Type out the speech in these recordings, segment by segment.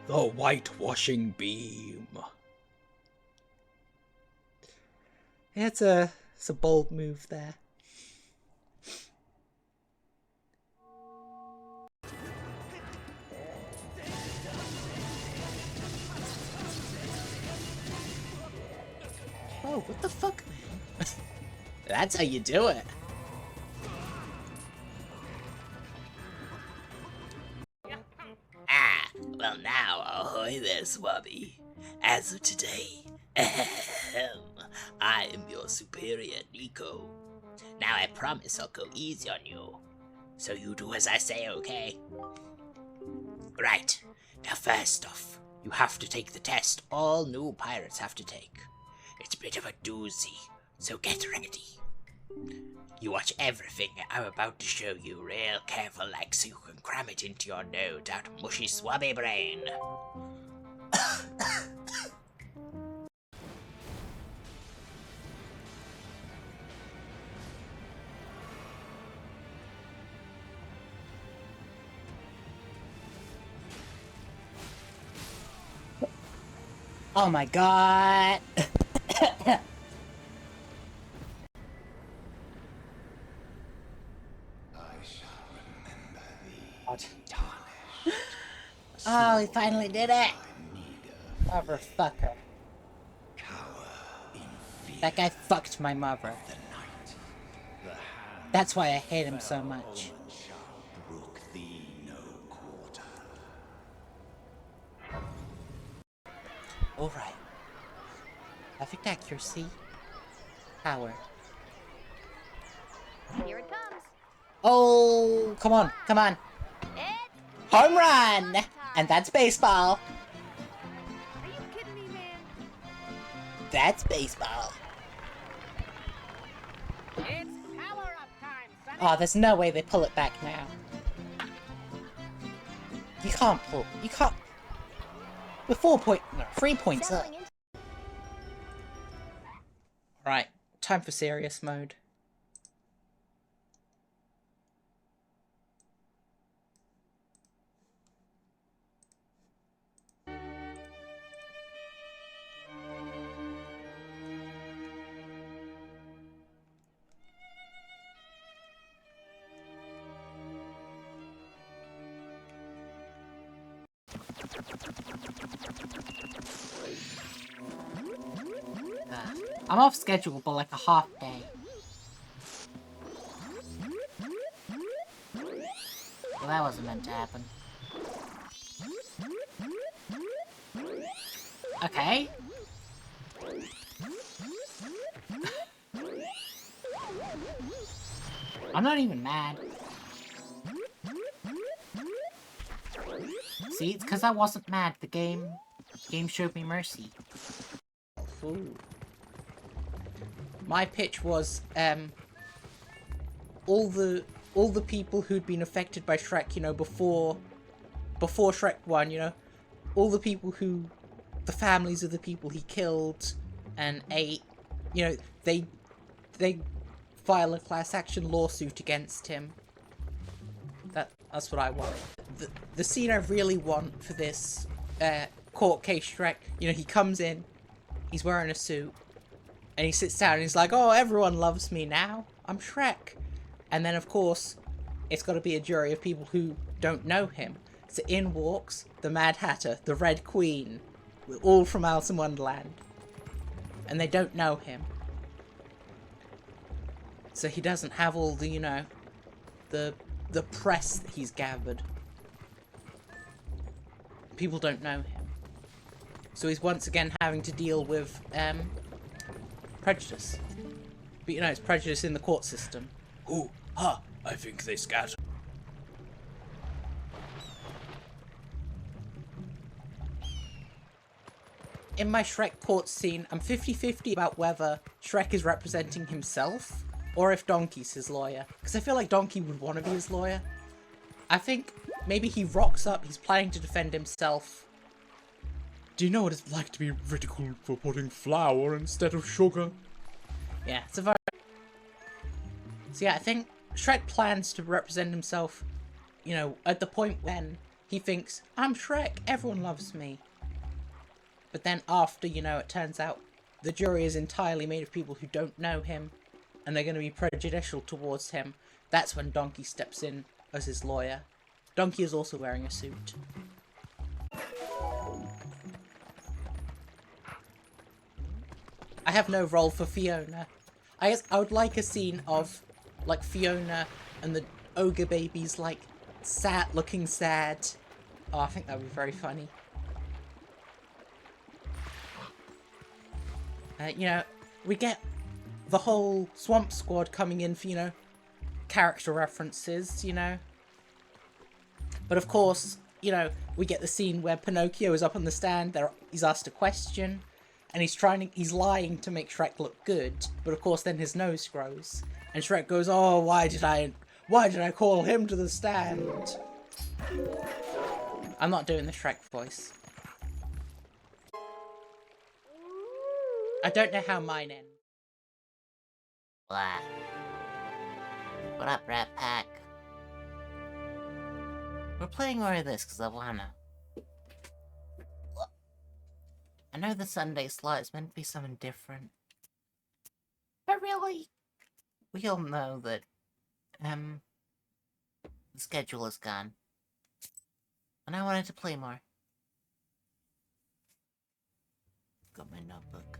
The whitewashing beam. It's a bold move there. Oh, what the fuck, man? That's how you do it. Ah, well now, ahoy there, Swabby. As of today, I am your superior, Nico. Now I promise I'll go easy on you. So you do as I say, okay? Right, now first off, you have to take the test all new pirates have to take. It's a bit of a doozy, so get ready. You watch everything I'm about to show you real careful like so you can cram it into your no doubt mushy swabby brain. Oh my god. Oh, he finally did it! Motherfucker. That guy fucked my mother. That's why I hate him so much. Alright. Perfect accuracy. Power. Here it comes. Oh, come on, come on. It's Home run! time. And that's baseball. Are you kidding me, man? That's baseball. It's power up time, sonny. Oh, there's no way they pull it back now. You can't pull. You can't. With 3 points up. Settling into Right, time for serious mode. I'm off schedule by like a half day. Well, that wasn't meant to happen. Okay. I'm not even mad. See, it's because I wasn't mad. The game showed me mercy. Ooh. My pitch was all the people who'd been affected by Shrek, you know, before Shrek 1, you know, all the people who, the families of the people he killed and ate, you know, they file a class action lawsuit against him. That's what I want. The scene I really want for this court case Shrek, you know, he comes in, he's wearing a suit, and he sits down and he's like, oh, everyone loves me now. I'm Shrek. And then, of course, it's got to be a jury of people who don't know him. So in walks the Mad Hatter, the Red Queen, all from Alice in Wonderland. And they don't know him. So he doesn't have all the, you know, the press that he's gathered. People don't know him. So he's once again having to deal with, prejudice. But you know, it's prejudice in the court system. Ooh, ha, I think they scatter. In my Shrek court scene, I'm 50-50 about whether Shrek is representing himself or if Donkey's his lawyer. Because I feel like Donkey would want to be his lawyer. I think maybe he rocks up, he's planning to defend himself. Do you know what it's like to be ridiculed for putting flour instead of sugar? Yeah, it's a very... So yeah, I think Shrek plans to represent himself, you know, at the point when he thinks, I'm Shrek, everyone loves me. But then after, you know, it turns out the jury is entirely made of people who don't know him, and they're going to be prejudicial towards him. That's when Donkey steps in as his lawyer. Donkey is also wearing a suit. I have no role for Fiona. I guess I would like a scene of, like, Fiona and the ogre babies, like, looking sad. Oh, I think that would be very funny. You know, we get the whole Swamp Squad coming in for, you know, character references, you know. But of course, you know, we get the scene where Pinocchio is up on the stand, he's asked a question, and he's lying to make Shrek look good, but of course then his nose grows. And Shrek goes, oh, why did I call him to the stand? I'm not doing the Shrek voice. I don't know how mine end. What? What up, Rat Pack? We're playing more of this because I wanna. I know the Sunday slot is meant to be something different. But really, we all know that, the schedule is gone. And I wanted to play more. Got my notebook.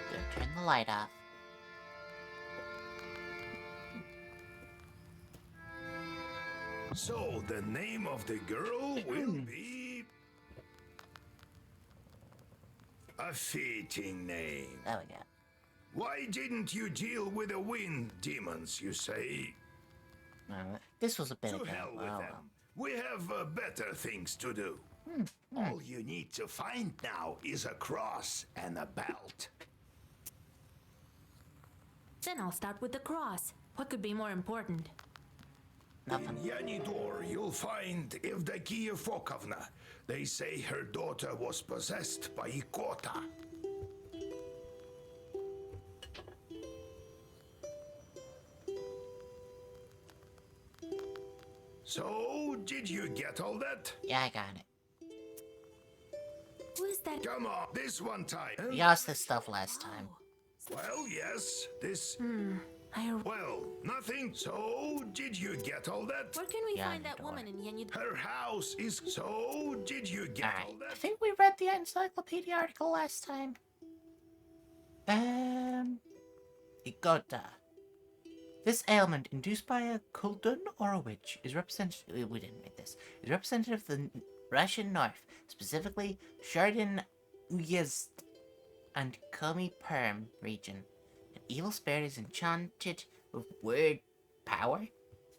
Go turn the light off. So, the name of the girl will be... a fitting name. There we go. Why didn't you deal with the wind demons, you say? This was a bit To ago. hell with Oh, them. We have better things to do. All you need to find now is a cross and a belt. Then I'll start with the cross. What could be more important? Nothing. In Yanidor, you'll find Evdokia Fokovna. They say her daughter was possessed by Ikota. So, did you get all that? Yeah, I got it. Who is that? Come on, this one time. We asked this stuff last time. Well, yes, this... Where Well, nothing. So, did you get all that? can we Yeah, find that Yanidor. woman in Yanid? Her house is... So, did you get all Alright, I that? think we read the encyclopedia article last time. Igota. This ailment, induced by a Kuldun or a witch, is representative... We didn't read this. Is representative of the Russian North, specifically Shardin Uyezd and Komi Perm region. An evil spirit is enchanted with word power,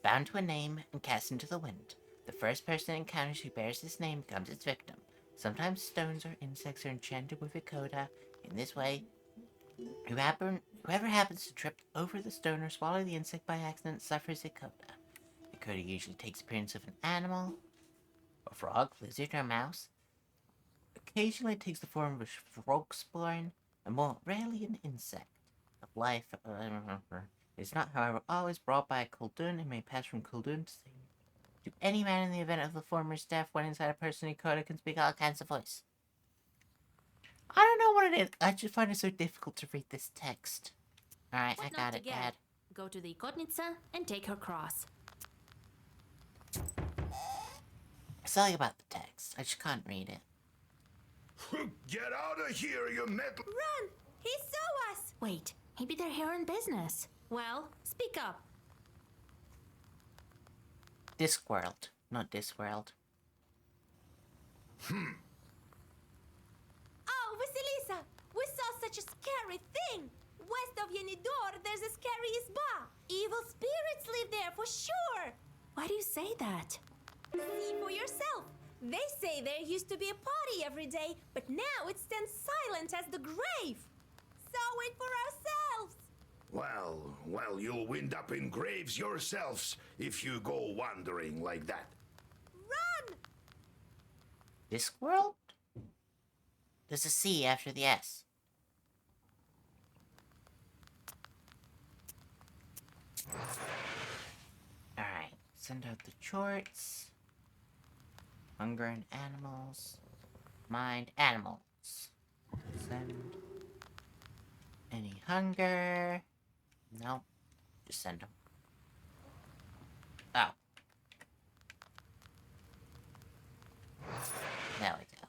bound to a name, and cast into the wind. The first person it encounters who bears this name becomes its victim. Sometimes stones or insects are enchanted with Ikoda. In this way, whoever happens to trip over the stone or swallow the insect by accident suffers Ikoda. Ikoda usually takes the appearance of an animal, a frog, lizard, or mouse. Occasionally it takes the form of a frog spawn, and more rarely an insect. Of life, it is not, however, always brought by a Kuldun and may pass from Kuldun to any man in the event of the former's death. When inside a person, Ikoda can speak all kinds of voice. I don't know what it is. I just find it so difficult to read this text. Alright, I What not got to it, get? Dad. Go to the Kotnitsa and take her cross. Sorry about the text. I just can't read it. Get out of here, you metal... Run! He saw us! Wait, maybe they're here in business. Well, speak up. Discworld, not Discworld. Oh, Vasilisa! We saw such a scary thing! West of Yanidor, there's a scary isba! Evil spirits live there for sure! Why do you say that? See for yourself! They say there used to be a party every day, but now it stands silent as the grave! Saw it for ourselves! Well, you'll wind up in graves yourselves if you go wandering like that. Run! Discworld? There's a C after the S. Alright, send out the chorts. Hunger and animals. Mind animals. Send any hunger. No, just send them. Oh. There we go.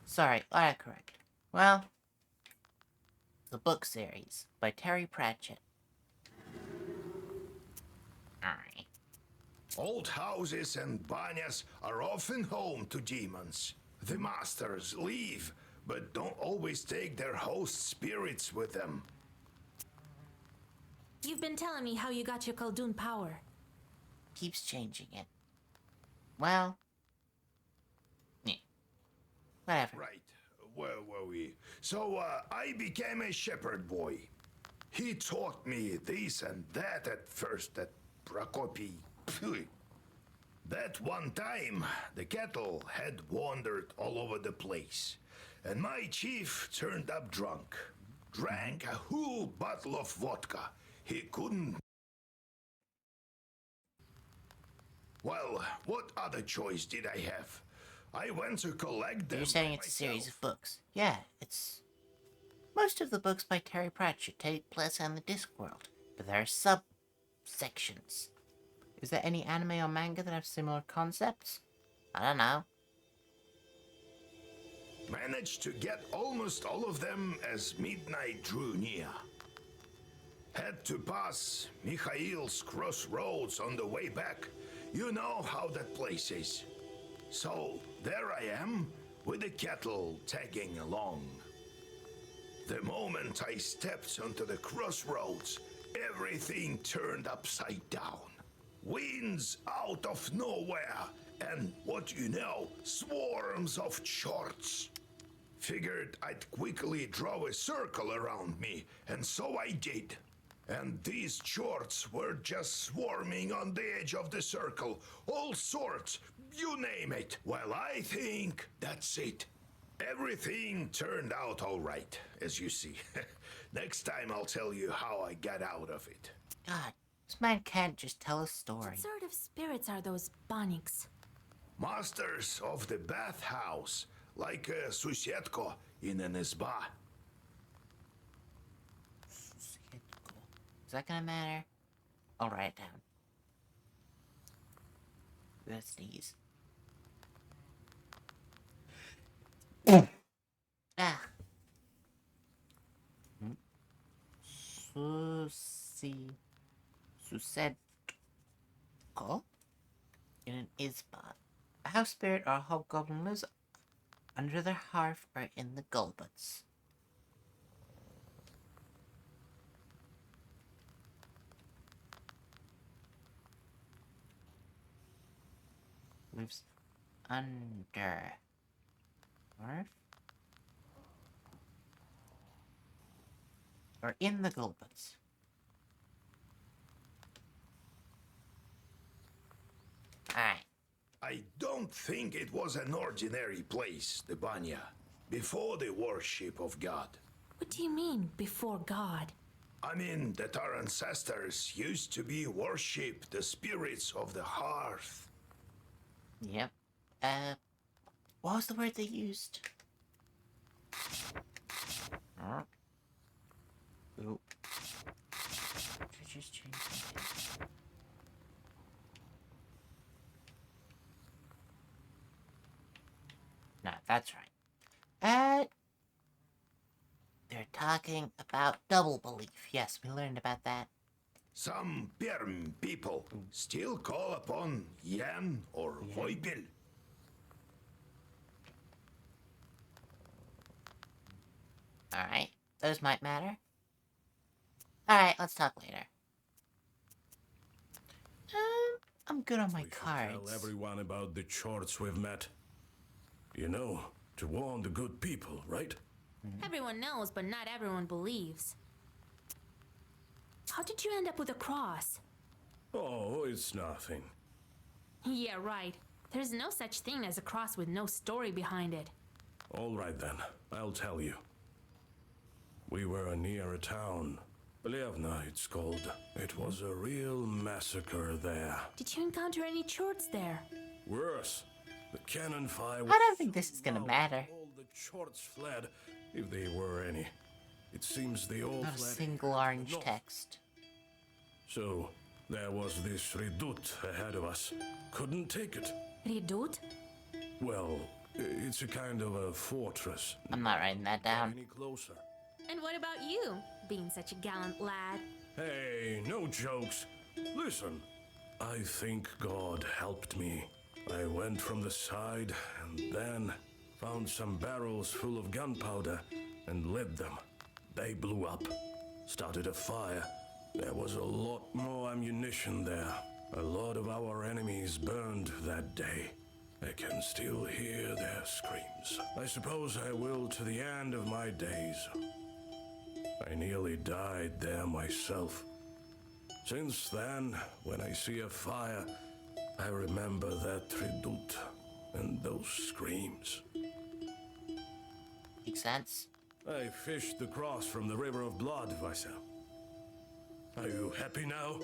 Sorry, autocorrect. Well, the book series by Terry Pratchett. Alright. Old houses and banyas are often home to demons. The masters leave, but don't always take their host spirits with them. You've been telling me how you got your Khaldun power. Keeps changing it. Well. Yeah. Whatever. Right. Where were we? So, I became a shepherd boy. He taught me this and that at first at Prakopi. Phew. That one time, the cattle had wandered all over the place, and my chief turned up drunk. Drank a whole bottle of vodka. He couldn't. Well, what other choice did I have? I went to collect them. You're saying by it's a series myself. of books. Yeah, it's... Most of the books by Terry Pratchett take place on the Discworld, but there are sub-sections. Is there any anime or manga that have similar concepts? I don't know. Managed to get almost all of them as midnight drew near. Had to pass Mikhail's crossroads on the way back. You know how that place is. So there I am, with the cattle tagging along. The moment I stepped onto the crossroads, everything turned upside down. Winds out of nowhere, and what you know, swarms of shorts. Figured I'd quickly draw a circle around me, and so I did. And these shorts were just swarming on the edge of the circle, all sorts, you name it. Well, I think that's it. Everything turned out all right, as you see. Next time I'll tell you how I got out of it. God, this man can't just tell a story. What sort of spirits are those Baniks? Masters of the bathhouse, like Susietko in an izba. Is that gonna matter? I'll write it down. Let's sneeze. Ah. Susedko in an isba. A house spirit or a hobgoblin lives under the hearth or in the gulbets. Lives under hearth or in the gulbets. Alright. I don't think it was an ordinary place, the Banya, before the worship of God. What do you mean, before God? I mean that our ancestors used to be worship the spirits of the hearth. Yep. What was the word they used? Ooh. Should I just change something? No, that's right. They're talking about double belief. Yes, we learned about that. Some Perm people still call upon Yan or Voipil. Alright, those might matter. Alright, let's talk later. I'm good on my We should cards. tell everyone about the chorts we've met. You know, to warn the good people, right? Everyone knows, but not everyone believes. How did you end up with a cross? Oh, it's nothing. Yeah, right. There's no such thing as a cross with no story behind it. All right then, I'll tell you. We were near a town Plevna, it's called. It was a real massacre there. Did you encounter any Chorts there? Worse, the cannon fire was I don't think so this is gonna loud matter. All the Chorts fled, if they were any. It seems they all Not a fled single orange north. text. So, there was this redoute ahead of us. Couldn't take it. Redut? Well, it's a kind of a fortress. I'm not writing that down. Any closer. And what about you, being such a gallant lad? Hey, no jokes. Listen, I think God helped me. I went from the side and then found some barrels full of gunpowder and lit them. They blew up, started a fire. There was a lot more ammunition there. A lot of our enemies burned that day. I can still hear their screams. I suppose I will to the end of my days. I nearly died there myself. Since then, when I see a fire, I remember that redoute and those screams. Makes sense. I fished the cross from the river of blood, Vaisa. Are you happy now?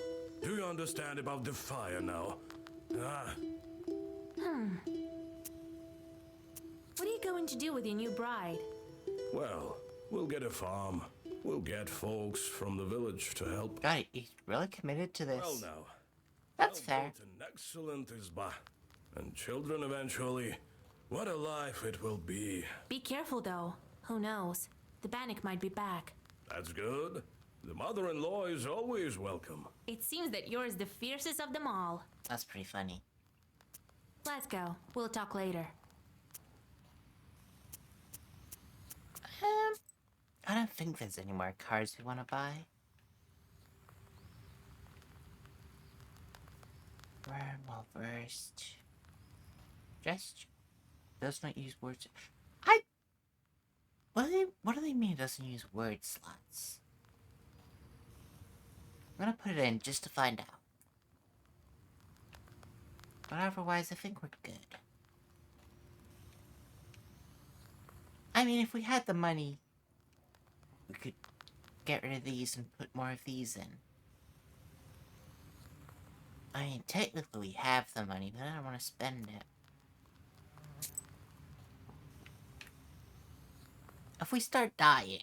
Do you understand about the fire now? Ah, What are you going to do with your new bride? well, we'll get a farm. We'll get folks from the village to help. God, he's really committed to this. Well now, That's well fair. built an excellent isba. And children eventually. What a life it will be. Be careful, though. Who knows? The Bannock might be back. That's good. The mother-in-law is always welcome. It seems that you're the fiercest of them all. That's pretty funny. Let's go. We'll talk later. I don't think there's any more cards we want to buy. Worm well versed. Gesture. Does not use words. What do they mean it doesn't use word slots? I'm gonna put it in just to find out. But otherwise, I think we're good. I mean, if we had the money, we could get rid of these and put more of these in. I mean, technically we have the money, but I don't want to spend it. If we start dying...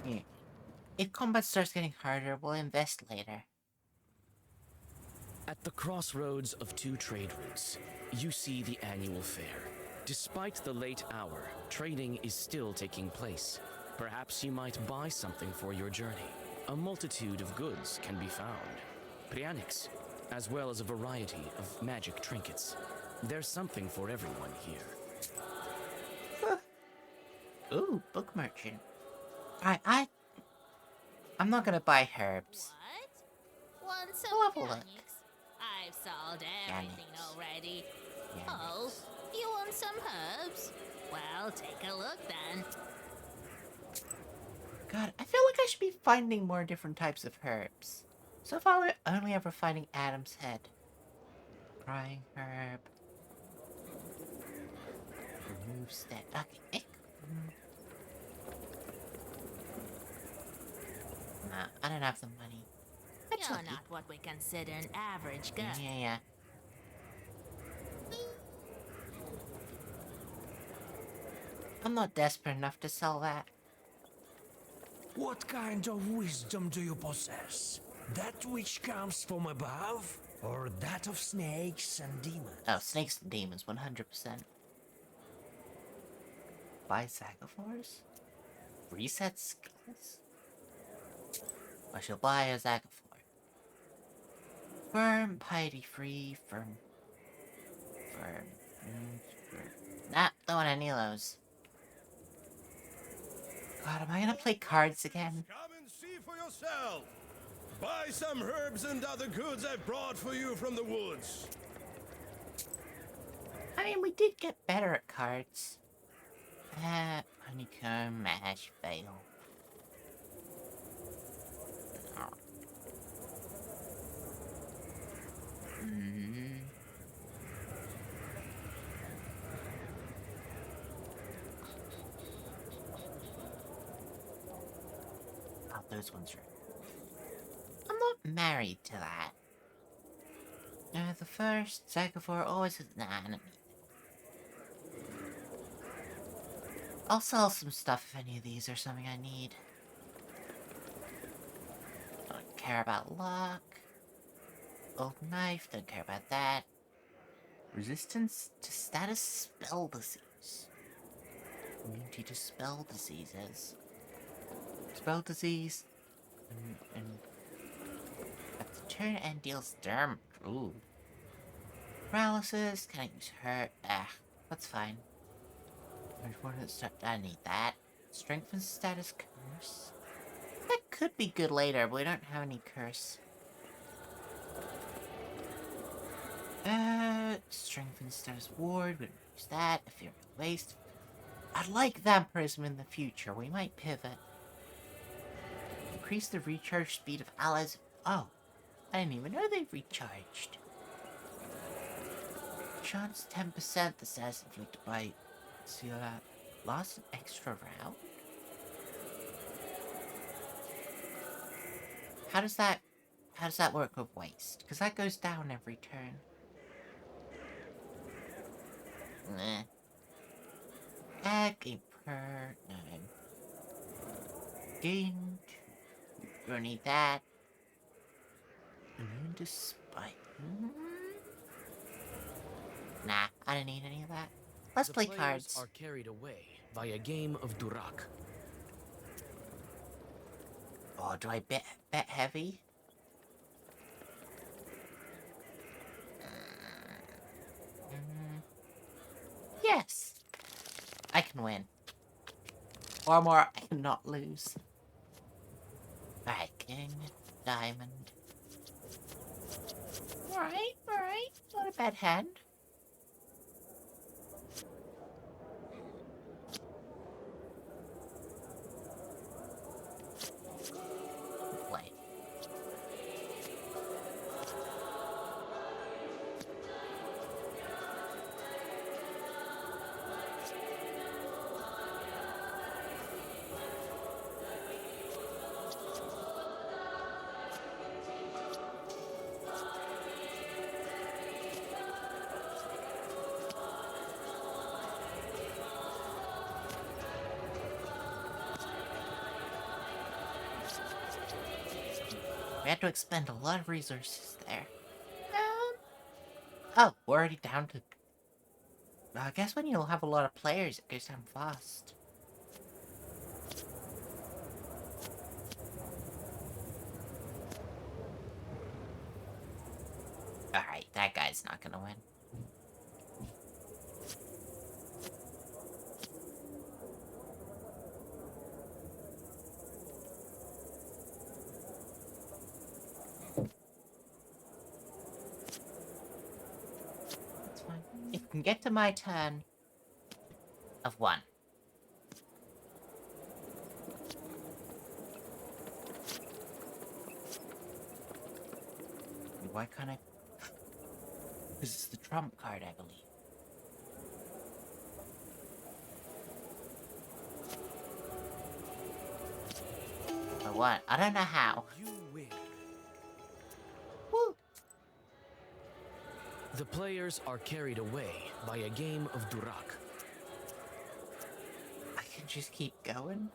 Yeah. If combat starts getting harder, we'll invest later. At the crossroads of two trade routes, you see the annual fair. Despite the late hour, trading is still taking place. Perhaps you might buy something for your journey. A multitude of goods can be found. Prianics, as well as a variety of magic trinkets. There's something for everyone here. Ooh, book merchant. I'm not gonna buy herbs. What? Want some I'll have a look. mechanics? I've sold everything Mechanics. already. Yeah. Oh, you want some herbs? Well, take a look then. God, I feel like I should be finding more different types of herbs. So far, we're only ever finding Adam's head. Crying herb. Remove step. Okay. Nah, I don't have the money. That's You're okay. not what we consider an average guy. Yeah. I'm not desperate enough to sell that. What kind of wisdom do you possess? That which comes from above, or that of snakes and demons? Oh, snakes and demons, 100%. Buy Zagaphors? Reset skills? I shall buy a Zagaphor. Firm, piety free, firm. Nah, don't want any of those. God, am I gonna play cards again? Come and see for yourself. Buy some herbs and other goods I've brought for you from the woods. I mean, we did get better at cards. Honeycomb, mash, fail. those ones are... I'm not married to that. The first, Zagovar always is an enemy. I'll sell some stuff if any of these are something I need. Don't care about luck. Old knife, don't care about that. Resistance to status spell disease. Immunity to spell diseases. Spell disease. And at the turn and deals derm. Ooh. Paralysis, can I use hurt? That's fine. I need that. Strengthen status curse. That could be good later, but we don't have any curse. Strengthen status ward, we don't use that. Ethereal waste. I'd like vampirism in the future, we might pivot. Increase the recharge speed of allies. Oh, I didn't even know they recharged. Chance 10% the status inflicted by... See that? Lost an extra round? How does that work with waste? Because that goes down every turn. Gain per... No. Gain 2. You don't need that. Immune to spite. Nah, I don't need any of that. Let's play cards. The players are carried away by a game of Durak. Oh, do I bet heavy? Yes! I can win. Or more, I cannot lose. Alright, king, diamond. Alright. Not a bad hand. Play. We had to expend a lot of resources there. Oh, we're already down to... I guess when you'll have a lot of players, it goes down fast. Alright, that guy's not gonna win. If we can get to my turn of 1. Why can't I? Because it's the trump card, I believe. But what? I don't know how. You win. Woo! The players are carried away by a game of Durak. I can just keep going.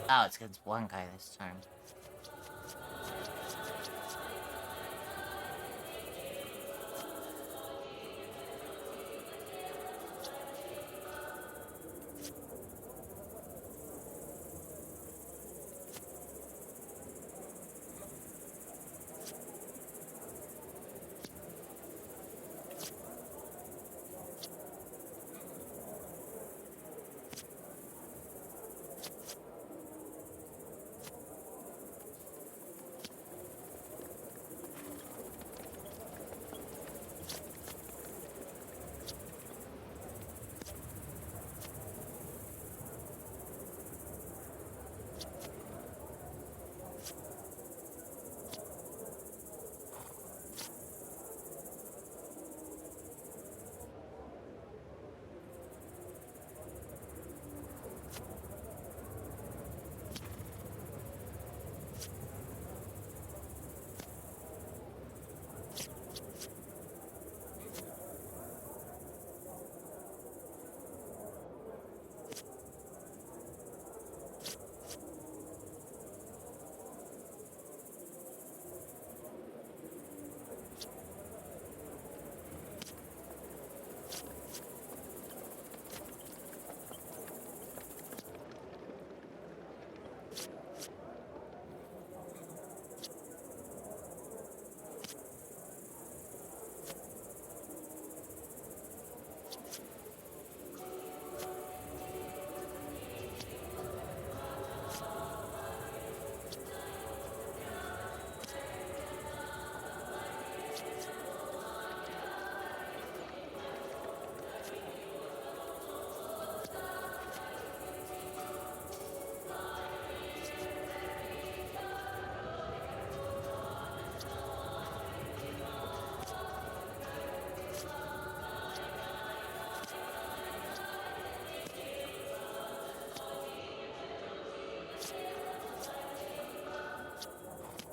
Oh, it's against one guy this time.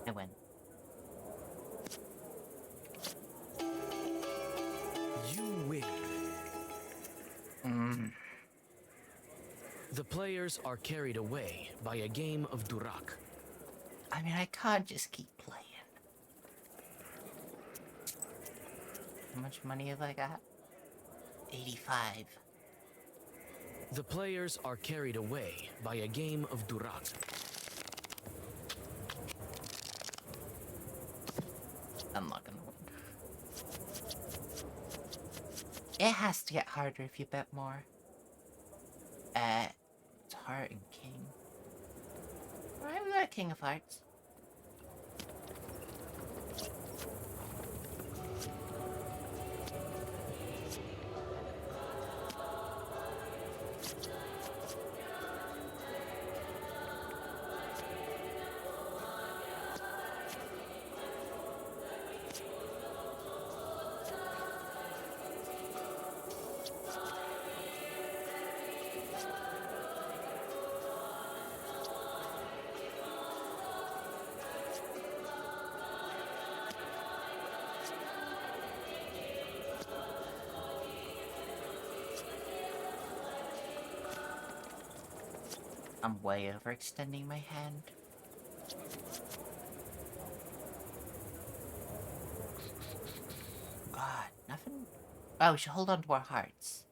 I win. You win. The players are carried away by a game of Durak. I mean, I can't just keep playing. How much money have I got? 85. The players are carried away by a game of Durak. I'm not gonna win. It has to get harder if you bet more. It's Heart and King. Alright, we got King of Hearts. I'm way overextending my hand. God, nothing. Oh, we should hold on to our hearts.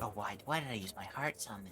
Oh, why did I use my hearts on that?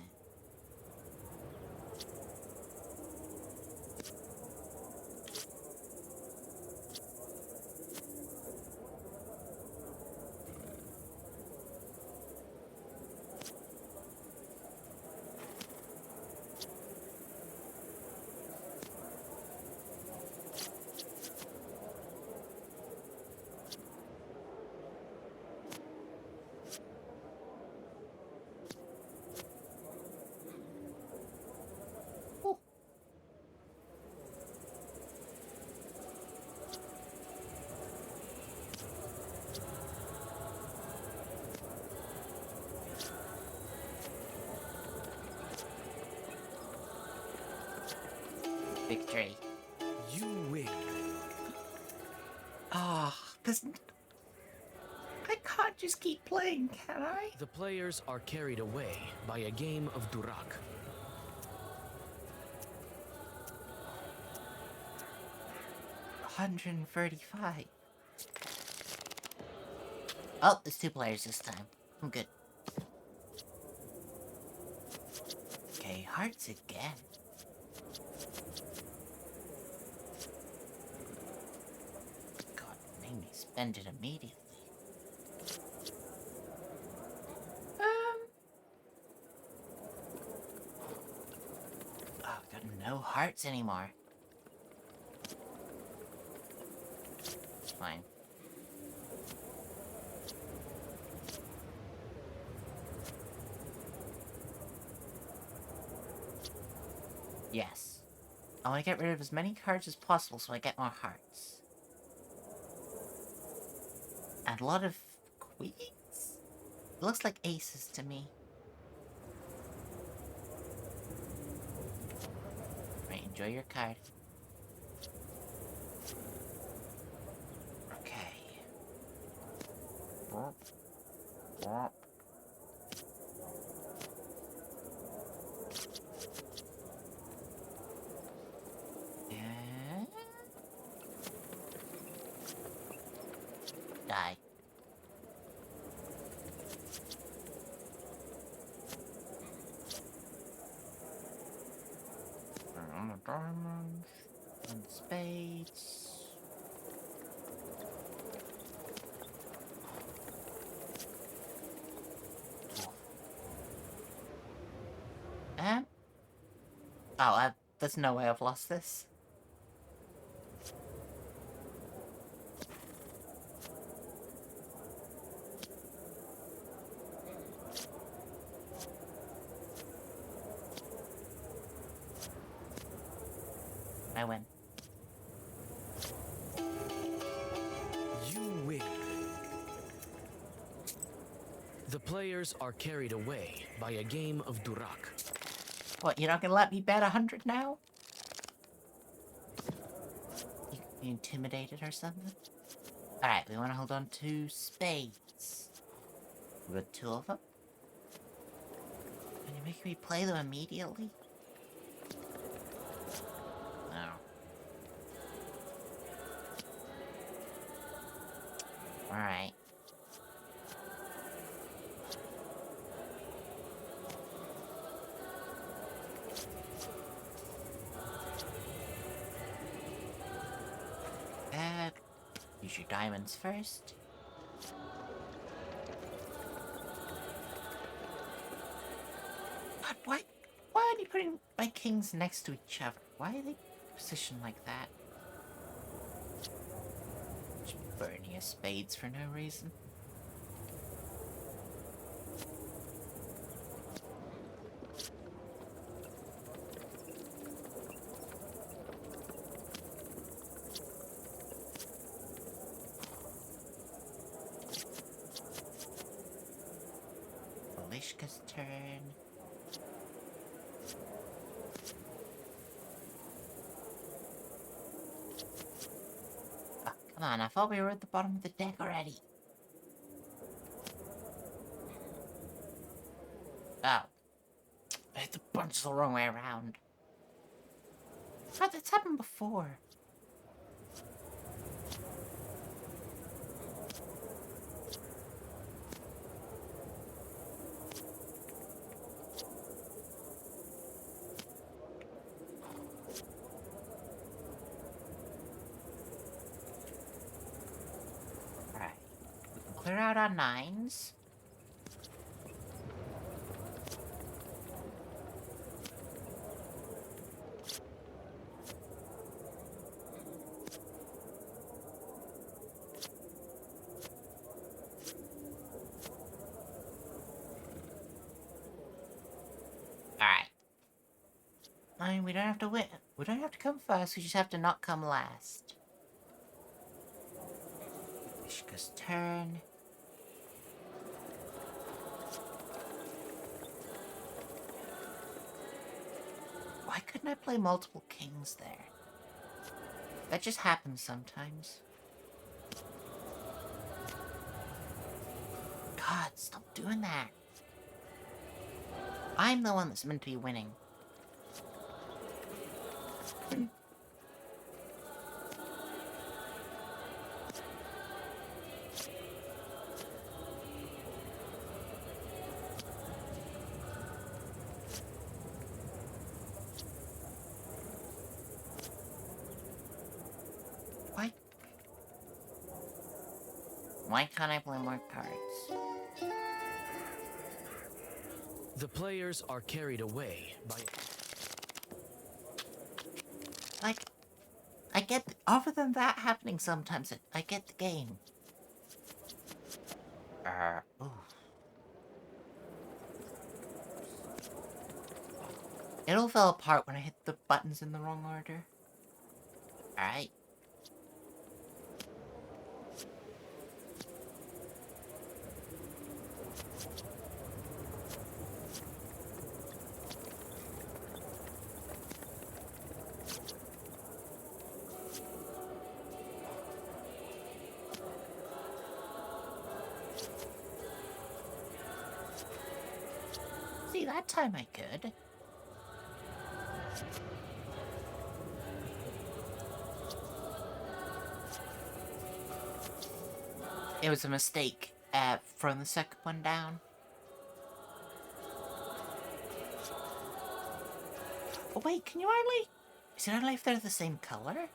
Victory. You win. Ah, I can't just keep playing, can I? The players are carried away by a game of Durak. $135. Oh, there's 2 players this time. I'm good. Okay, hearts again. God, made me spend it immediately. Oh, I've got no hearts anymore. It's fine. Yes. I want to get rid of as many cards as possible so I get more hearts. And a lot of queens? It looks like aces to me. Right, enjoy your card. Okay. Whoop. Whoop. Die. On the diamonds and spades. There's no way I've lost this. I win. The players are carried away by a game of Durak. What, you're not gonna let me bet 100 now? You intimidated or something? Alright, we wanna hold on to spades. We got 2 of them. Are you making me play them immediately? No. Alright. Use your diamonds first. God, why are you putting my kings next to each other? Why are they positioned like that? Just burning your spades for no reason. Malishka's turn. Oh, come on, I thought we were at the bottom of the deck already. Oh. I hit the bunch the wrong way around. God, that's happened before. Clear out our 9s. Alright. I mean, we don't have to win. We don't have to come first, we just have to not come last. Ishka's turn. Why couldn't I play multiple kings there? That just happens sometimes. God, stop doing that. I'm the one that's meant to be winning. Why can't I play more cards? The players are carried away by... Like, I get... Other than that happening sometimes, I get the game. Ooh. It all fell apart when I hit the buttons in the wrong order. Alright. See, that time I could. It was a mistake, throwing the second one down. Oh wait, can you only... Is it only if they're the same color?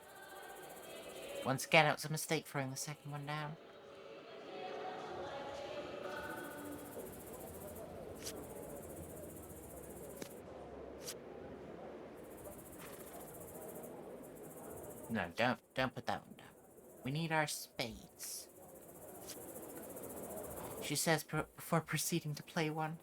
Once again, it was a mistake throwing the second one down. No, don't put that one down. We need our spades. She says before proceeding to play one.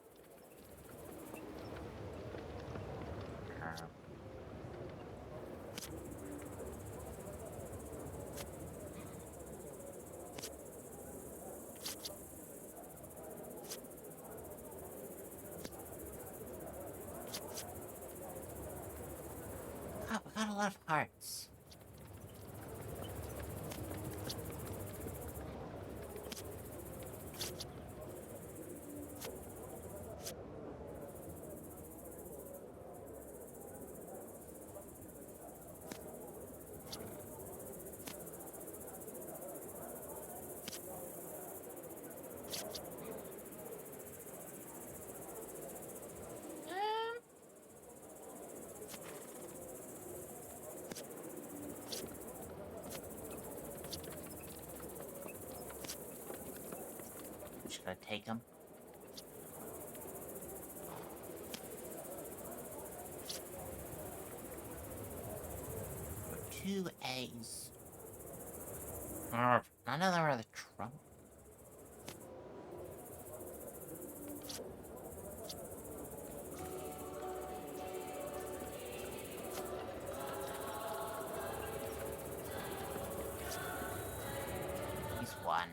Not a lot of hearts. Just gonna take them. Two A's. None of them are the trump. He's one.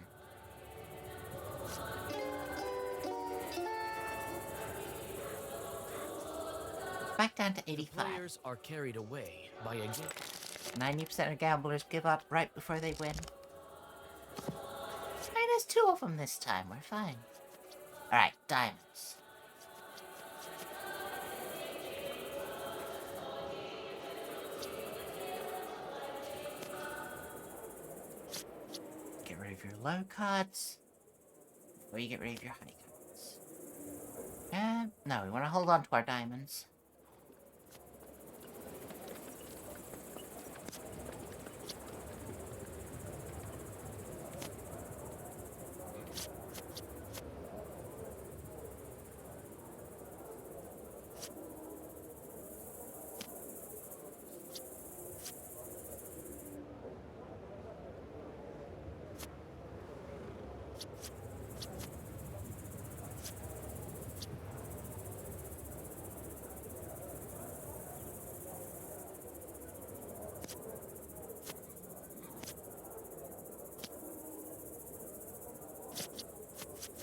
Back down to 85. Players are carried away by a gift. 90% of gamblers give up right before they win. There's 2 of them this time. We're fine. Alright, diamonds. Get rid of your low cards. Before you get rid of your high cards. No, we want to hold on to our diamonds.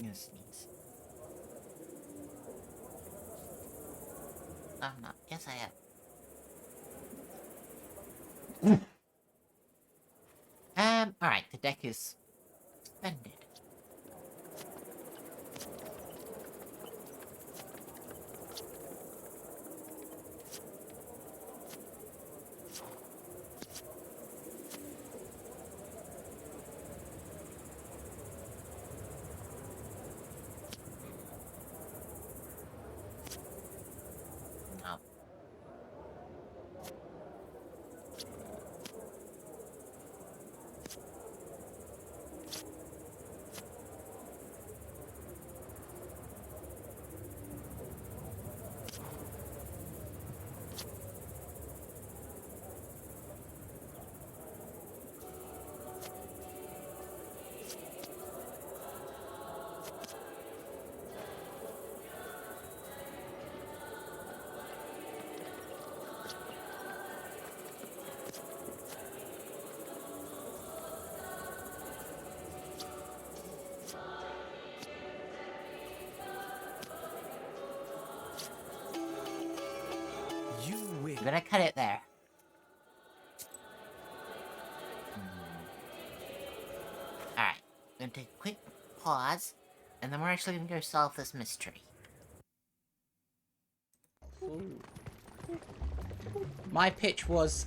I'm gonna sneeze. Oh no, yes I am. Alright, the deck is suspended. No. You win. I'm gonna cut it there. Alright, I'm gonna take a quick pause, and then we're actually gonna go solve this mystery. My pitch was,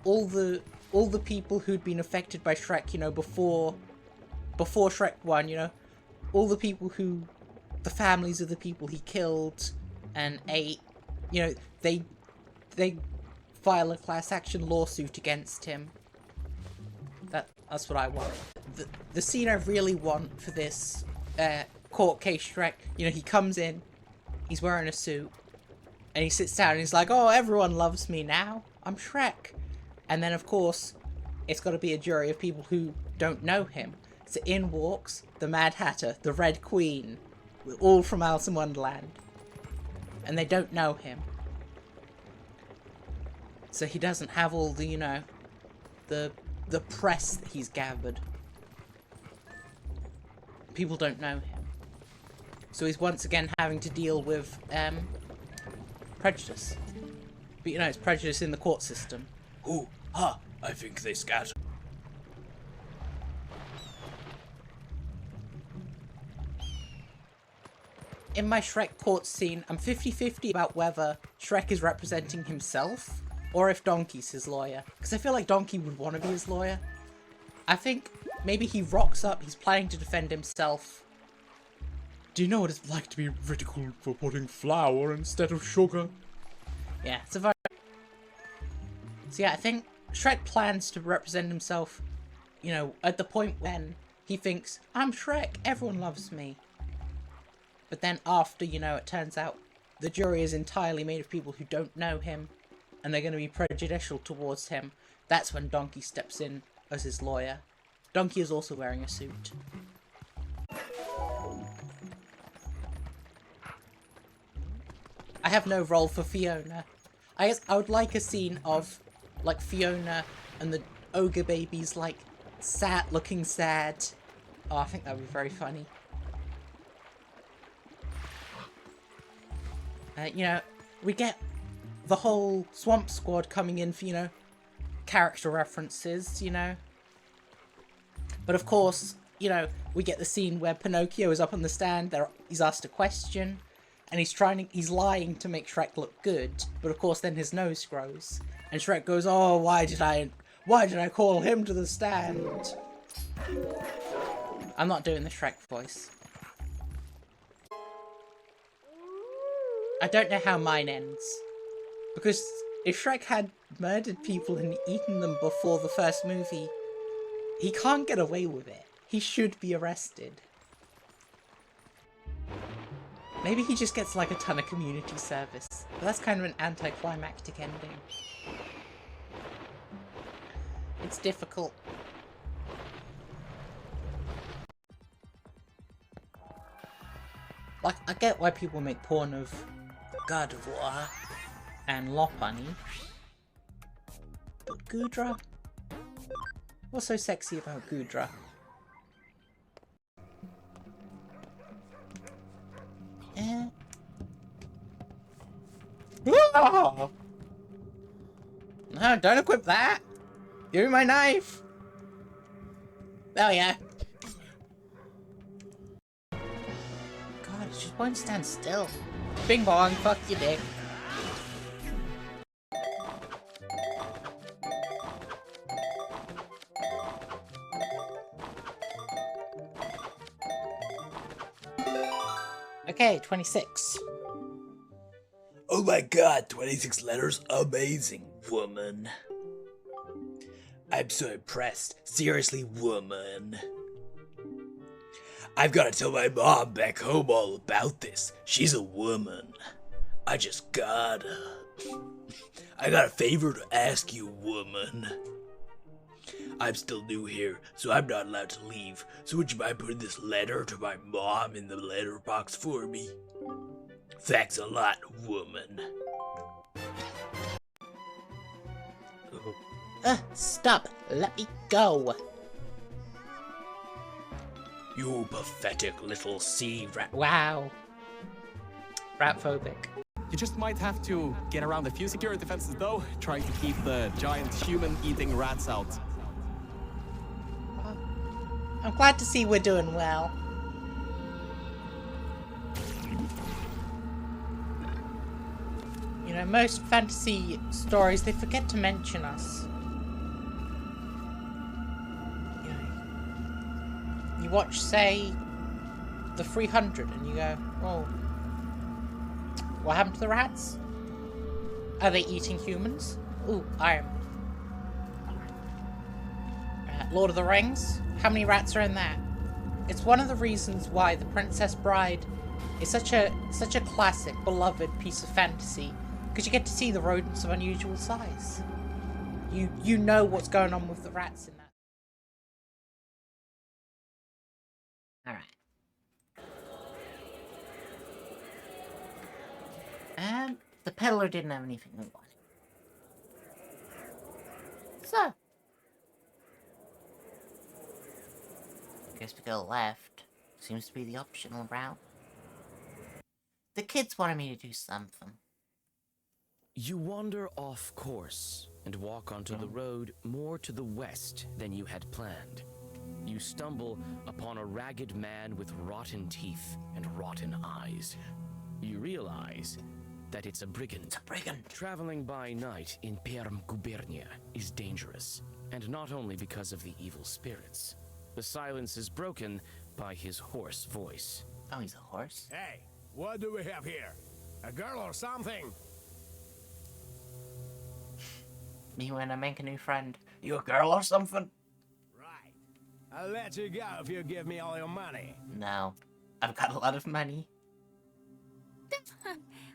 all the people who'd been affected by Shrek, you know, before Shrek 1, you know, all the people who, the families of the people he killed and ate, you know, they file a class action lawsuit against him. That's what I want. The scene I really want for this court case Shrek, you know, he comes in, he's wearing a suit, and he sits down and he's like, oh, everyone loves me now, I'm Shrek. And then, of course, it's got to be a jury of people who don't know him. So in walks the Mad Hatter, the Red Queen, all from Alice in Wonderland. And they don't know him. So he doesn't have all the, you know, the press that he's gathered. People don't know him. So he's once again having to deal with, prejudice. But you know, it's prejudice in the court system. Ooh, ha! I think they scatter. In my Shrek court scene, I'm 50-50 about whether Shrek is representing himself or if Donkey's his lawyer. Because I feel like Donkey would want to be his lawyer. I think maybe he rocks up, he's planning to defend himself. Do you know what it's like to be ridiculed for putting flour instead of sugar? Yeah, it's a very... So yeah, I think Shrek plans to represent himself, you know, at the point when he thinks, I'm Shrek, everyone loves me. But then after, you know, it turns out the jury is entirely made of people who don't know him, and they're going to be prejudicial towards him, that's when Donkey steps in as his lawyer. Donkey is also wearing a suit. I have no role for Fiona. I guess I would like a scene of, like, Fiona and the ogre babies, like, looking sad. Oh, I think that would be very funny. You know, we get the whole Swamp Squad coming in for, you know, character references, you know. But of course, you know, we get the scene where Pinocchio is up on the stand, he's asked a question, and he's lying to make Shrek look good, but of course then his nose grows. And Shrek goes, oh, why did I call him to the stand? I'm not doing the Shrek voice. I don't know how mine ends. Because if Shrek had murdered people and eaten them before the first movie, he can't get away with it. He should be arrested. Maybe he just gets like a ton of community service. But that's kind of an anticlimactic ending. It's difficult. Like, I get why people make porn of God of War and Lopunny. But Gudra? What's so sexy about Gudra? Ah! No, don't equip that! Give me my knife! Oh yeah. God, it just won't stand still. Bing bong, fuck your dick. Okay, 26. Oh my god, 26 letters? Amazing, woman. I'm so impressed. Seriously, woman. I've got to tell my mom back home all about this. She's a woman. I just gotta. I got a favor to ask you, woman. I'm still new here, so I'm not allowed to leave. So would you mind putting this letter to my mom in the letterbox for me? Thanks a lot, woman. Stop! Let me go! You pathetic little sea rat. Wow. Rat-phobic. You just might have to get around a few security defenses though, trying to keep the giant human-eating rats out. I'm glad to see we're doing well. You know, most fantasy stories, they forget to mention us. You watch, say, the 300 and you go, well, what happened to the rats? Are they eating humans? Ooh, iron. Lord of the Rings? How many rats are in that? It's one of the reasons why The Princess Bride is such a classic, beloved piece of fantasy, because you get to see the rodents of unusual size. You know what's going on with the rats in that. Alright. The peddler didn't have anything we wanted. So, I guess we go left. Seems to be the optional route. The kids wanted me to do something. You wander off course and walk onto the road more to the west than you had planned. You stumble upon a ragged man with rotten teeth and rotten eyes. You realize that it's a brigand. It's a brigand. Traveling by night in Perm Gubernia is dangerous, and not only because of the evil spirits. The silence is broken by his hoarse voice. Oh, he's a horse? Hey, what do we have here? A girl or something? Me when I make a new friend. You a girl or something? Right. I'll let you go if you give me all your money. No. I've got a lot of money.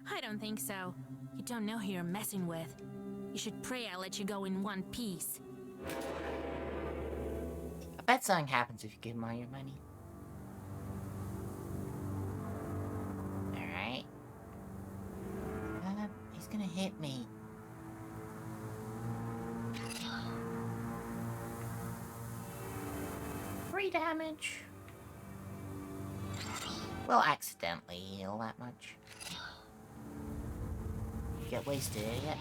I don't think so. You don't know who you're messing with. You should pray I let you go in one piece. I bet something happens if you give him all your money. Alright. He's gonna hit me. Free damage. We'll accidentally heal that much. Get wasted, idiot.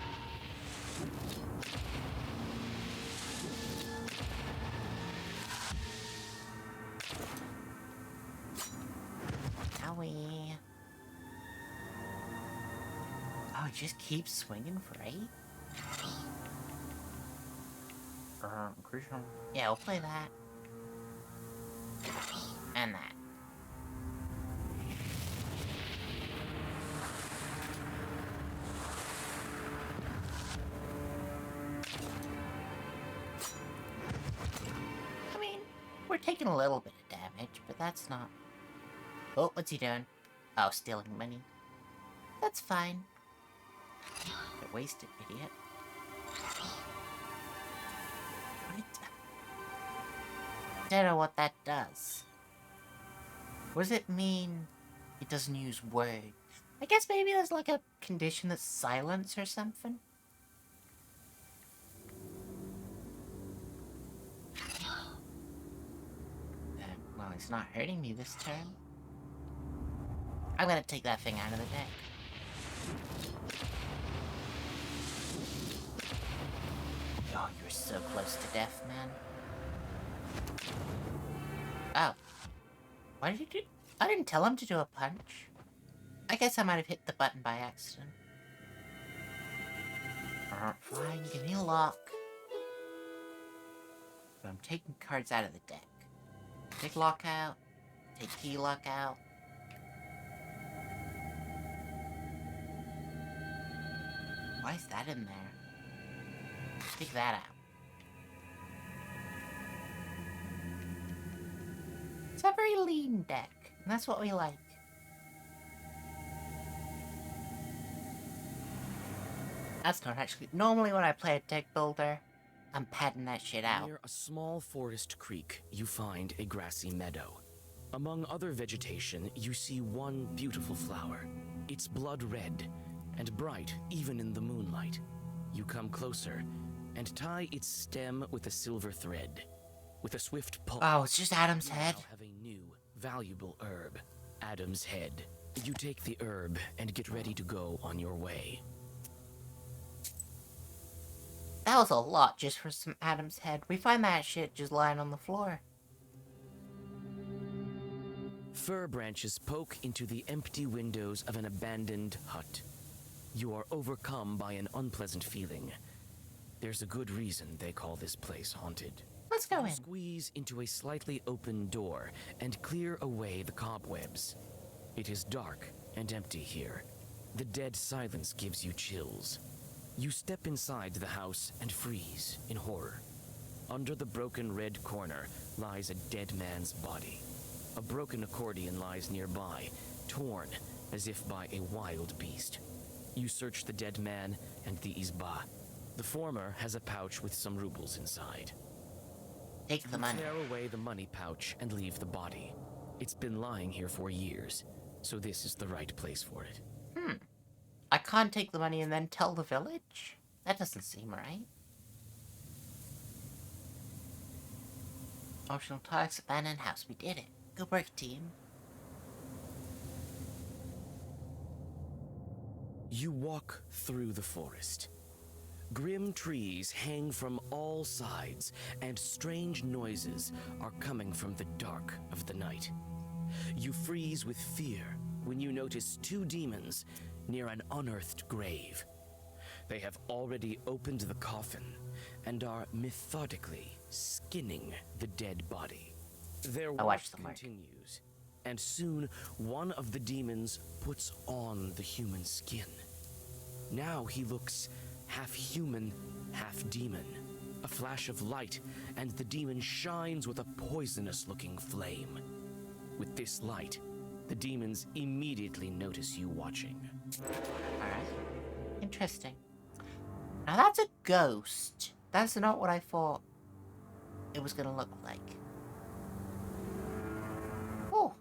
Owie. Oh, it just keeps swinging for 8? Crucial. Yeah, we'll play that. And that. I mean, we're taking a little bit of damage, but that's not... Oh, what's he doing? Oh, stealing money. That's fine. Get wasted, idiot. I don't know what that does. What does it mean it doesn't use words? I guess maybe there's like a condition that's silence or something? Well, it's not hurting me this turn. I'm gonna take that thing out of the deck. Oh, you're so close to death, man. Oh. Why did you do... I didn't tell him to do a punch. I guess I might have hit the button by accident. Fine, give me a lock. But I'm taking cards out of the deck. Take lock out. Take key lock out. Why is that in there? Take that out. It's a very lean deck, and that's what we like. That's not actually... Normally when I play a deck builder, I'm padding that shit out. Near a small forest creek, you find a grassy meadow. Among other vegetation, you see one beautiful flower. It's blood red, and bright even in the moonlight. You come closer, and tie its stem with a silver thread. With a swift pull... Oh, it's just Adam's head? You now have a new, valuable herb. Adam's head. You take the herb and get ready to go on your way. That was a lot just for some Adam's head. We find that shit just lying on the floor. Fir branches poke into the empty windows of an abandoned hut. You are overcome by an unpleasant feeling. There's a good reason they call this place haunted. Let's go in. Squeeze into a slightly open door and clear away the cobwebs. It is dark and empty here. The dead silence gives you chills. You step inside the house and freeze in horror. Under the broken red corner lies a dead man's body. A broken accordion lies nearby, torn as if by a wild beast. You search the dead man and the izba. The former has a pouch with some rubles inside. Take the money. Tear away the money pouch and leave the body. It's been lying here for years, so this is the right place for it. I can't take the money and then tell the village? That doesn't seem right. Optional tasks, abandoned house. We did it. Good work, team. You walk through the forest. Grim trees hang from all sides, and strange noises are coming from the dark of the night. You freeze with fear when you notice two demons near an unearthed grave. They have already opened the coffin and are methodically skinning the dead body. Their work continues, and soon one of the demons puts on the human skin. Now he looks half human, half demon. A flash of light, and the demon shines with a poisonous-looking flame. With this light, the demons immediately notice you watching. Alright. Interesting. Now that's a ghost. That's not what I thought it was gonna look like. Oh.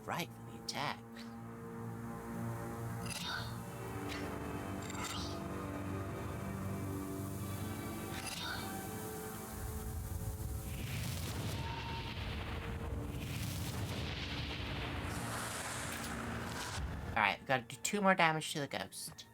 Right for the attack. Alright, we gotta do 2 more damage to the ghost.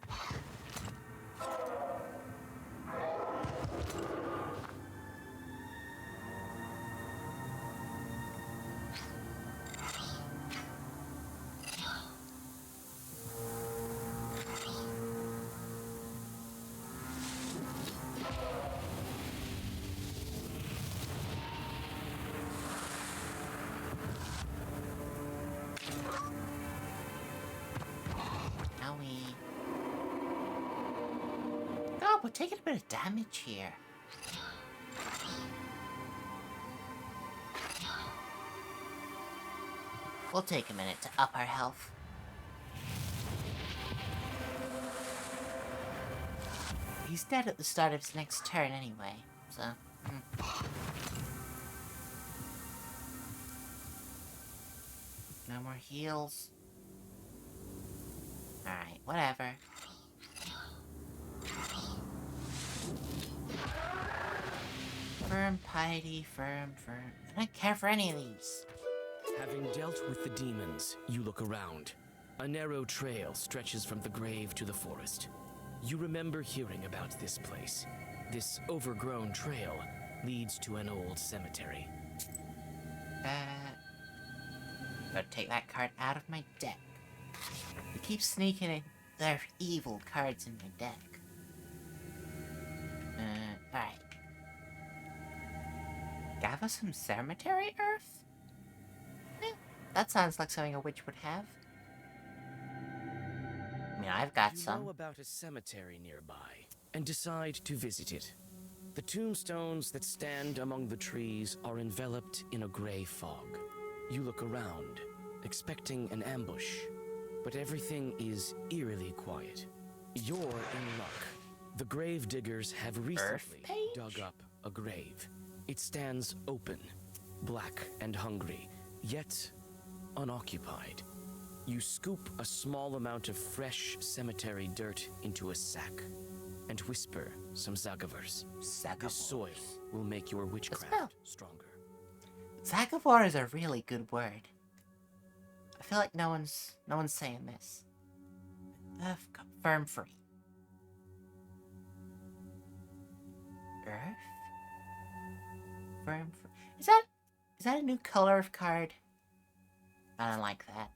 We're taking a bit of damage here. We'll take a minute to up our health. He's dead at the start of his next turn anyway, so... No more heals. Alright, whatever. Firm, piety, firm. I don't care for any of these. Having dealt with the demons, you look around. A narrow trail stretches from the grave to the forest. You remember hearing about this place. This overgrown trail leads to an old cemetery. Gotta take that card out of my deck. They keep sneaking in their evil cards in my deck. Alright. Gather some cemetery earth? That sounds like something a witch would have. I mean, I've got some. You know about a cemetery nearby, and decide to visit it. The tombstones that stand among the trees are enveloped in a gray fog. You look around, expecting an ambush, but everything is eerily quiet. You're in luck. The grave diggers have recently dug up a grave. It stands open, black and hungry, yet unoccupied. You scoop a small amount of fresh cemetery dirt into a sack and whisper some Zagavors. This soil will make your witchcraft stronger. Zagavar is a really good word. I feel like no one's saying this. Firm free. Earth? Firm free. Is that a new color of card? I don't like that.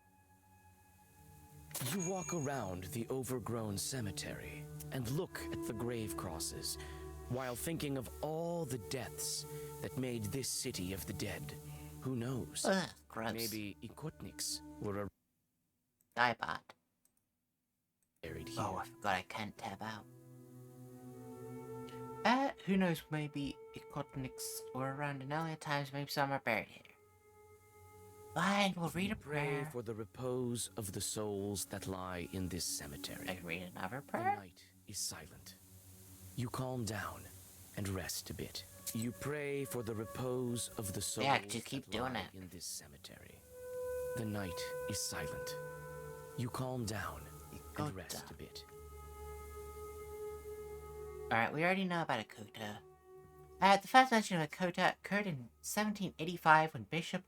You walk around the overgrown cemetery and look at the grave crosses, while thinking of all the deaths that made this city of the dead. Who knows? Gross. Maybe Ikotniks were a Diebot. buried here. Oh, I forgot I can't tab out. Who knows, maybe Ikotniks were around in earlier times, maybe some are buried here. Fine, we'll read a Pray prayer. for the repose of the souls that lie in this cemetery. I can read another The prayer? night is silent. You calm down and rest a bit. You pray for the repose of the souls just keep that doing lie it. in this cemetery. The night is silent. You calm down and rest a bit. Alright, we already know about Akota. The first mention of Akota occurred in 1785 when Bishop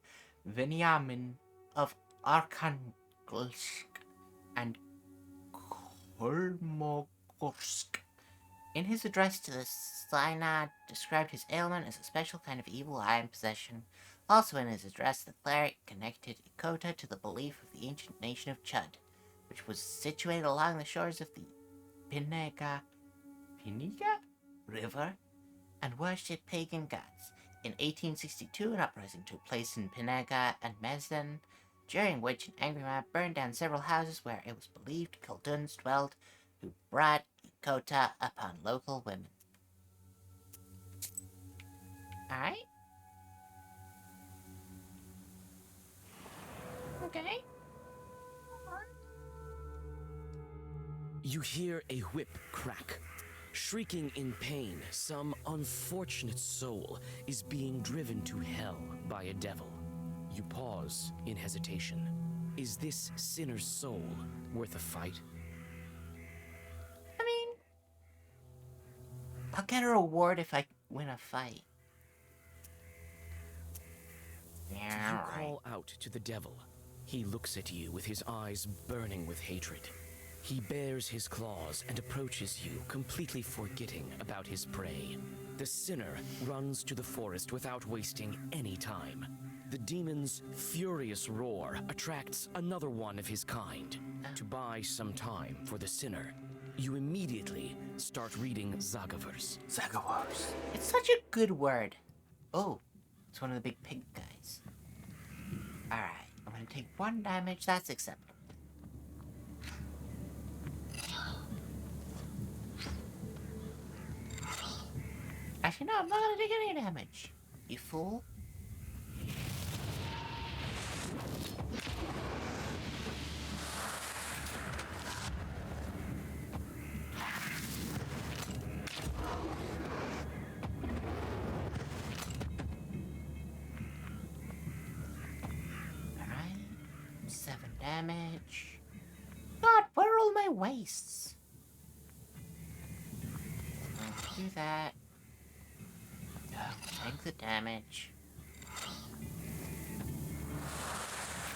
Veniamin of Arkhangelsk and Holmogorsk. In his address to the Synod, described his ailment as a special kind of evil eye in possession. Also in his address, the cleric connected Ikota to the belief of the ancient nation of Chud, which was situated along the shores of the Pinega River, and worshipped pagan gods. In 1862, an uprising took place in Pinega and Mezden, during which an angry mob burned down several houses where it was believed Kulduns dwelled, who brought Ikota upon local women. Alright? Okay. You hear a whip crack. Shrieking in pain, some unfortunate soul is being driven to hell by a devil. You pause in hesitation. Is this sinner's soul worth a fight? I mean, I'll get a reward if I win a fight. Yeah, you call out to the devil. He looks at you with his eyes burning with hatred. He bares his claws and approaches you, completely forgetting about his prey. The sinner runs to the forest without wasting any time. The demon's furious roar attracts another one of his kind. To buy some time for the sinner, you immediately start reading Zagavers. Zagavers. It's such a good word. Oh, it's one of the big pig guys. Alright, I'm gonna take 1 damage, that's acceptable. Actually, no, I'm not gonna take any damage. You fool. Alright. 7 damage. God, where are all my wastes? Do that. Take the damage.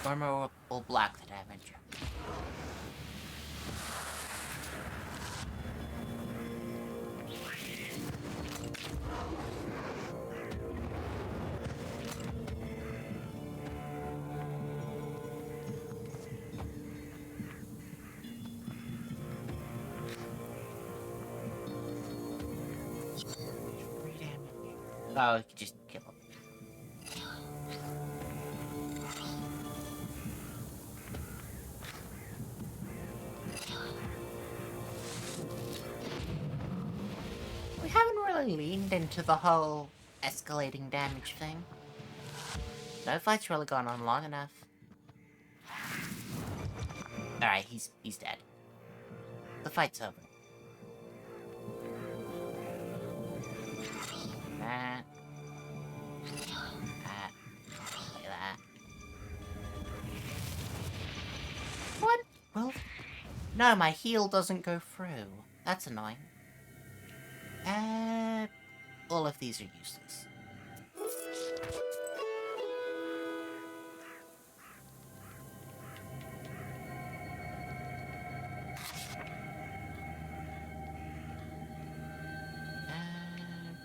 Armor will block the damage. Oh, you can just kill him. We haven't really leaned into the whole escalating damage thing. No fight's really gone on long enough. Alright, he's dead. The fight's over. That. Like that. What? Well, no, my heal doesn't go through. That's annoying. All of these are useless.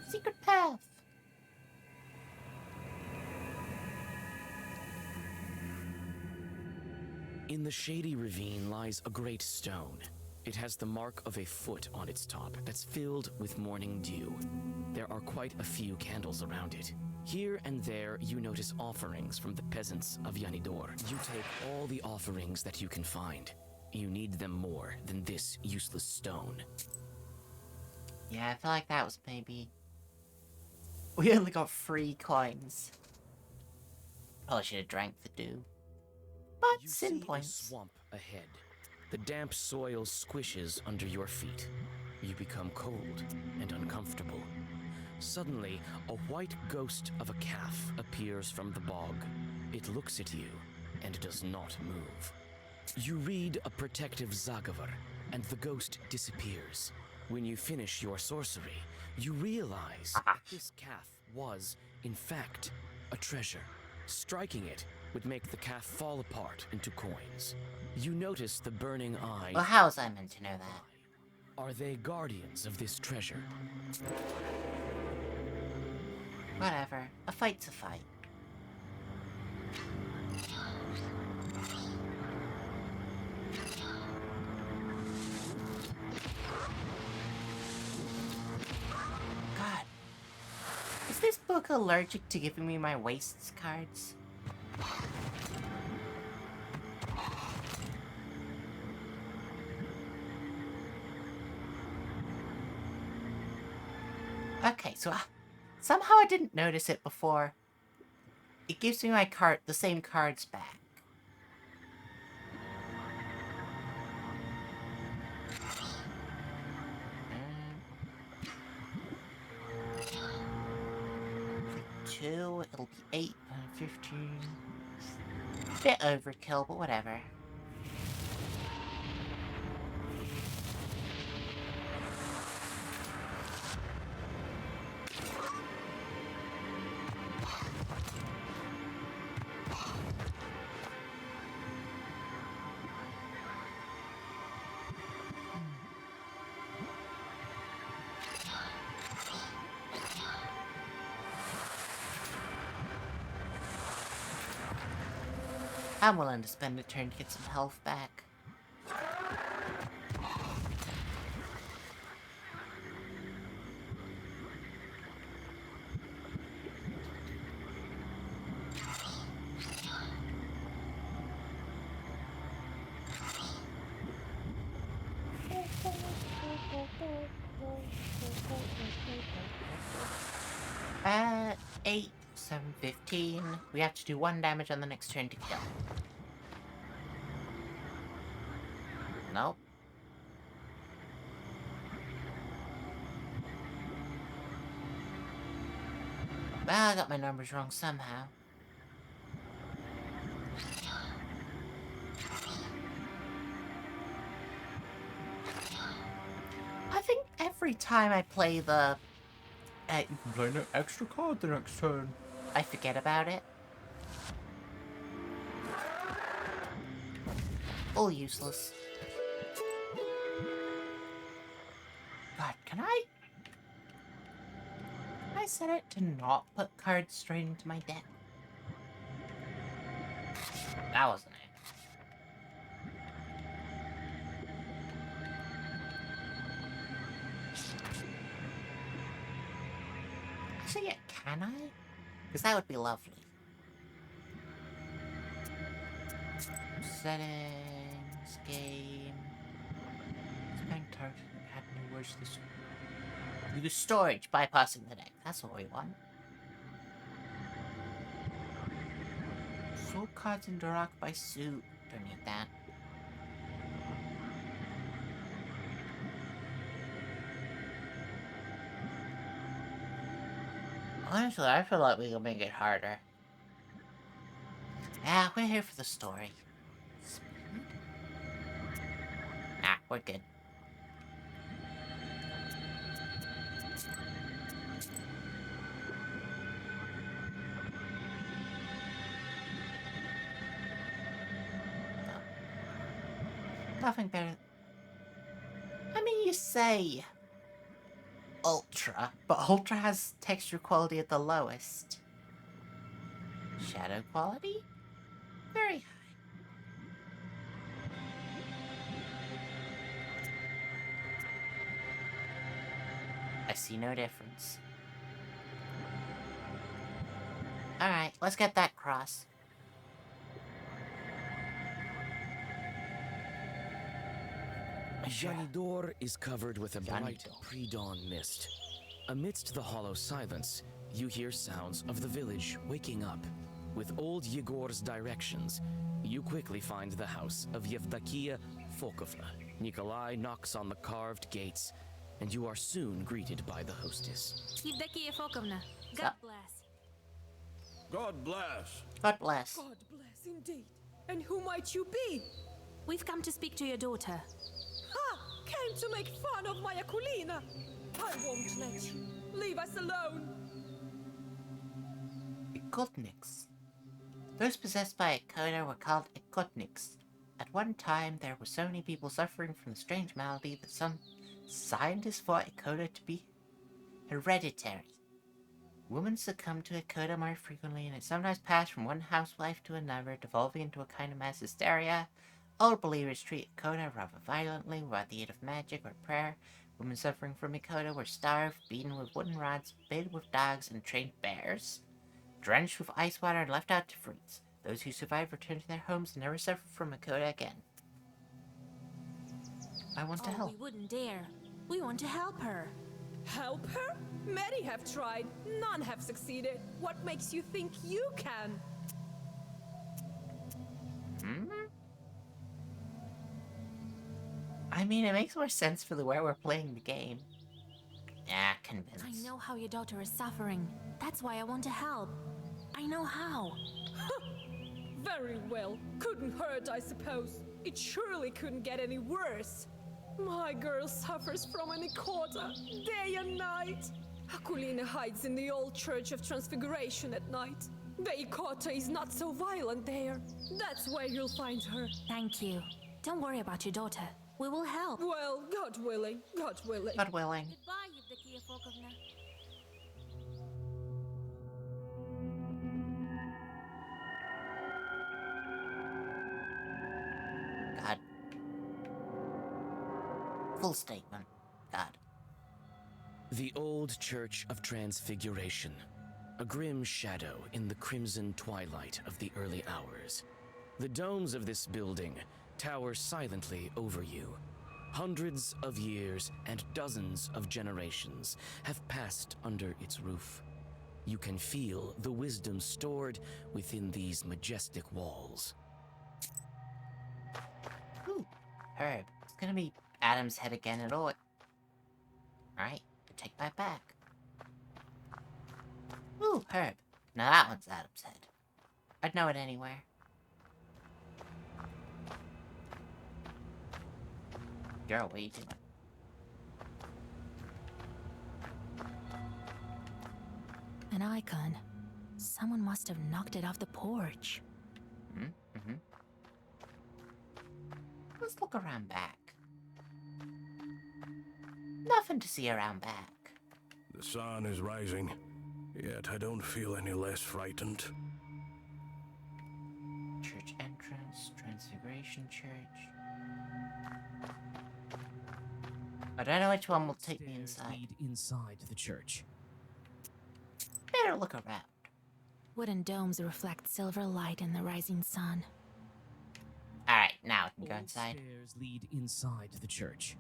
Secret path. In the shady ravine lies a great stone. It has the mark of a foot on its top that's filled with morning dew. There are quite a few candles around it. Here and there you notice offerings from the peasants of Yanidor. You take all the offerings that you can find. You need them more than this useless stone. Yeah, I feel like that was maybe... We only got 3 coins. Probably should have drank the dew. But You sin see points. a swamp ahead. The damp soil squishes under your feet. You become cold and uncomfortable. Suddenly, a white ghost of a calf appears from the bog. It looks at you and does not move. You read a protective Zagavar, and the ghost disappears. When you finish your sorcery, you realize that this calf was, in fact, a treasure. Striking it would make the calf fall apart into coins. You notice the burning eye. Well, how was I meant to know that? Are they guardians of this treasure? Whatever. A fight's a fight. God. Is this book allergic to giving me my wastes cards? Okay, so somehow I didn't notice it before. It gives me my the same cards back. Two, it'll be 8 and 15. Bit overkill, but whatever. I'm willing to spend a turn to get some health back. At 8, 7, 15. We have to do 1 damage on the next turn to kill. Nope. Well, I got my numbers wrong somehow. I think every time I play the... you can play an extra card the next turn. I forget about it. All useless. God, can I set it to not put cards straight into my deck? That wasn't it. Actually, yeah, can I? Because that would be lovely. Settings, game. Spend target happening. Where's this? Use storage, bypassing the deck. That's what we want. Soul cards in Durak by suit. Don't need that. Honestly, I feel like we can make it harder. Ah, we're here for the story. Speed? Ah, we're good. Nothing better. I mean, you say Ultra, but Ultra has texture quality at the lowest. Shadow quality? Very high. I see no difference. Alright, let's get that cross. Janidor is covered with a bright pre-dawn mist. Amidst the hollow silence, you hear sounds of the village waking up. With old Yegor's directions, you quickly find the house of Yevdakia Fokovna. Nikolai knocks on the carved gates, and you are soon greeted by the hostess. Yevdakia Fokovna, God bless. God bless. God bless. God bless indeed. And who might you be? We've come to speak to your daughter. Ha! Came to make fun of my Akulina. I won't let you. Leave us alone. Godnix. Those possessed by Ikoda were called Ikotniks. At one time, there were so many people suffering from the strange malady that some scientists thought Ikoda to be hereditary. Women succumb to Ikoda more frequently, and it sometimes passed from one housewife to another, devolving into a kind of mass hysteria. Old believers treat Ikoda rather violently without the aid of magic or prayer. Women suffering from Ikoda were starved, beaten with wooden rods, baited with dogs, and trained bears, drenched with ice water, and left out to freeze. Those who survived returned to their homes and never suffered from Ikoda again. I want to help. We wouldn't dare. We want to help her. Help her? Many have tried. None have succeeded. What makes you think you can? I mean, it makes more sense for the way we're playing the game. Convinced. I know how your daughter is suffering. That's why I want to help. I know how. Very well. Couldn't hurt, I suppose. It surely couldn't get any worse. My girl suffers from an Ikota, day and night. Akulina hides in the old Church of Transfiguration at night. The Ikota is not so violent there. That's where you'll find her. Thank you. Don't worry about your daughter. We will help. Well, God willing, God willing. God willing. Goodbye, Yevdokia Fokovna. God. Full statement. God. The old Church of Transfiguration. A grim shadow in the crimson twilight of the early hours. The domes of this building tower silently over you. Hundreds of years and dozens of generations have passed under its roof. You can feel the wisdom stored within these majestic walls. Ooh, Herb. It's gonna be Adam's head again at all. Alright, take my back. Ooh, Herb. Now that one's Adam's head. I'd know it anywhere. Girl, what are you doing? An icon. Someone must have knocked it off the porch. Let's look around back. Nothing to see around back. The sun is rising, yet I don't feel any less frightened. Church entrance, Transfiguration Church. I don't know which one will take me inside. Lead inside the church. Better look around. Wooden domes reflect silver light in the rising sun. Alright, now I can go inside. Stairs lead inside the church.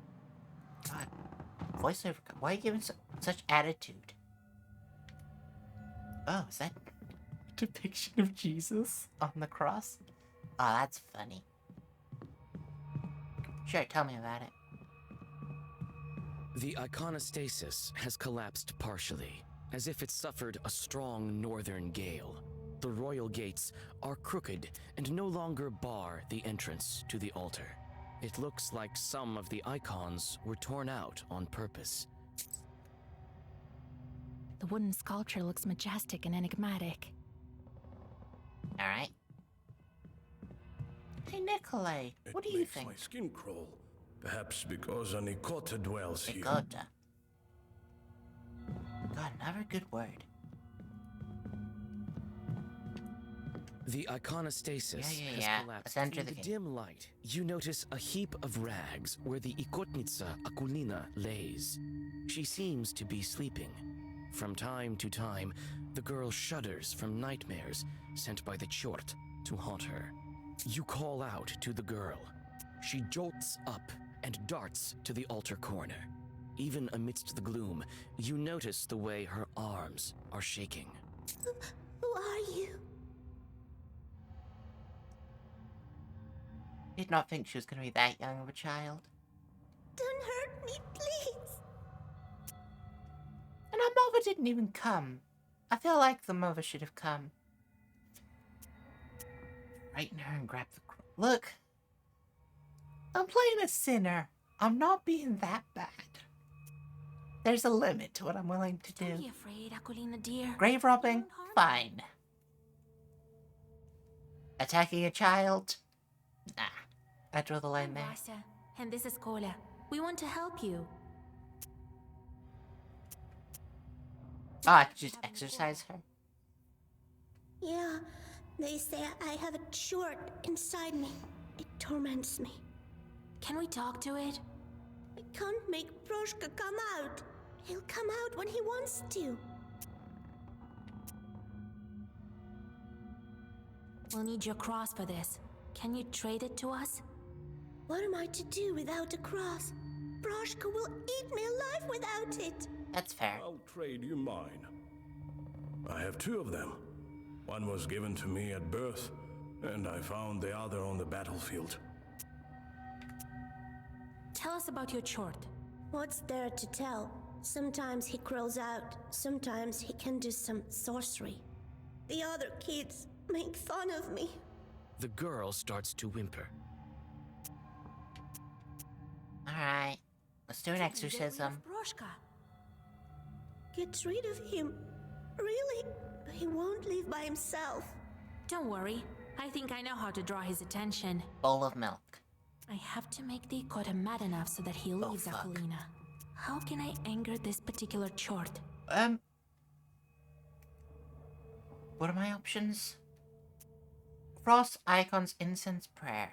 God. Voiceover. Why are you giving such attitude? Oh, is that depiction of Jesus on the cross? Oh, that's funny. Sure, tell me about it. The iconostasis has collapsed partially, as if it suffered a strong northern gale. The royal gates are crooked and no longer bar the entrance to the altar. It looks like some of the icons were torn out on purpose. The wooden sculpture looks majestic and enigmatic. Alright. Hey, Nikolai, what do you think? My skin crawl. Perhaps because an Ikota dwells here. Ikota. God, another good word. The iconostasis has collapsed. Enter In the the game. dim light, you notice a heap of rags where the Ikotnitsa Akulina lays. She seems to be sleeping. From time to time, the girl shudders from nightmares sent by the Chort to haunt her. You call out to the girl. She jolts up and darts to the altar corner. Even amidst the gloom, you notice the way her arms are shaking. Who are you? Did not think she was going to be that young of a child. Don't hurt me, please. And her mother didn't even come. I feel like the mother should have come. Frighten her and grab the Look. I'm playing a sinner. I'm not being that bad. There's a limit to what I'm willing to do. Don't be afraid, Akulina dear. Grave robbing? Fine. Attacking a child? Nah. I'd draw the line there. Vasha, and this is Kola. We want to help you. Oh, I could just exercise her. Yeah, they say I have a short inside me. It torments me. Can we talk to it? I can't make Proshka come out. He'll come out when he wants to. We'll need your cross for this. Can you trade it to us? What am I to do without a cross? Proshka will eat me alive without it. That's fair. I'll trade you mine. I have 2 of them. One was given to me at birth, and I found the other on the battlefield. Tell us about your chort. What's there to tell? Sometimes he crawls out, sometimes he can do some sorcery. The other kids make fun of me. The girl starts to whimper. Alright, let's do an exorcism. Proshka. Get rid of him. Really? But he won't leave by himself. Don't worry. I think I know how to draw his attention. Bowl of milk. I have to make the Ikota mad enough so that he leaves Akulina. How can I anger this particular chort? What are my options? Cross, icons, incense, prayer.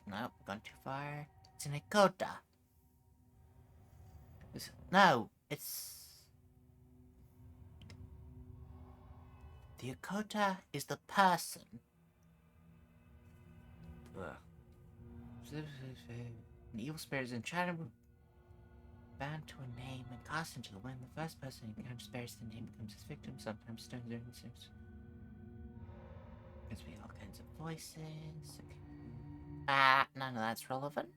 Nope, gone too far. It's an Ikota. No, it's... The Ikota is the person. An evil spirit is enchanted, bound to a name, and cast into the wind. The first person who encounters bears the name becomes his victim. Sometimes stones are incense. There's all kinds of voices. Okay. None of that's relevant.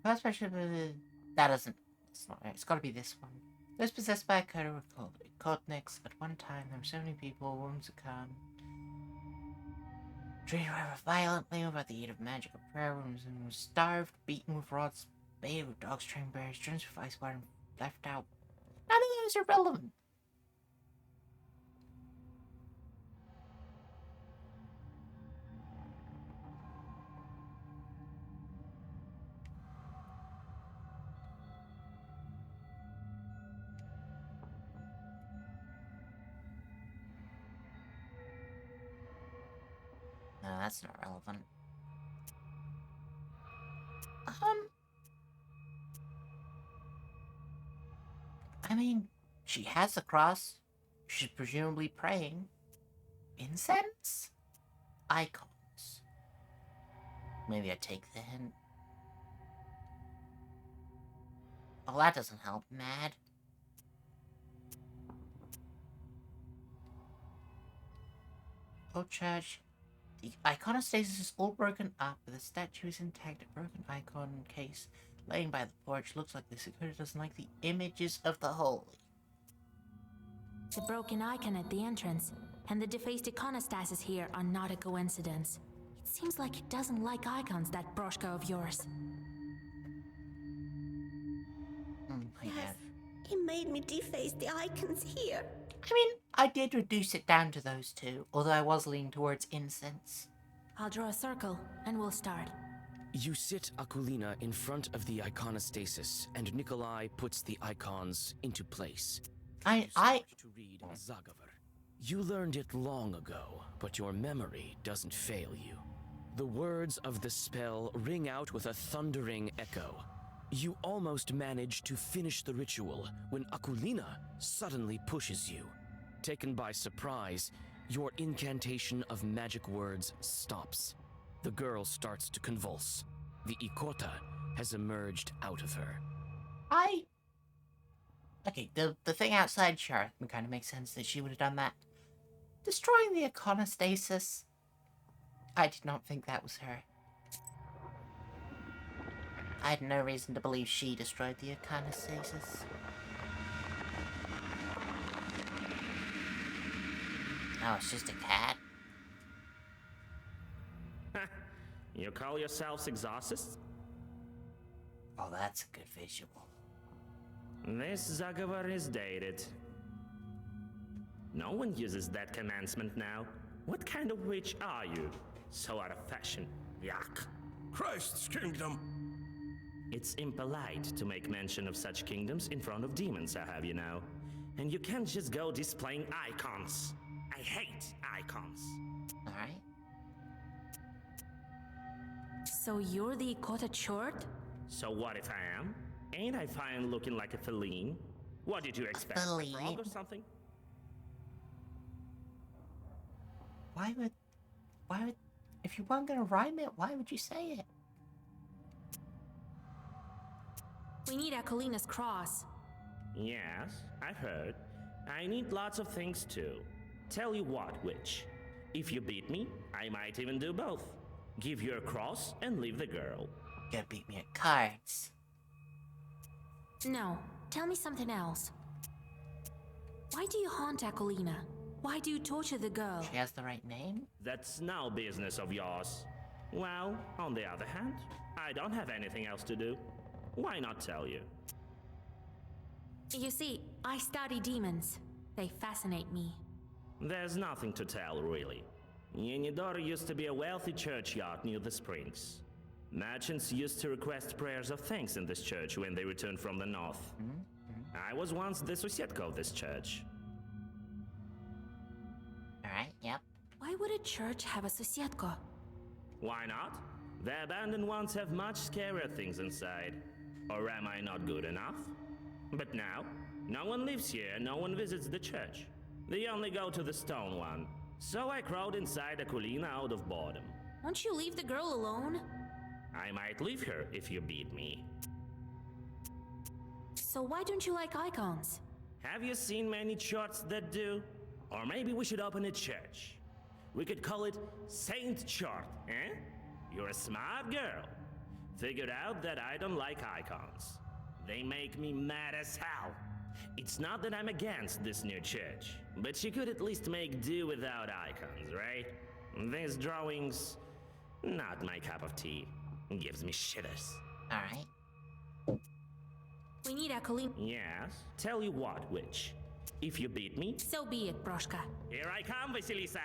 First person, that doesn't. It's not right. It's got to be this one. Those possessed by a Ikota were called Ikotniks. At one time, there were so many people, wounds succumbed. Treated violently without the aid of magic or prayer rooms, and was starved, beaten with rods, baited with dogs, trained bears, drenched with ice water, and left out. None of those are relevant. No, that's not relevant. I mean, she has a cross. She's presumably praying. Incense? Icons. Maybe I take the hint. Oh, that doesn't help. Mad. Old church. The iconostasis is all broken up, but the statue is intact. A broken icon case laying by the porch looks like the Ikota doesn't like the images of the holy. The broken icon at the entrance and the defaced iconostasis here are not a coincidence. It seems like it doesn't like icons, that Proshka of yours. Yes, he made me deface the icons here. I mean, I did reduce it down to those 2, although I was leaning towards incense. I'll draw a circle, and we'll start. You sit Akulina in front of the iconostasis, and Nikolai puts the icons into place. I to read Zagavar. You learned it long ago, but your memory doesn't fail you. The words of the spell ring out with a thundering echo. You almost manage to finish the ritual when Akulina suddenly pushes you. Taken by surprise, your incantation of magic words stops. The girl starts to convulse. The Ikota has emerged out of her. Okay, the thing outside, sure, it kind of makes sense that she would have done that. Destroying the iconostasis? I did not think that was her. I had no reason to believe she destroyed the iconostasis. Oh, it's just a cat. You call yourselves exorcists? Oh, that's a good visual. This Zagavar is dated. No one uses that commencement now. What kind of witch are you? So out of fashion. Yuck. Christ's kingdom. It's impolite to make mention of such kingdoms in front of demons, I have you know. And you can't just go displaying icons. I hate icons. Alright. So you're the Ikota Chort? So what if I am? Ain't I fine looking like a feline? What did you expect? feline? A frog or something? Why would, if you weren't gonna rhyme it, why would you say it? We need Akolina's cross. Yes, I've heard. I need lots of things too. Tell you what, witch. If you beat me, I might even do both. Give you a cross and leave the girl. You're gonna beat me at cards. No, tell me something else. Why do you haunt Akolina? Why do you torture the girl? She has the right name? That's no business of yours. Well, on the other hand, I don't have anything else to do. Why not tell you? You see, I study demons. They fascinate me. There's nothing to tell, really. Yenidor used to be a wealthy churchyard near the springs. Merchants used to request prayers of thanks in this church when they returned from the north. I was once the Susietko of this church. Alright, yep. Why would a church have a Susietko? Why not? The abandoned ones have much scarier things inside. Or am I not good enough? But now, no one lives here, no one visits the church. They only go to the stone one. So I crawled inside Akolina out of boredom. Won't you leave the girl alone? I might leave her if you beat me. So why don't you like icons? Have you seen many charts that do? Or maybe we should open a church. We could call it Saint Chart, eh? You're a smart girl. Figured out that I don't like icons. They make me mad as hell. It's not that I'm against this new church, but you could at least make do without icons, right? These drawings, not my cup of tea. Gives me shivers. Alright. We need Akolina. Yes? Tell you what, witch. If you beat me... So be it, Broshka. Here I come, Vasilisa!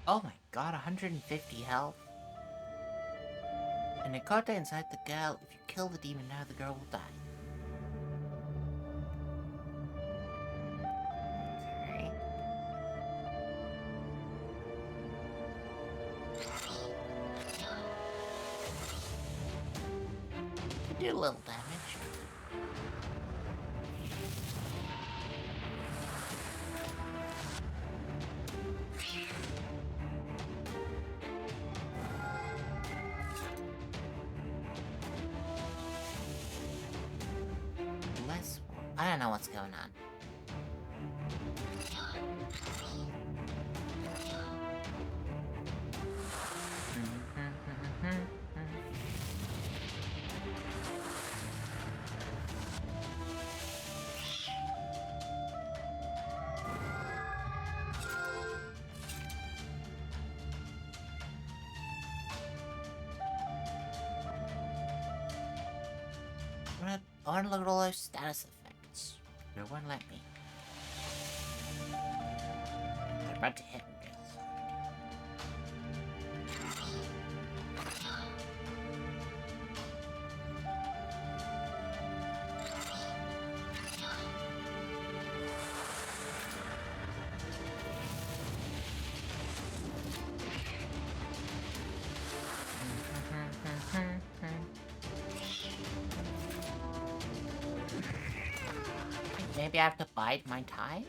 Oh my god, 150 health. An Ikota inside the girl. If you kill the demon now, the girl will die. Okay. You do a little damage. I don't know what's going on. I want to look at all those status effects. No one let me. They're about to hit me. Maybe I have to bide my time?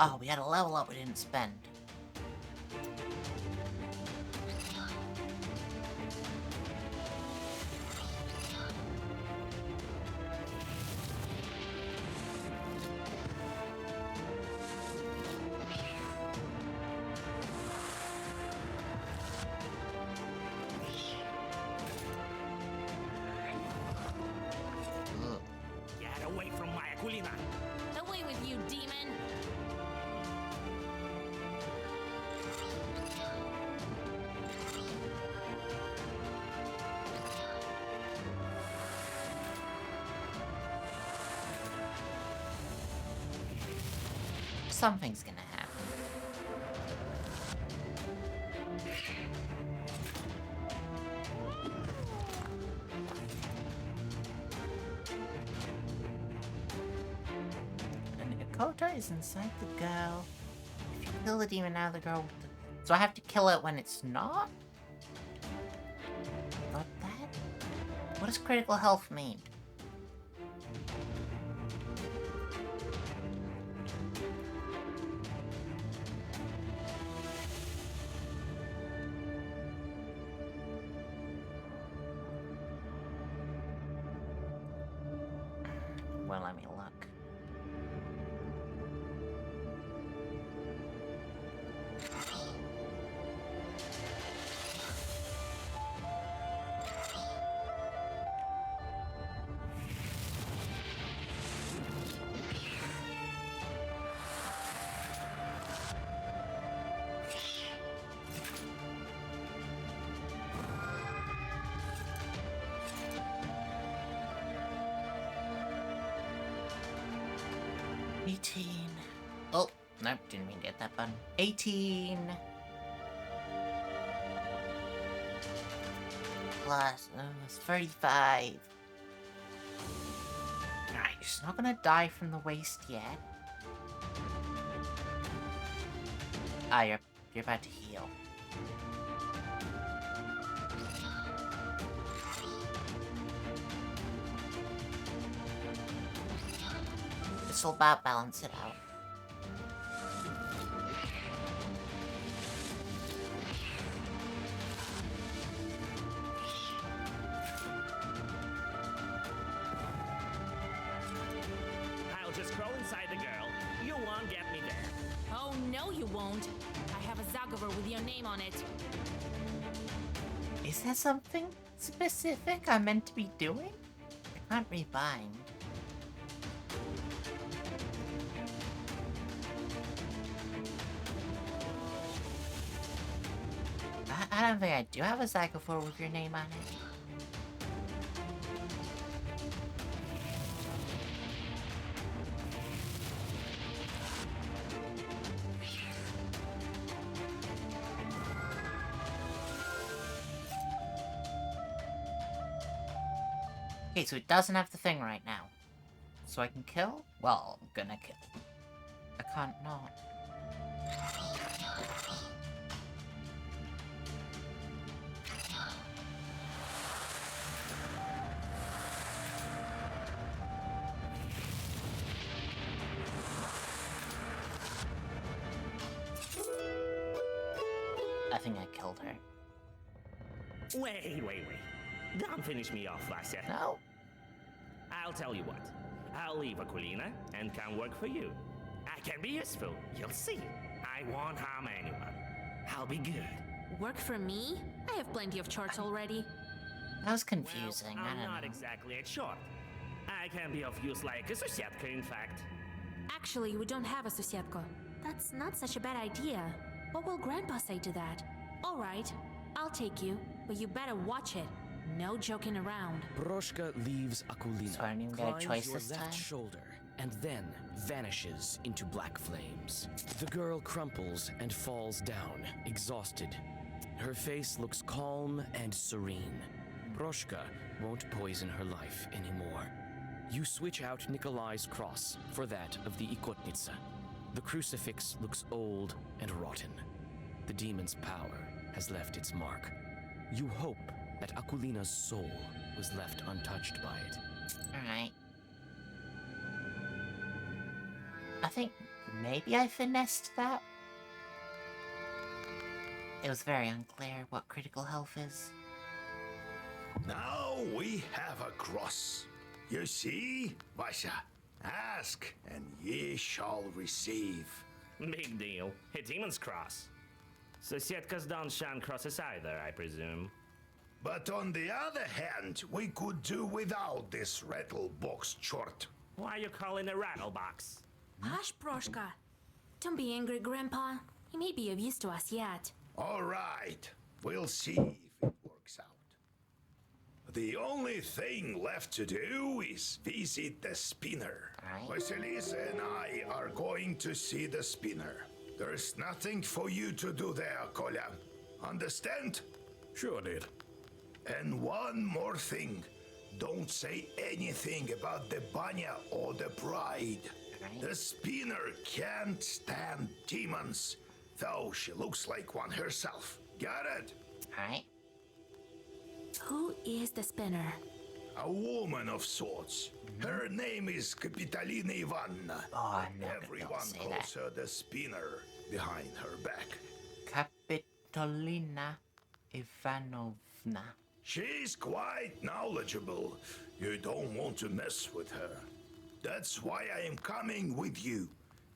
Oh, we had a level up we didn't spend. Get away from my Akolina! Away with you, demon! Something's gonna happen. And Ikota is inside the girl. If you kill the demon now, the girl... So I have to kill it when it's not? Got that? What does critical health mean? Well, let me look. Oh, nope, didn't mean to hit that button. 18 plus 35. Alright, she's not gonna die from the waste yet. Ah, you're about to heal. This'll about balance it out. I'll just crawl inside the girl. You won't get me there. Oh, no you won't. I have a Zagover with your name on it. Is there something specific I'm meant to be doing? I can't rebind. I don't think I do have a Zagover with your name on it. Okay, so it doesn't have the thing right now. So I can kill? Well, I'm gonna kill. I can't not. I think I killed her. Wait. Don't finish me off, Vasya. No. I'll tell you what. I'll leave Aquilina and come work for you. I can be useful. You'll see. I won't harm anyone. I'll be good. Work for me? I have plenty of charts already. That was confusing. Well, I I'm don't not know. exactly a short. I can be of use like a Susietka, in fact. Actually, we don't have a Susietko. That's not such a bad idea. What will Grandpa say to that? Alright, I'll take you, but you better watch it. No joking around. Broshka leaves Aquilina, So I don't even get a climbs choice your this left time? shoulder, and then vanishes into black flames. The girl crumples and falls down, exhausted. Her face looks calm and serene. Broshka won't poison her life anymore. You switch out Nikolai's cross for that of the Ikotnitsa. The crucifix looks old and rotten. The demon's power has left its mark. You hope that Aquilina's soul was left untouched by it. Alright. I think maybe I finessed that. It was very unclear what critical health is. Now we have a cross. You see, Vasya? Ask, and ye shall receive. Big deal. A demon's cross. Susietkas don't shun crosses either, I presume. But on the other hand, we could do without this rattle box chort. Why are you calling a rattle box? Hush, Broshka. Don't be angry, Grandpa. He may be of use to us yet. All right, we'll see if it works out. The only thing left to do is visit the spinner. Vasilisa and I are going to see the spinner. There's nothing for you to do there, Kolya. Understand? Sure did. And one more thing. Don't say anything about the Banya or the bride. The spinner can't stand demons, though she looks like one herself. Got it? Alright. Who is the spinner? A woman of sorts. Her name is Kapitalina Ivanna. Oh, I'm not Everyone gonna say calls that. her the spinner behind her back. Kapitolina Ivanovna. She's quite knowledgeable. You don't want to mess with her. That's why I am coming with you.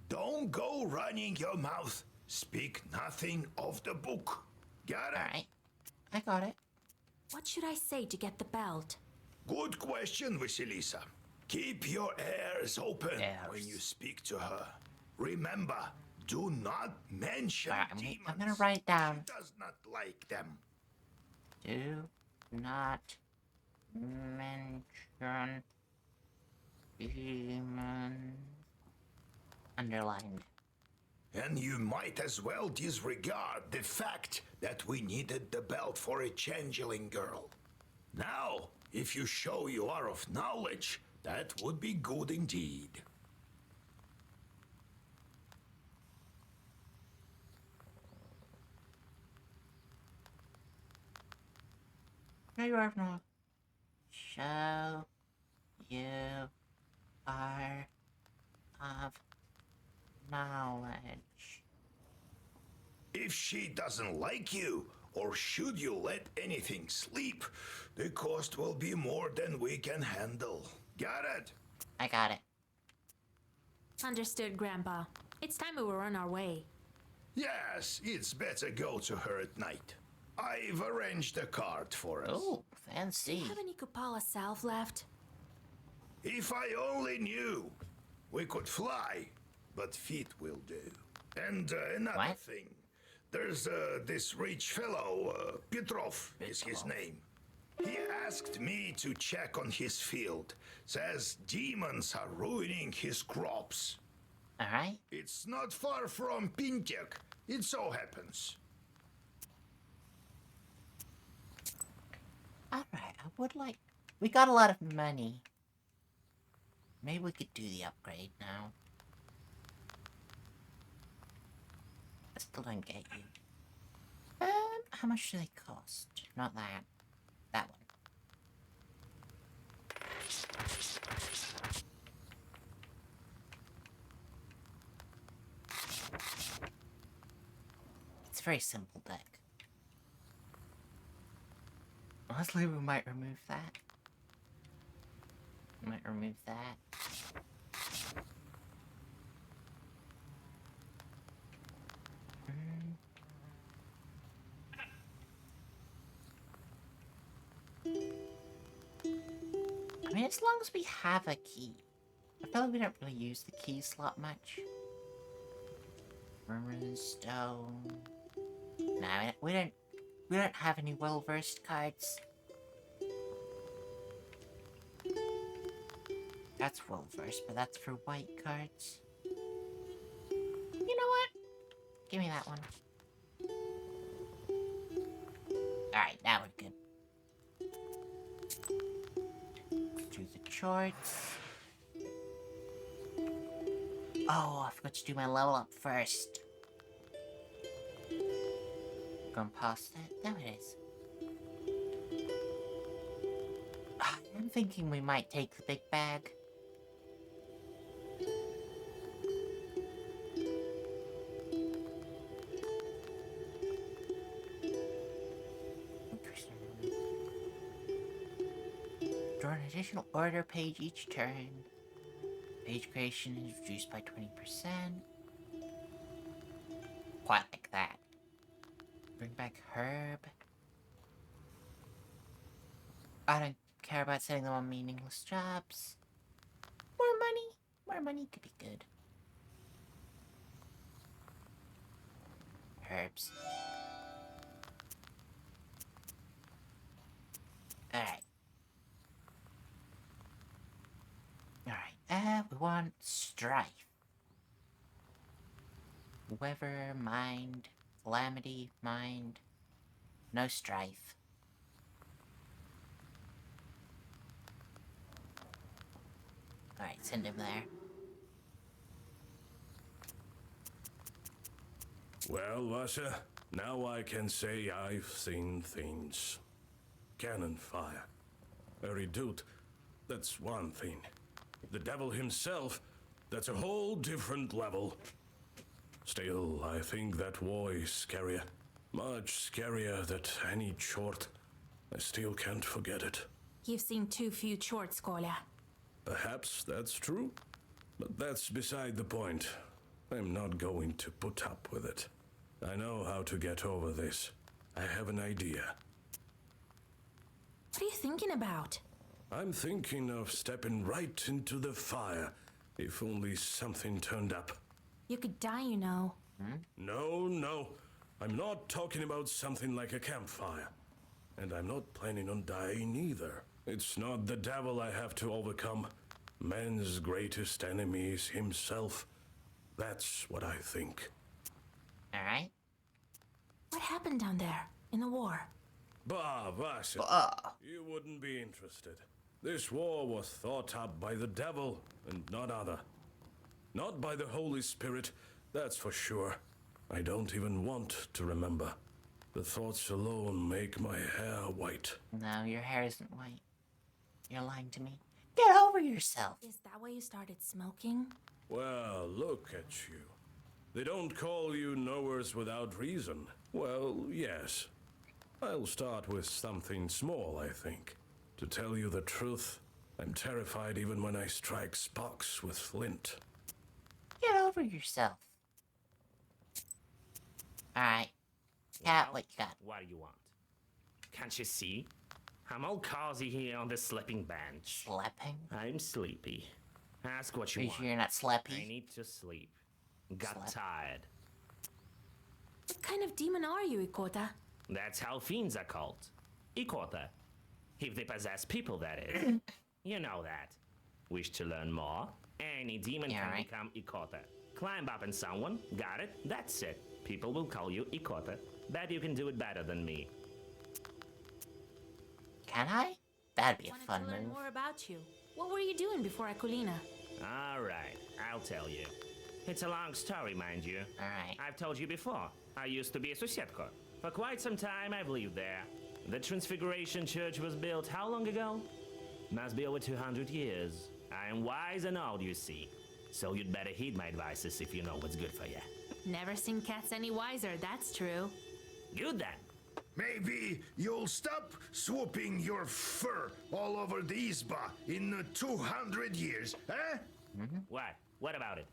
Don't go running your mouth. Speak nothing of the book. Got it? Alright. I got it. What should I say to get the belt? Good question, Vasilisa. Keep your ears open when you speak to her. Remember, do not mention demons. I'm gonna write down. She does not like them. Do not mention demon. Underlined. And you might as well disregard the fact that we needed the belt for a changeling girl. Now, if you show you are of knowledge, that would be good indeed. No, you are not. Show you are of knowledge. If she doesn't like you, or should you let anything sleep, the cost will be more than we can handle. Got it? I got it. Understood, Grandpa. It's time we were on our way. Yes, it's better go to her at night. I've arranged a cart for us. Oh, fancy. Have any Kupala salve left? If I only knew. We could fly, but feet will do. And another thing. There's this rich fellow, Petrov is his name. He asked me to check on his field. Says demons are ruining his crops. Alright. It's not far from Pintek. It so happens. Alright, I would like... We got a lot of money. Maybe we could do the upgrade now. I still don't get you. How much do they cost? Not that. That one. It's a very simple deck. Honestly, we might remove that. We might remove that. I mean, as long as we have a key. I feel like we don't really use the key slot much. Stone. Nah, we don't have any well-versed cards. That's well-versed, but that's for white cards. You know what? Give me that one. Alright, now we're good. Do the charts. Oh, I forgot to do my level up first. Going past it. There it is. I'm thinking we might take the big bag. Draw an additional order page each turn. Page creation is reduced by 20%. Quite like that. Bring back Herb. I don't care about setting them on meaningless jobs. More money. More money could be good. Herbs. Alright. We want strife. Whoever, mind, calamity, mind. No strife. Alright, send him there. Well, Vasha, now I can say I've seen things. Cannon fire. A redoute, that's one thing. The devil himself, that's a whole different level. Still, I think that war is scarier. Much scarier than any chort. I still can't forget it. You've seen too few shorts, Kolya. Perhaps that's true, but that's beside the point. I'm not going to put up with it. I know how to get over this. I have an idea. What are you thinking about? I'm thinking of stepping right into the fire, if only something turned up. You could die, you know. No. I'm not talking about something like a campfire. And I'm not planning on dying either. It's not the devil I have to overcome. Man's greatest enemy is himself. That's what I think. Alright. What happened down there, in the war? Bah, Vasha. You wouldn't be interested. This war was thought up by the devil and none other. Not by the Holy Spirit, that's for sure. I don't even want to remember. The thoughts alone make my hair white. No, your hair isn't white. You're lying to me. Get over yourself. Is that why you started smoking? Well, look at you. They don't call you knowers without reason. Well, yes. I'll start with something small, I think. To tell you the truth, I'm terrified even when I strike sparks with flint. Get over yourself. Alright. Cat, what you got? What do you want? Can't you see? I'm all cozy here on the sleeping bench. Sleeping? I'm sleepy. Ask what you Are you want. sure you're not sleepy? I need to sleep. Got tired. What kind of demon are you, Ikota? That's how fiends are called. Ikota. If they possess people, that is. You know that. Wish to learn more? Any demon can become Ikota. Climb up on someone, got it? That's it. People will call you Ikota. Bet you can do it better than me. Can I? That'd be a Wanted fun to learn move. more about you. What were you doing before Akulina? Alright, I'll tell you. It's a long story, mind you. Alright. I've told you before. I used to be a Susetko. For quite some time, I've lived there. The Transfiguration Church was built how long ago? Must be over 200 years. I am wise and old, you see. So you'd better heed my advices if you know what's good for you. Never seen cats any wiser, that's true. Good then. Maybe you'll stop swooping your fur all over the Isba in 200 years, eh? What? What about it?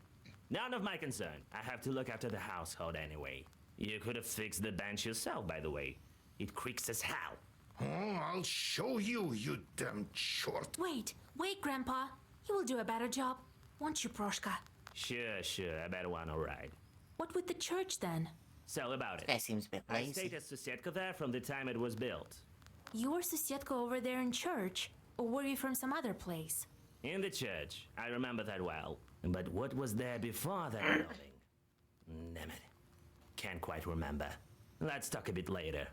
None of my concern. I have to look after the household anyway. You could have fixed the bench yourself, by the way. It creaks as hell. Oh, I'll show you, you damn short. Wait, Grandpa. You will do a better job, won't you, Proshka? Sure, I bet one alright. What with the church, then? So about it. This guy seems a bit I lazy. stayed at Susetka there from the time it was built. You were Susetko over there in church, or were you from some other place? In the church. I remember that well. But what was there before that building? Damn it. Can't quite remember. Let's talk a bit later.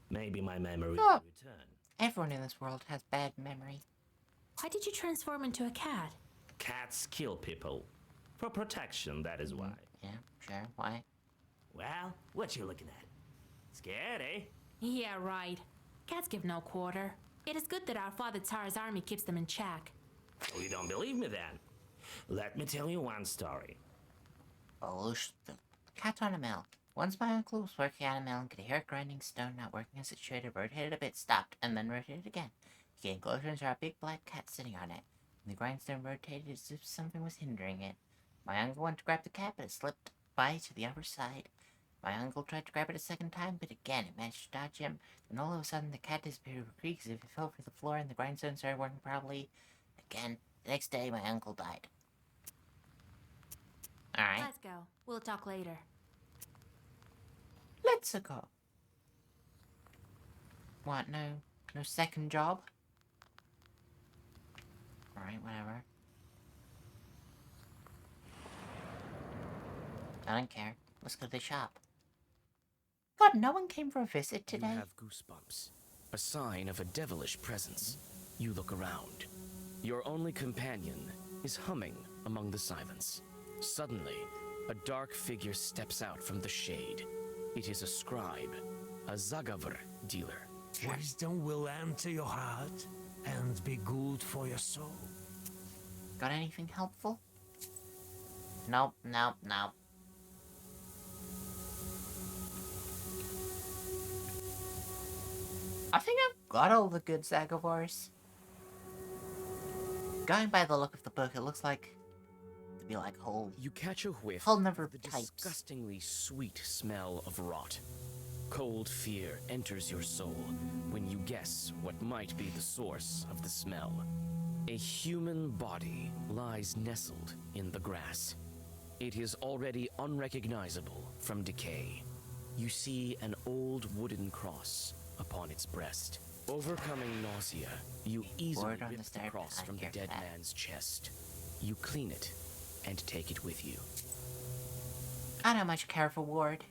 Maybe my memory will return. Everyone in this world has bad memory. Why did you transform into a cat? Cats kill people. For protection, that is why. Yeah, sure. Why? Well, what you looking at? Scared, eh? Yeah, right. Cats give no quarter. It is good that our father Tsar's army keeps them in check. Well, you don't believe me then? Let me tell you one story. Volush the cat on a mill. Once my uncle was working on a mill and could hear a grinding stone not working as it should. It rotated a bit, stopped, and then rotated again. He came closer and saw a big black cat sitting on it. And the grindstone rotated as if something was hindering it. My uncle went to grab the cat, but it slipped by to the other side. My uncle tried to grab it a second time, but again it managed to dodge him. Then all of a sudden the cat disappeared with a creak as if it fell through the floor and the grindstone started working properly. Again, the next day my uncle died. Alright. Let's go. We'll talk later. Let's go. What, no second job? Alright, whatever. I don't care. Let's go to the shop. God, no one came for a visit today. You have goosebumps. A sign of a devilish presence. You look around. Your only companion is humming among the silence. Suddenly, a dark figure steps out from the shade. It is a scribe, a Zagavr dealer. Wisdom will enter your heart and be good for your soul. Got anything helpful? Nope, nope, nope. I think I've got all the good Zagavors. Going by the look of the book, it looks like to be like whole. You catch a whiff whole number of of the types. disgustingly sweet smell of rot. Cold fear enters your soul when you guess what might be the source of the smell. A human body lies nestled in the grass. It is already unrecognizable from decay. You see an old wooden cross upon its breast. Overcoming nausea, you easily Word on rip the the start cross behind from the your dead back. man's chest. You clean it and take it with you. I don't much care for Ward.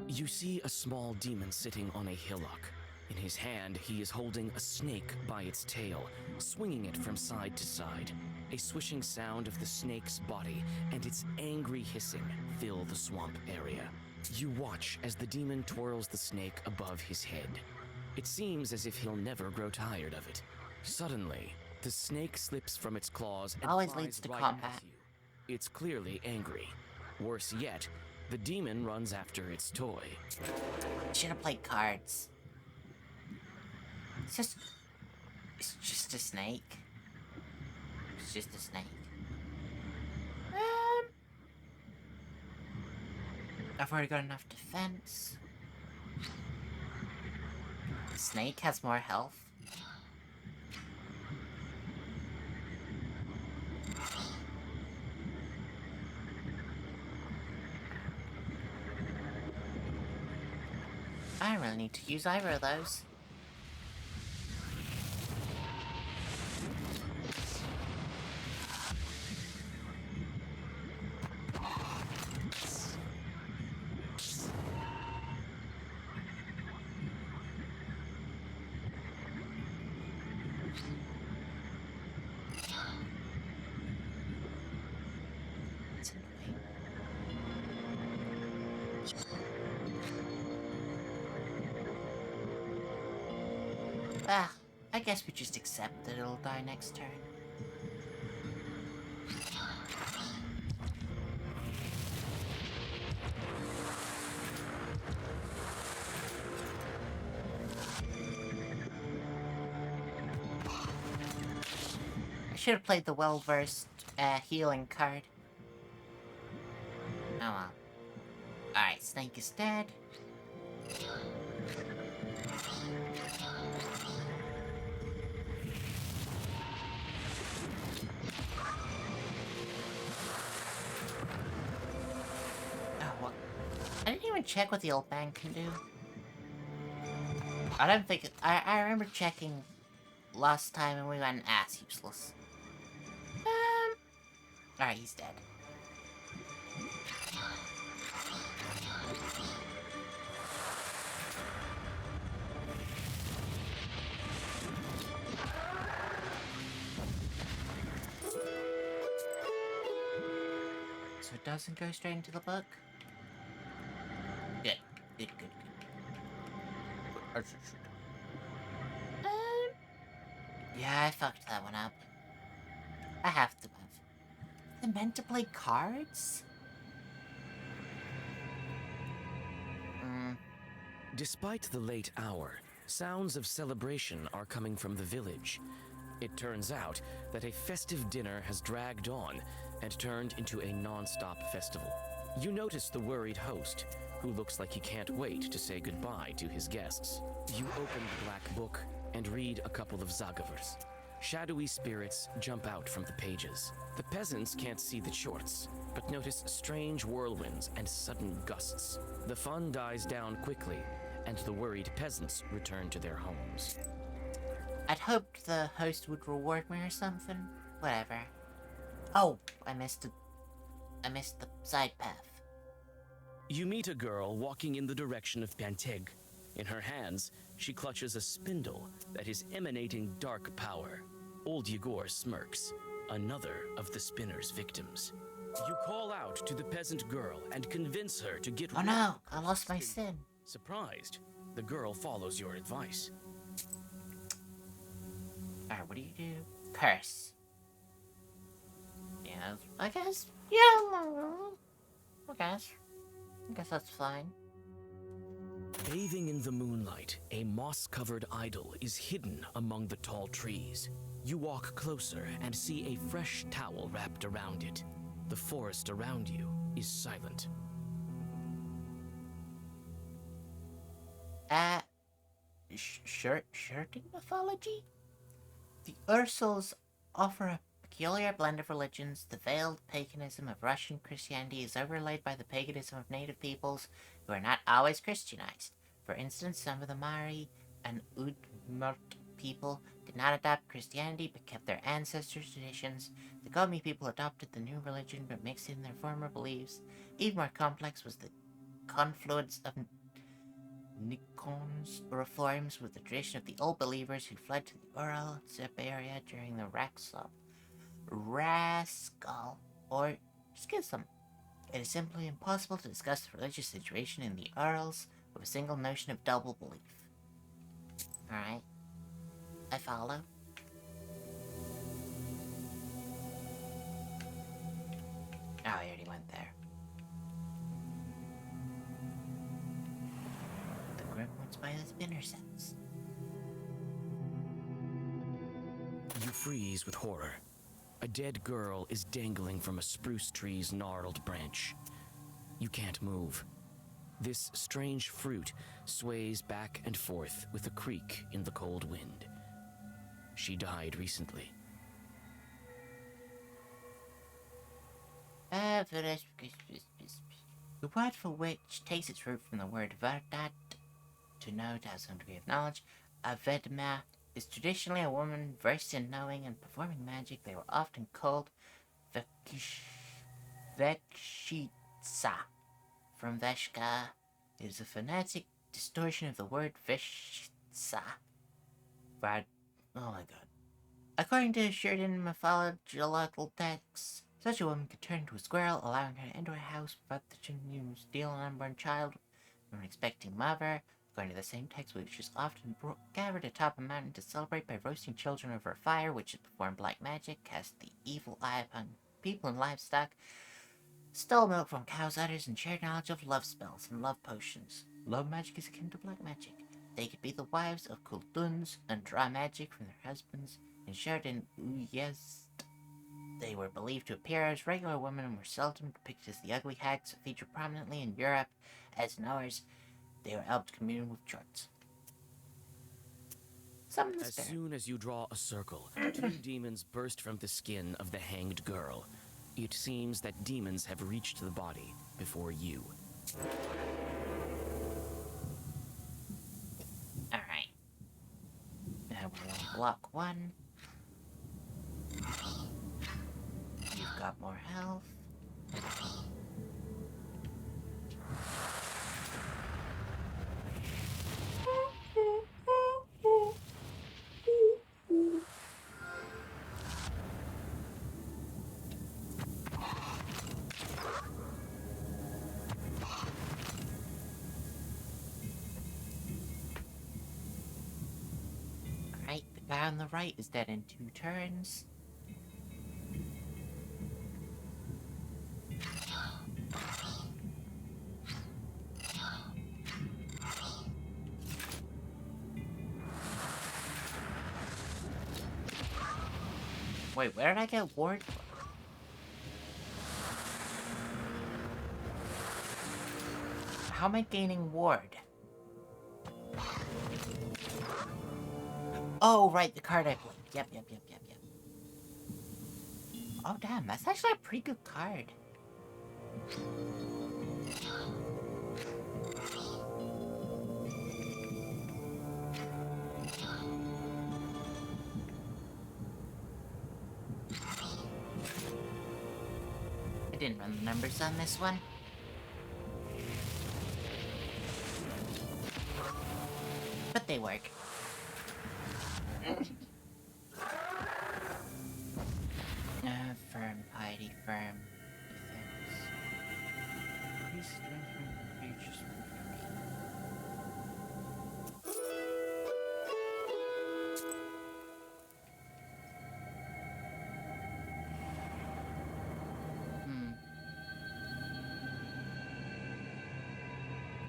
You see a small demon sitting on a hillock. In his hand, he is holding a snake by its tail, swinging it from side to side. A swishing sound of the snake's body and its angry hissing fill the swamp area. You watch as the demon twirls the snake above his head. It seems as if he'll never grow tired of it. Suddenly, the snake slips from its claws and Always flies leads to right combat. at you. It's clearly angry. Worse yet, the demon runs after its toy. Should have played cards. It's just a snake. It's just a snake. I've already got enough defense. The snake has more health. I don't really need to use either of those. It's annoying. Ah, I guess we just accept that it'll die next turn. I should have played the well-versed healing card. Oh well. Alright, Snake is dead. Oh, what? I didn't even check what the old man can do. I don't think I remember checking last time and we went ass useless. Alright, he's dead. So it doesn't go straight into the book? Good. Good, good, good. Yeah, I fucked that one up. I have to have. They're meant to play cards? Despite the late hour, sounds of celebration are coming from the village. It turns out that a festive dinner has dragged on and turned into a non-stop festival. You notice the worried host, who looks like he can't wait to say goodbye to his guests. You open the black book and read a couple of Zagavrs. Shadowy spirits jump out from the pages. The peasants can't see the shorts, but notice strange whirlwinds and sudden gusts. The fun dies down quickly, and the worried peasants return to their homes. I'd hoped the host would reward me or something. Whatever. Oh, I missed the side path. You meet a girl walking in the direction of Panteg. In her hands, she clutches a spindle that is emanating dark power. Old Yegor smirks, another of the spinner's victims. You call out to the peasant girl and convince her to get Oh no, I lost my sin. Surprised, the girl follows your advice. Alright, what do you do? Curse. Yeah, I guess. Yeah, I guess that's fine. Bathing in the moonlight, a moss-covered idol is hidden among the tall trees. You walk closer and see a fresh towel wrapped around it. The forest around you is silent. Shirting mythology? The Ursals offer a peculiar blend of religions. The veiled paganism of Russian Christianity is overlaid by the paganism of native peoples who are not always Christianized. For instance, some of the Mari and Udmurt people did not adopt Christianity but kept their ancestors' traditions. The Gomi people adopted the new religion but mixed in their former beliefs. Even more complex was the confluence of Nikon's reforms with the tradition of the old believers who fled to the Ural Siberia during the Raskal or Schism. It is simply impossible to discuss the religious situation in the Urals with a single notion of double belief. Alright. I follow. Oh, I already went there. The Gremlins by the spinner sense. You freeze with horror. A dead girl is dangling from a spruce tree's gnarled branch. You can't move. This strange fruit sways back and forth with a creak in the cold wind. She died recently. The word for witch takes its root from the word verdat, to know to have some degree of knowledge. A vedma is traditionally a woman versed in knowing and performing magic. They were often called Vekshitsa, from Veshka. It is a phonetic distortion of the word Veshitsa. Oh my god. According to Sheridan mythological texts, such a woman could turn into a squirrel, allowing her to enter a house without the children to steal an unborn child from an expecting mother. According to the same text, witches often gathered atop a mountain to celebrate by roasting children over a fire, witches performed black magic, cast the evil eye upon people and livestock, stole milk from cows' udders, and shared knowledge of love spells and love potions. Love magic is akin to black magic. They could be the wives of Kulduns and draw magic from their husbands. In Sheridan Uyezd, they were believed to appear as regular women and were seldom depicted as the ugly hags that feature prominently in Europe as knowers. They were able to commune with charts. As soon as you draw a circle, two demons burst from the skin of the hanged girl. It seems that demons have reached the body before you. Alright. Now we're on block 1. You've got more health. Alright, the guy on the right is dead in 2 turns. Wait, where did I get ward? How am I gaining ward? Oh, right, the card I played. Yep. Oh, damn, that's actually a pretty good card. didn't run the numbers on this one. But they work. Firm, piety, firm, defense. Increase strength from creatures for free.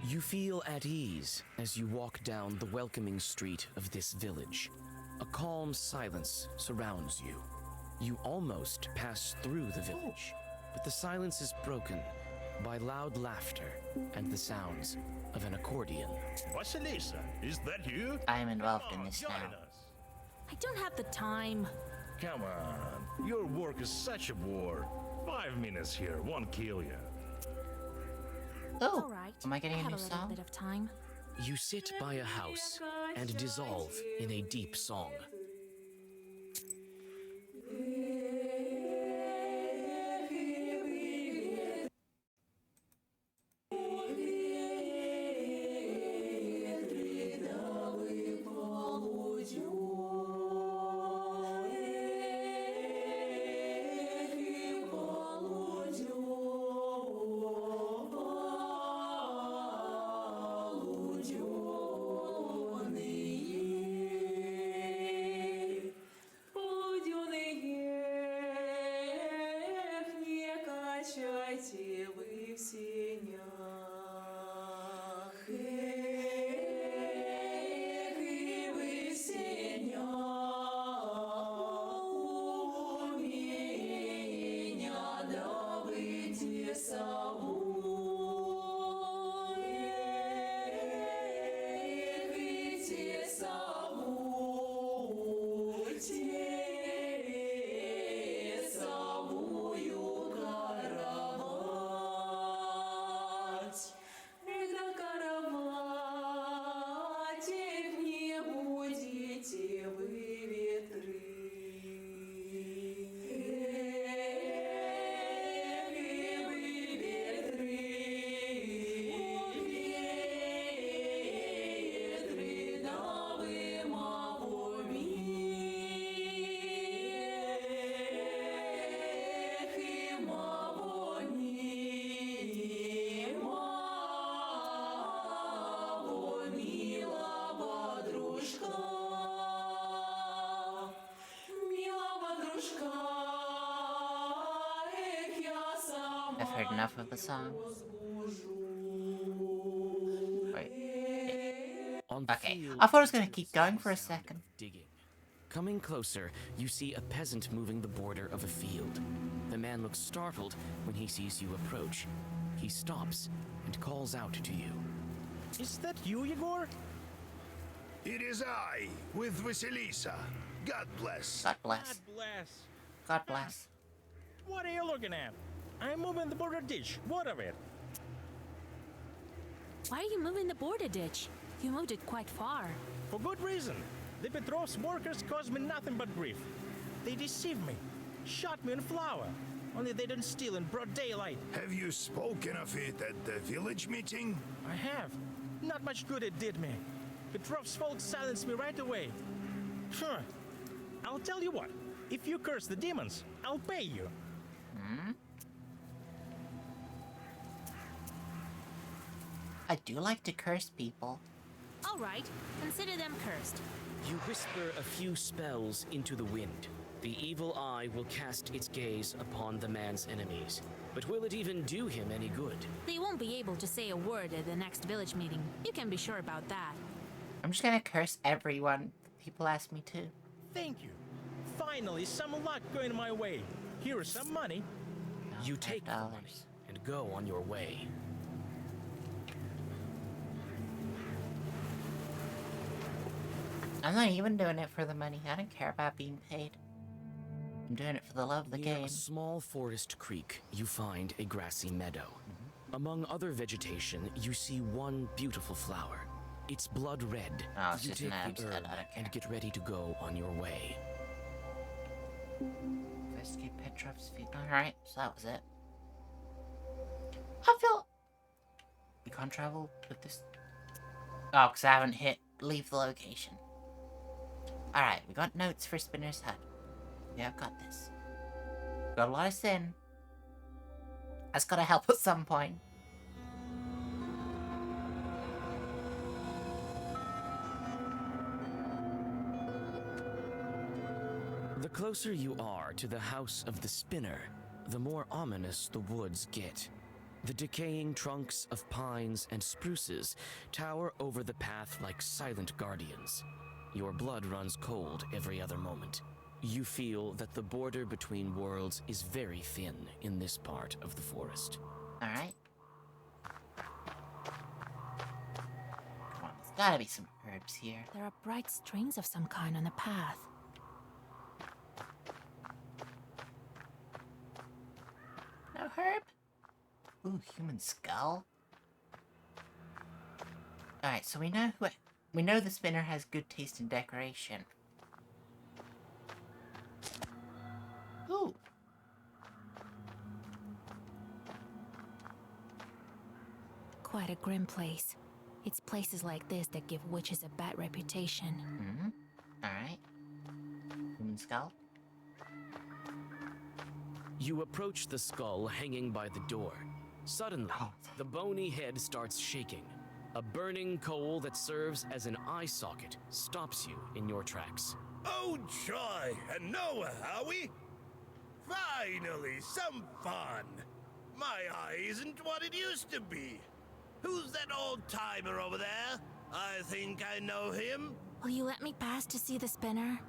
You feel at ease as you walk down the welcoming street of this village. A calm silence surrounds you. You almost pass through the village, but the silence is broken by loud laughter and the sounds of an accordion. Vasilisa, is that you? I am involved in this now. I don't have the time. Come on, your work is such a bore. 5 minutes here won't kill you. Oh, All right. am I getting I a have new a little song? bit of time. You sit by a house and dissolve in a deep song. I've heard enough of the song. Wait. Okay, I thought I was gonna keep going for a second. Digging. Coming closer, you see a peasant moving the border of a field. The man looks startled when he sees you approach. He stops and calls out to you. Is that you, Yegor? It is I, with Vasilisa. God bless. God bless. God bless. God bless. What are you looking at? I'm moving the border ditch. What of it? Why are you moving the border ditch? You moved it quite far. For good reason. The Petrov's workers caused me nothing but grief. They deceived me, shot me in flour. Only they didn't steal in broad daylight. Have you spoken of it at the village meeting? I have. Not much good it did me. Petrov's folks silenced me right away. Sure. I'll tell you what. If you curse the demons, I'll pay you. Hmm? I do like to curse people. All right, consider them cursed. You whisper a few spells into the wind. The evil eye will cast its gaze upon the man's enemies. But will it even do him any good? They won't be able to say a word at the next village meeting. You can be sure about that. I'm just gonna curse everyone. People ask me to. Thank you. Finally, some luck going my way. Here is some money. You take the money and go on your way. I'm not even doing it for the money. I don't care about being paid. I'm doing it for the love of the Near game. a small forest creek, you find a grassy meadow. Among other vegetation, you see one beautiful flower. It's blood red. Oh, it's You just take an the abs- herb and get ready to go on your way. Investigate Petrov's feet. Alright, so that was it. I feel... You can't travel with this... Oh, because I haven't hit leave the location. Alright, we got notes for Spinner's Hut. Yeah, I've got this. Got a lot of sin. That's gotta help at some point. The closer you are to the House of the Spinner, the more ominous the woods get. The decaying trunks of pines and spruces tower over the path like silent guardians. Your blood runs cold every other moment. You feel that the border between worlds is very thin in this part of the forest. Alright. Come on, there's gotta be some herbs here. There are bright strings of some kind on the path. No herb? Ooh, human skull. Alright, so we know the spinner has good taste in decoration. Ooh. Quite a grim place. It's places like this that give witches a bad reputation. Mm-hmm. Alright. Human skull. You approach the skull hanging by the door. Suddenly, the bony head starts shaking. A burning coal that serves as an eye socket stops you in your tracks. Oh joy, and Noah, are we? Finally, some fun. My eye isn't what it used to be. Who's that old timer over there? I think I know him. Will you let me pass to see the spinner?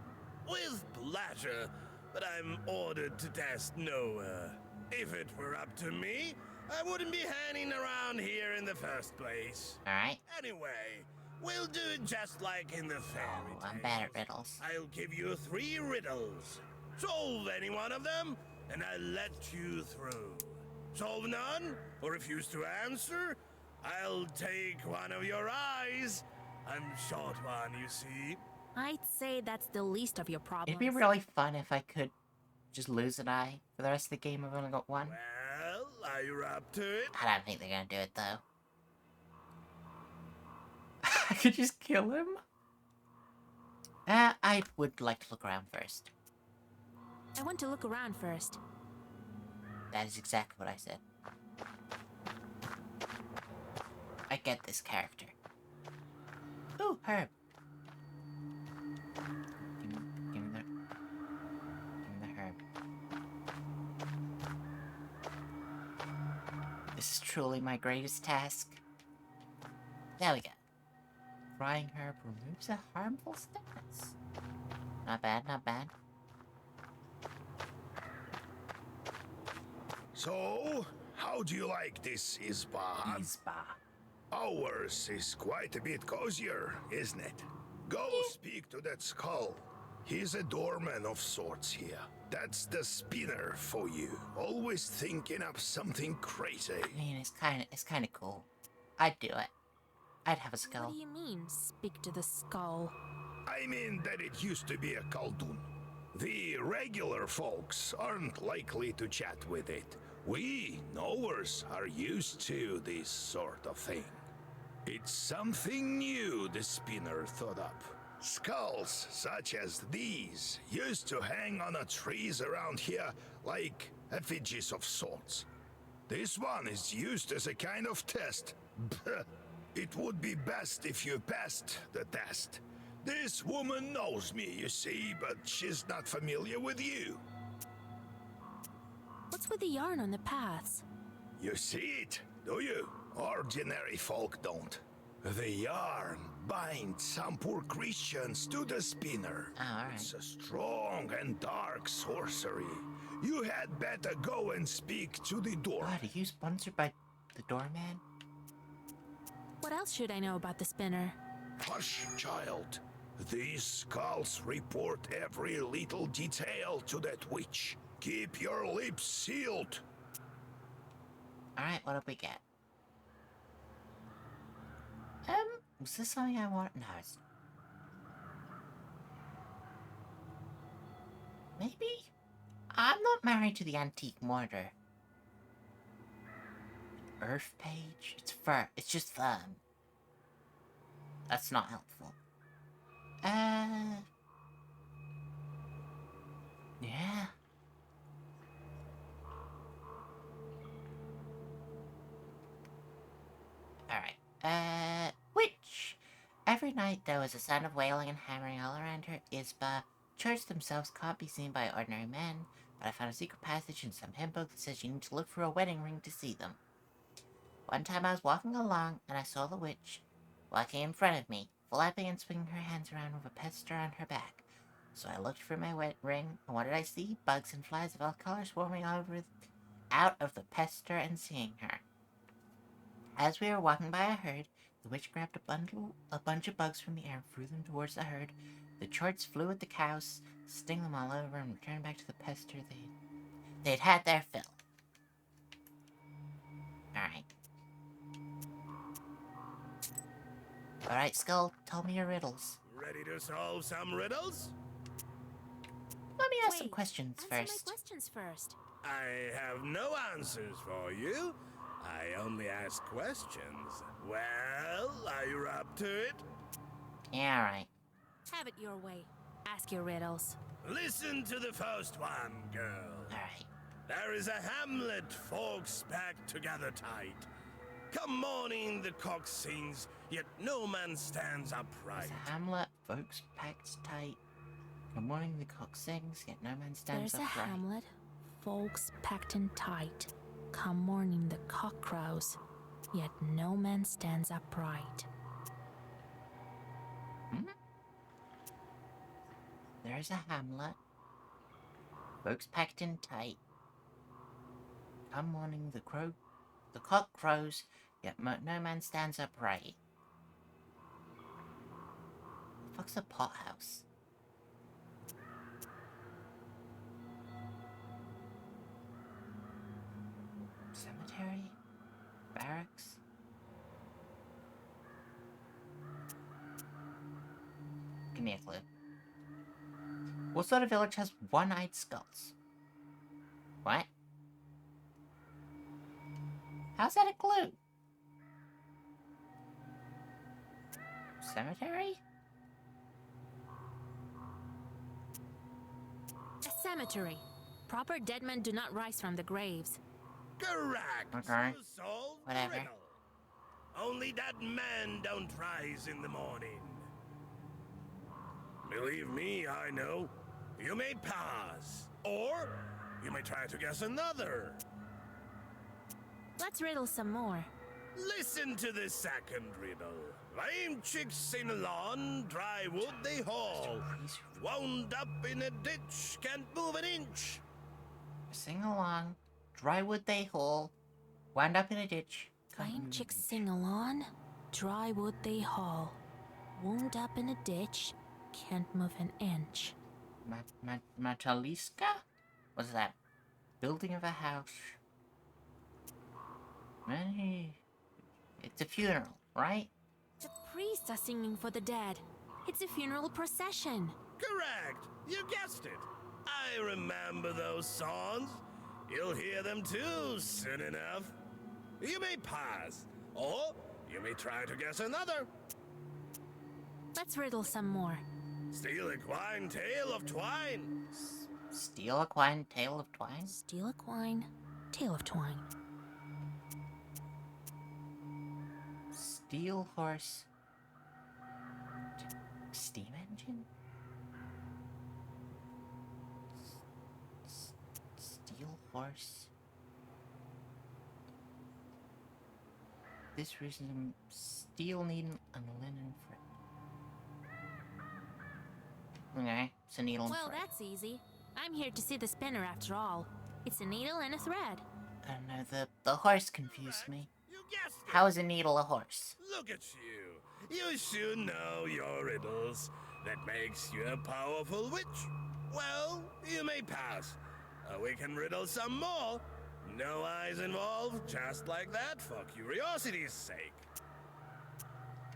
With pleasure, but I'm ordered to test Noah. If it were up to me, I wouldn't be hanging around here in the first place. Alright. Anyway, we'll do it just like in the fairy tales. I'm bad at riddles. I'll give you 3 riddles. Solve any one of them, and I'll let you through. Solve none, or refuse to answer, I'll take one of your eyes. I'm short one, you see. I'd say that's the least of your problems. It'd be really fun if I could just lose an eye. For the rest of the game, I've only got one. Well, are you up to it? I don't think they're gonna do it, though. I could just kill him? I would like to look around first. I want to look around first. That is exactly what I said. I get this character. Ooh, herb. Give me the herb. This is truly my greatest task. There we go. Frying herb removes a harmful status. Not bad, not bad. So, how do you like this Isba? Isba. Ours is quite a bit cozier, isn't it? Go speak to that skull. He's a doorman of sorts here. That's the spinner for you. Always thinking up something crazy. I mean, it's kind of cool. I'd do it. I'd have a skull. What do you mean, speak to the skull? I mean that it used to be a Khaldun. The regular folks aren't likely to chat with it. We knowers are used to this sort of thing. It's something new the spinner thought up. Skulls such as these used to hang on the trees around here like effigies of sorts. This one is used as a kind of test. It would be best if you passed the test. This woman knows me, you see, but she's not familiar with you. What's with the yarn on the paths? You see it, do you? Ordinary folk don't. The yarn binds some poor Christians to the spinner. All right. It's a strong and dark sorcery. You had better go and speak to the door. God, are you sponsored by the doorman? What else should I know about the spinner? Hush, child. These skulls report every little detail to that witch. Keep your lips sealed. Alright, what did we get? Was this something I want? No, it's... Maybe? I'm not married to the antique mortar. Earth page? It's fur. It's just firm. That's not helpful. Yeah. Alright. Witch! Every night there was a sound of wailing and hammering all around her Isba. Church themselves can't be seen by ordinary men, but I found a secret passage in some hymn book that says you need to look for a wedding ring to see them. One time I was walking along, and I saw the witch walking in front of me, flapping and swinging her hands around with a pester on her back. So I looked for my ring, and what did I see? Bugs and flies of all colors swarming out of the pester and seeing her. As we were walking by a herd, the witch grabbed a bunch of bugs from the air and threw them towards the herd. The chorts flew at the cows, sting them all over, and returned back to the pester they'd had their fill. Alright, Skull, tell me your riddles. Ready to solve some riddles? Let me ask some questions first. My questions first. I have no answers for you. I only ask questions. Well, are you up to it? Yeah, alright. Have it your way. Ask your riddles. Listen to the first one, girl. Alright. There is a hamlet, folks packed together tight. Come morning, the cock sings, yet no man stands upright. There's a hamlet, folks packed tight. Come morning, the cock sings, yet no man stands upright. There's a hamlet, folks packed in tight. Come morning, the cock crows, yet no man stands upright. There's a hamlet, folks packed in tight. Come morning, the cock crows, yet no man stands upright. The fuck's a pothouse? Cemetery? Barracks? Give me a clue. What sort of village has one-eyed skulls? What? How's that a clue? Cemetery? A cemetery. Proper dead men do not rise from the graves. Correct. Okay. You solved the Whatever. riddle. Only that man don't rise in the morning. Believe me, I know. You may pass, or you may try to guess another. Let's riddle some more. Listen to the second riddle. Lame chicks in a lawn, dry wood they haul. Wound up in a ditch, can't move an inch. Sing along. Dry wood they haul. Wound up in a ditch. Lame chicks sing along, dry wood they haul. Wound up in a ditch, can't move an inch. Mataliska? What's that? Building of a house. It's a funeral, right? The priests are singing for the dead. It's a funeral procession. Correct. You guessed it. I remember those songs. You'll hear them too soon enough. You may pass, or you may try to guess another. Let's riddle some more. Steal a quine, tale of twine. Steal a quine, tale of twine? Steal a quine, tale of twine. Steel horse. Steam engine? Steel horse. This reason, steel needle and linen thread. Okay, it's a needle and Well, thread. that's easy. I'm here to see the spinner after all. It's a needle and a thread. I don't know, the horse confused me. You guessed it. How is a needle a horse? Look at you. You should know your riddles. That makes you a powerful witch. Well, you may pass. We can riddle some more. No eyes involved, just like that, for curiosity's sake.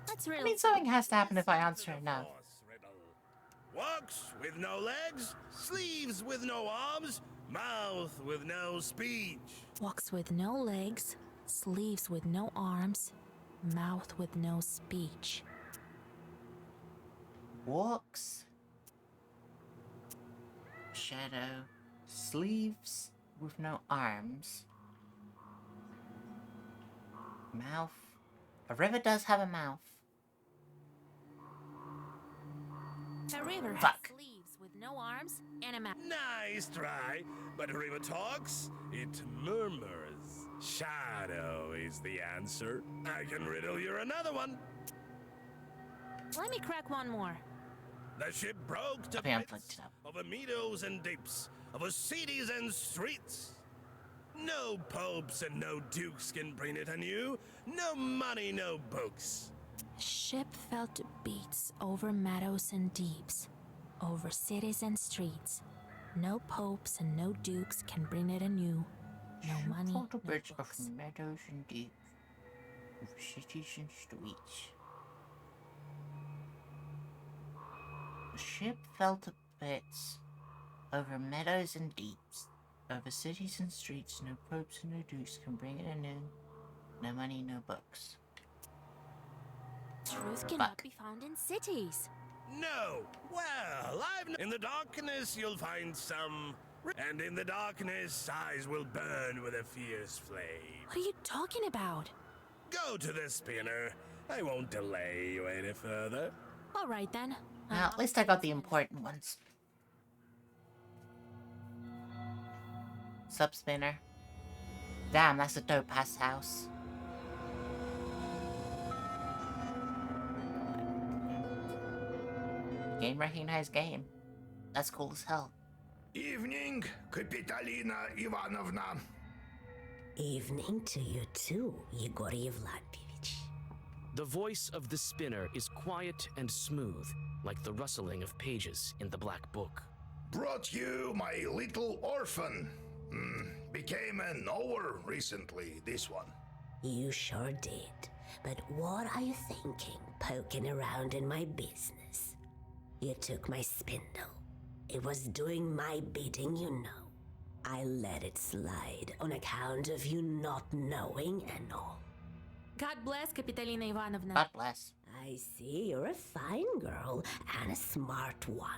Let's I riddle. mean, something has to happen if I answer it now. Horse riddle. Walks with no legs, sleeves with no arms, mouth with no speech. Walks with no legs, Sleeves with no arms, mouth with no speech. Walks. Shadow. Sleeves with no arms. Mouth. A river does have a mouth. A river has Fuck. sleeves with no arms and a mouth. Nice try, but a river talks, it murmurs. Shadow is the answer. I can riddle you another one. Let me crack one more. The ship broke to Okay, I'm bits fucked up. of a meadows and deeps, of a cities and streets. No popes and no dukes can bring it anew. No money, no books. The ship fell to beats over meadows and deeps, over cities and streets. No popes and no dukes can bring it anew. No money, no Bridge of books. meadows and deep, of cities and streets. The ship fell to bits over meadows and deeps, over cities and streets. No popes and no dukes can bring it anew. No money, no books. Truth cannot be found in cities. No. Well, in the darkness you'll find some, and in the darkness eyes will burn with a fierce flame. What are you talking about? Go to the spinner. I won't delay you any further. All right then. Well, at least I got the important ones. Sup, Spinner? Damn, that's a dope ass house. Game recognized game. That's cool as hell. Evening, Kapitalina Ivanovna. Evening to you too, Yegor Yevlampevich. The voice of the spinner is quiet and smooth, like the rustling of pages in the Black Book. Brought you my little orphan. Became a knower recently, this one. You sure did. But what are you thinking, poking around in my business? You took my spindle. It was doing my bidding, you know. I let it slide on account of you not knowing and all. God bless, Kapitalina Ivanovna. God bless. I see you're a fine girl and a smart one.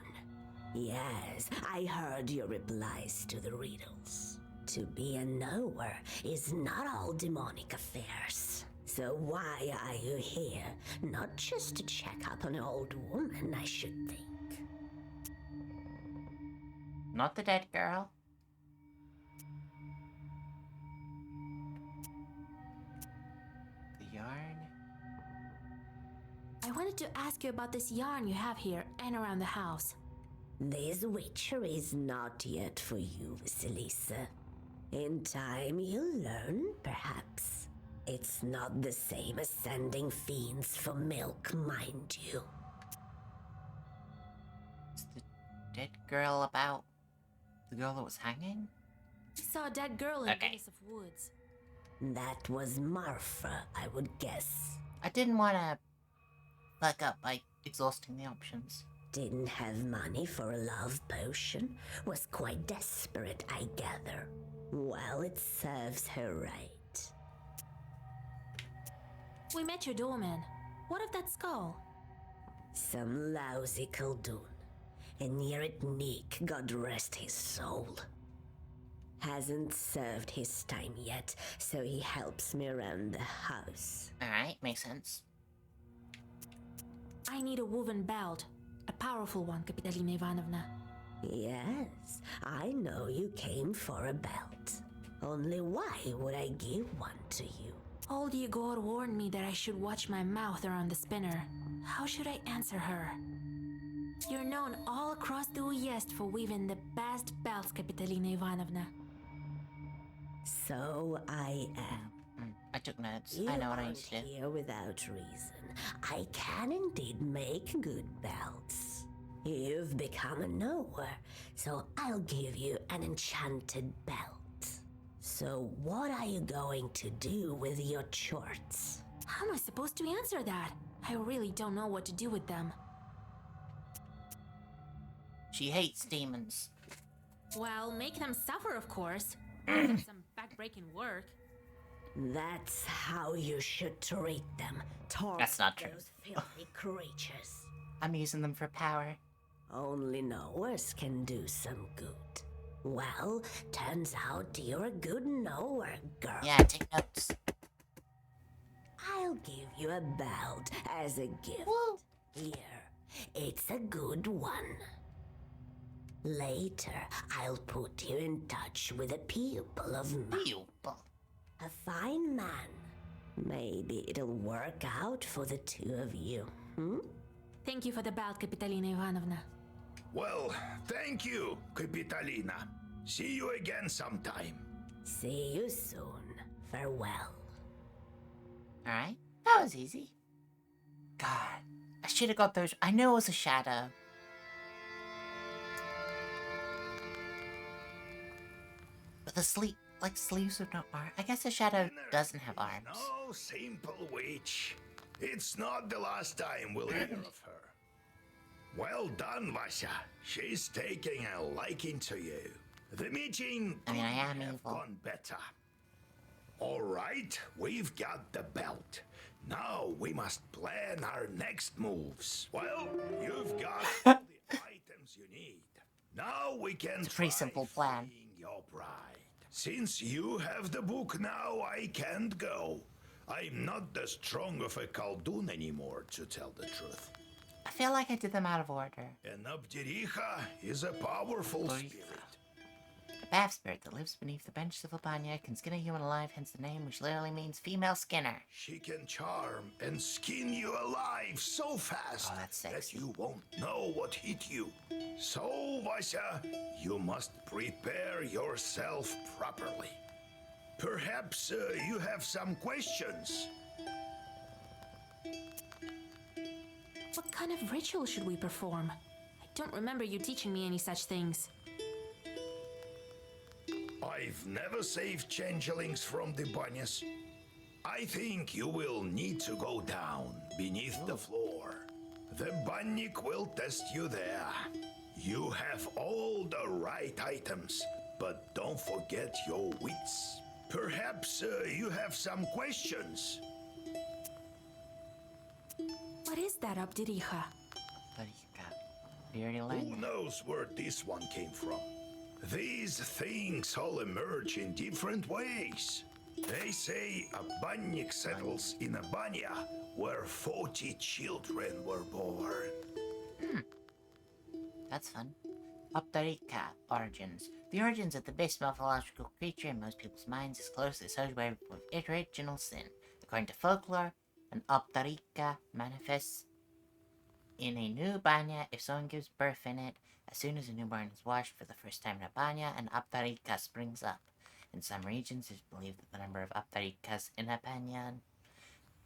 Yes, I heard your replies to the riddles. To be a knower is not all demonic affairs. So why are you here? Not just to check up on an old woman, I should think. Not the dead girl. The yarn. I wanted to ask you about this yarn you have here and around the house. This witchery is not yet for you, Vasilisa. In time, you'll learn, perhaps. It's not the same as sending fiends for milk, mind you. Is the dead girl about the girl that was hanging? I saw a dead girl in Venus of Woods. That was Marfa, I would guess. I didn't want to fuck up by exhausting the options. Didn't have money for a love potion. Was quite desperate, I gather. Well, it serves her right. We met your doorman. What of that skull? Some lousy Khaldun. And Yerit Neek, God rest his soul. Hasn't served his time yet, so he helps me around the house. Alright, makes sense. I need a woven belt. A powerful one, Kapitalina Ivanovna. Yes, I know you came for a belt. Only why would I give one to you? Old Yegor warned me that I should watch my mouth around the spinner. How should I answer her? You're known all across the Uyezd for weaving the best belts, Kapitalina Ivanovna. So I am. I took notes. You I know what I need aren't to do. here without reason. I can indeed make good belts. You've become a knower, so I'll give you an enchanted belt. So what are you going to do with your chorts? How am I supposed to answer that? I really don't know what to do with them. She hates demons. Well, make them suffer, of course. Some back-breaking work. That's how you should treat them. Torment That's not true. those filthy creatures. I'm using them for power. Only knowers can do some good. Well, turns out you're a good knower, girl. Yeah, take notes. I'll give you a belt as a gift. Here, it's a good one. Later, I'll put you in touch with a pupil of mine. A fine man. Maybe it'll work out for the two of you, hmm? Thank you for the belt, Kapitolina Ivanovna. Well, thank you, Kapitolina. See you again sometime. See you soon. Farewell. Alright, that was easy. God, I should have got those. I knew it was a shadow. But the sleeves with no arm. I guess the shadow doesn't have arms. No simple witch. It's not the last time we'll hear of her. Well done, Vasya. She's taking a liking to you. The meeting I am have evil. gone better. All right, we've got the belt. Now we must plan our next moves. Well, you've got all the items you need. Now we can It's a pretty simple plan. freeing your bride. Since you have the book now, I can't go. I'm not as strong of a Khaldun anymore, to tell the truth. I feel like I did them out of order. And Abdericha is a powerful spirit. A bath spirit that lives beneath the benches of Albania can skin a human alive, hence the name, which literally means female skinner. She can charm and skin you alive so fast that you won't know what hit you. So, Vasya, you must prepare yourself properly. Perhaps you have some questions. What kind of ritual should we perform? I don't remember you teaching me any such things. I've never saved changelings from the banyas. I think you will need to go down beneath the floor. The bannik will test you there. You have all the right items, but don't forget your wits. Perhaps you have some questions. What is that, Abdericha? We already Who learned. knows where this one came from? These things all emerge in different ways. They say a bannik settles in a banya where 40 children were born. That's fun. Optarika origins. The origins of the base mythological creature in most people's minds is closely associated with original sin. According to folklore, an Optarika manifests in a new banya if someone gives birth in it. As soon as a newborn is washed for the first time in a banya, an Optarika springs up. In some regions, it is believed that the number of Optarikas in a banya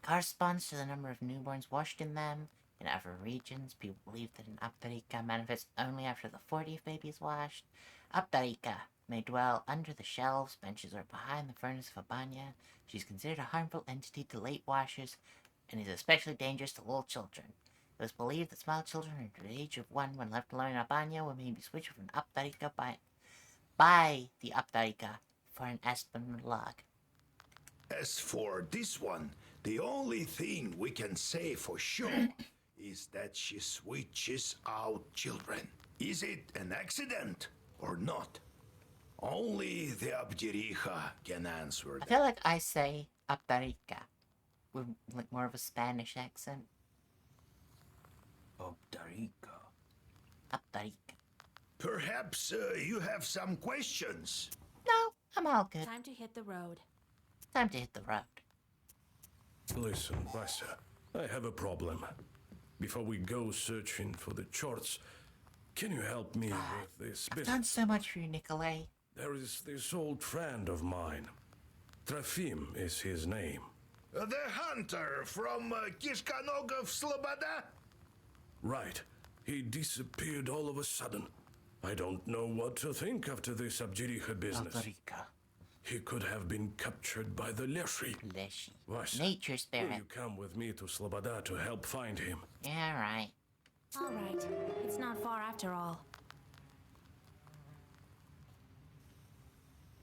corresponds to the number of newborns washed in them. In other regions, people believe that an Optarika manifests only after the 40th baby is washed. Optarika may dwell under the shelves, benches, or behind the furnace of a banya. She is considered a harmful entity to late washers and is especially dangerous to little children. It was believed that small children under the age of 1, when left alone in a banya, would maybe switch with an Optarika by the Optarika for an aspen log. As for this one, the only thing we can say for sure is that she switches out children. Is it an accident or not? Only the Abdericha can answer I that. feel like I say Optarika with like more of a Spanish accent. Optarika. Optarika. Perhaps you have some questions. No, I'm all good. Time to hit the road. Time to hit the road. Listen, Vasya, I have a problem. Before we go searching for the charts, can you help me with this I've business? done so much for you, Nikolay. There is this old friend of mine. Trofim is his name. The hunter from Kishkanogov Sloboda? Right. He disappeared all of a sudden. I don't know what to think after this Abjiricha business. Optarika. He could have been captured by the Leshi. Leshi. Vasya, Nature will spirit. you come with me to Sloboda to help find him? Yeah, right. All right. It's not far after all.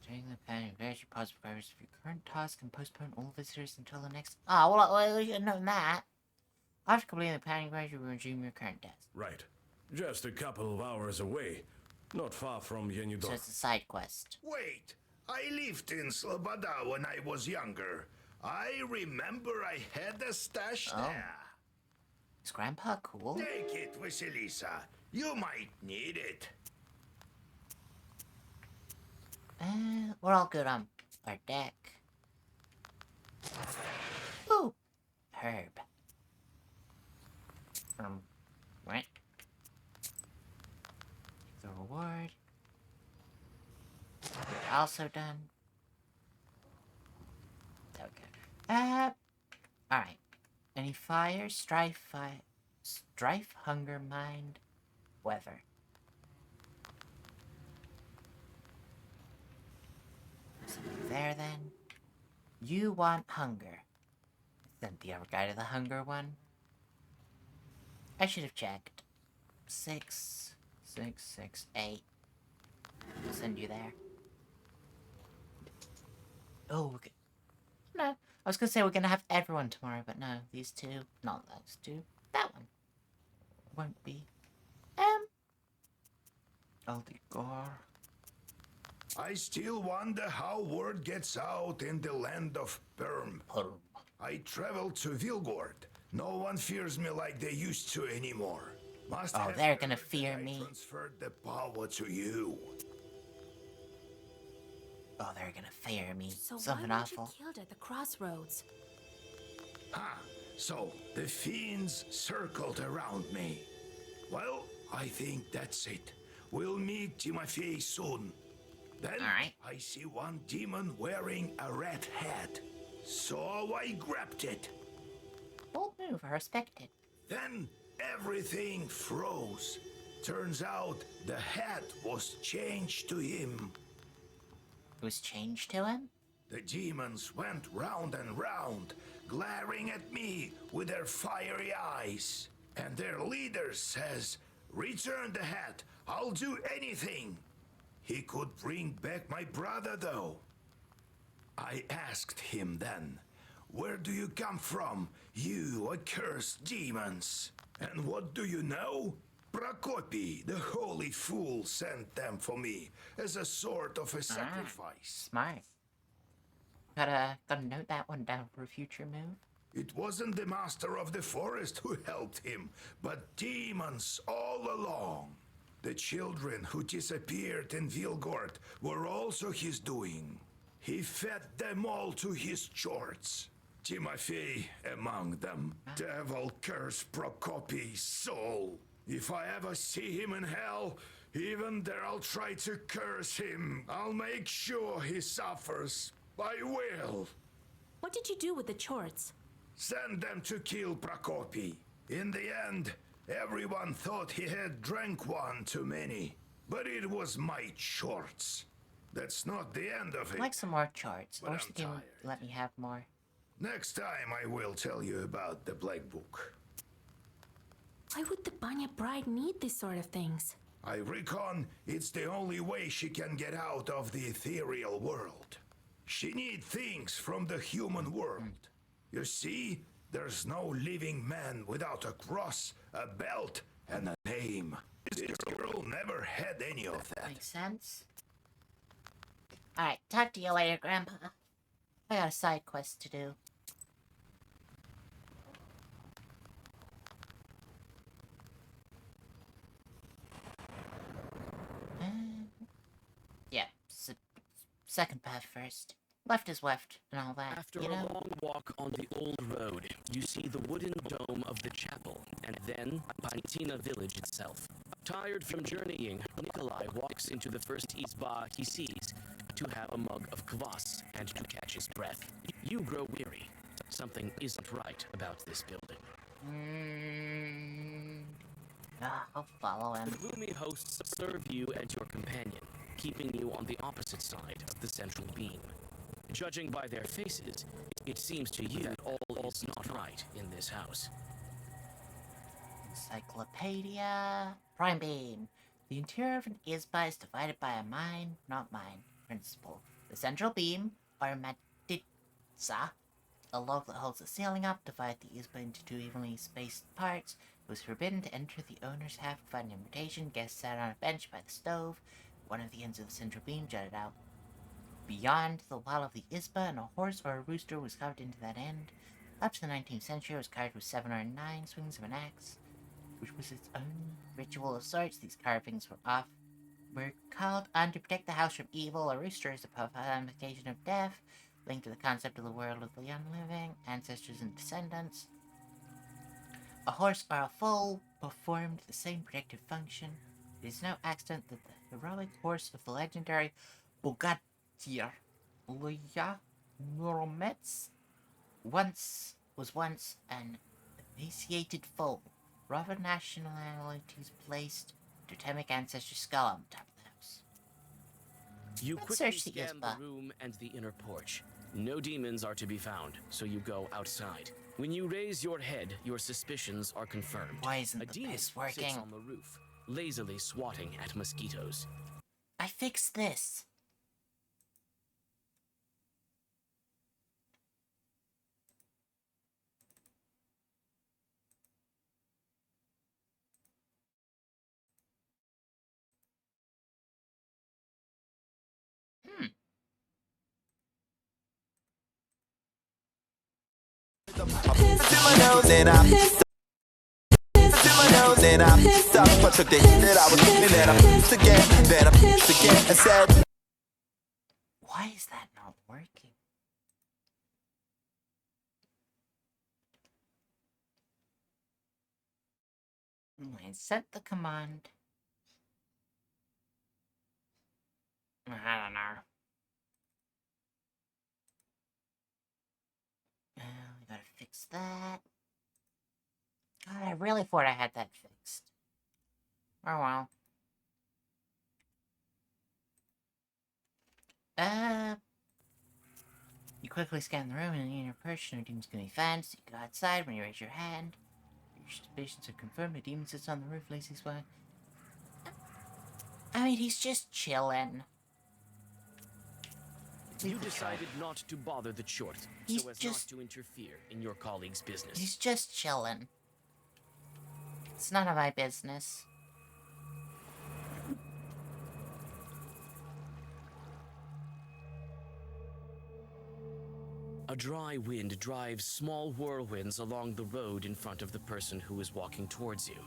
During the panic, various pause progress of your current task and postpone all visitors until the next. Oh, well, we should know that. After completing the panic range, you will resume your current task. Right. Just a couple of hours away. Not far from Yenudor. So it's a side quest. Wait, I lived in Sloboda when I was younger. I remember I had a stash there. Is Grandpa cool? Take it, Vasilisa. You might need it. We're all good on our deck. Ooh, herb. What? The reward. We're also done. Okay. Alright. Any fire, strife, hunger, mind, weather. Something there then. You want hunger. Isn't the other guy to the hunger one? I should have checked. 6, 6, 6, 8. I'll send you there. Oh, okay. No, I was gonna say we're gonna have everyone tomorrow, but no, these two, not those two. That one won't be. Aldigor. I still wonder how word gets out in the land of Perm. I traveled to Vilgord. No one fears me like they used to anymore. Oh, they're gonna fear me. Transferred the power to you. Oh, they're gonna fear me. So Something why awful. weren't you killed at the crossroads? So the fiends circled around me. Well, I think that's it. We'll meet Timofey soon. Then I see one demon wearing a red hat. So I grabbed it. Bold move, I respect it. Then everything froze. Turns out the hat was changed to him. It was changed to him? The demons went round and round, glaring at me with their fiery eyes. And their leader says, "Return the hat, I'll do anything." He could bring back my brother, though. I asked him then, "Where do you come from, you accursed demons?" And what do you know? Prokopy, the holy fool, sent them for me as a sort of a sacrifice. Smart. Gotta note that one down for a future move. It wasn't the master of the forest who helped him, but demons all along. The children who disappeared in Vilgord were also his doing. He fed them all to his chords. Timofey among them. Devil curse Prokopy's soul. If I ever see him in hell, even there I'll try to curse him. I'll make sure he suffers. I will. What did you do with the chorts? Send them to kill Prokopy. In the end, everyone thought he had drank one too many. But it was my shorts. That's not the end of it. I'd like some more charts. But I wish I'm the game would tired. let me have more. Next time I will tell you about the Black Book. Why would the Banya bride need these sort of things? I reckon it's the only way she can get out of the ethereal world. She needs things from the human world. You see, there's no living man without a cross, a belt, and a name. This girl never had any of that. Makes sense. Alright, talk to you later, Grandpa. I got a side quest to do. Yeah, second path first. Left is left, and all that, After you a know? long walk on the old road, you see the wooden dome of the chapel, and then Pantina village itself. Tired from journeying, Nikolai walks into the first izba he sees to have a mug of kvass and to catch his breath. You grow weary. Something isn't right about this building. I'll follow him. The gloomy hosts serve you and your companion, keeping you on the opposite side of the central beam. Judging by their faces, it seems to you that all is not right in this house. Encyclopedia. Prime Beam. The interior of an Izba is divided by a mine, not mine, principle. The central beam, or Matitsa, a log that holds the ceiling up, divides the Isba into two evenly spaced parts. It was forbidden to enter the owner's half without an invitation. Guests sat on a bench by the stove. One of the ends of the central beam jutted out beyond the wall of the Isba, and a horse or a rooster was carved into that end. Up to the 19th century, it was carved with 7 or 9 swings of an axe, which was its own ritual of sorts. These carvings were called on to protect the house from evil. A rooster is a personification of death, linked to the concept of the world of the unliving, ancestors and descendants. A horse or a foal performed the same protective function. It is no accident that the heroic horse of the legendary Bogatyr, Luya Muromets, was once an emaciated foal. Rather nationalities placed totemic ancestor skull on top of the house. You Let's quickly search the scan Isba. the room and the inner porch. No demons are to be found, so you go outside. When you raise your head, your suspicions are confirmed. Why isn't a the demon piss working? sits on the roof, lazily swatting at mosquitoes. I fixed this. my nose and I my nose and I pissed off. I took the hit that I was and then I pissed again. Then I pissed again and said, why is that not working? I sent the command. I don't know. We gotta fix that. God, I really thought I had that fixed. Oh well. You quickly scan the room and in your purse, no demons can be found, so you go outside. When you raise your hand, your suspicions are confirmed. A demon sits on the roof, lazy swag. I mean, he's just chilling. You decided not to bother the Chort, He's so as just- not to interfere in your colleague's business. He's just chilling. It's none of my business. A dry wind drives small whirlwinds along the road in front of the person who is walking towards you.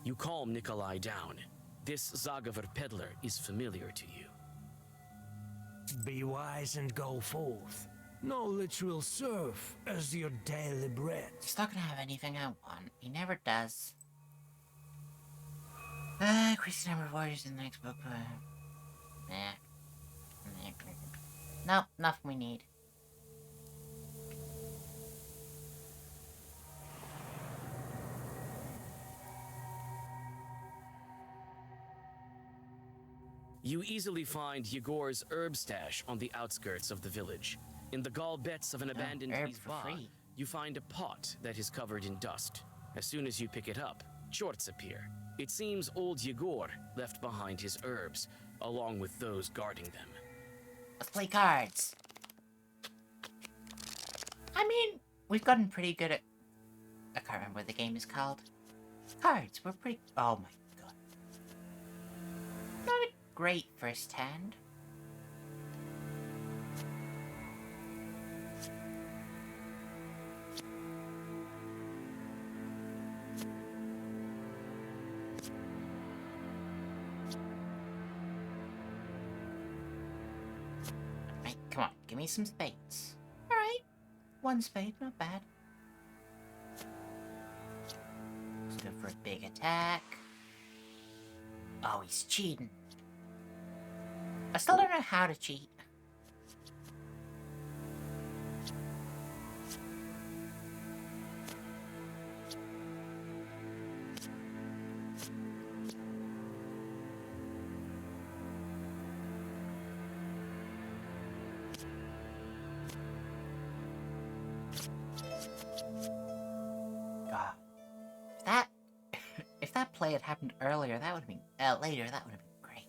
You calm Nikolai down. This Zagavar peddler is familiar to you. Be wise and go forth. Knowledge will serve as your daily bread. He's not gonna have anything I want. He never does. Increase the number of warriors in the next book. Nope, nothing we need. You easily find Yegor's herb stash on the outskirts of the village. In the gallbets of an abandoned herb for izba, free. you find a pot that is covered in dust. As soon as you pick it up, Chorts appear. It seems old Yegor left behind his herbs, along with those guarding them. Let's play cards. I mean, we've gotten pretty good at... I can't remember what the game is called. Cards, we're pretty... Oh my god. Not a great first hand. Right, come on, give me some spades. Alright, one spade, not bad. Let's go for a big attack. Oh, he's cheating. I still don't know how to cheat. God. If that play had happened earlier, that would have been... later, that would have been great.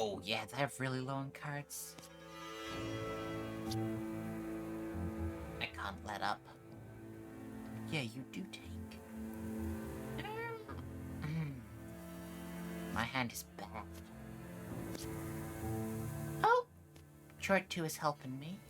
Oh, yeah, they have really low on cards. I can't let up. Yeah, you do take. My hand is bad. Oh! Short 2 is helping me.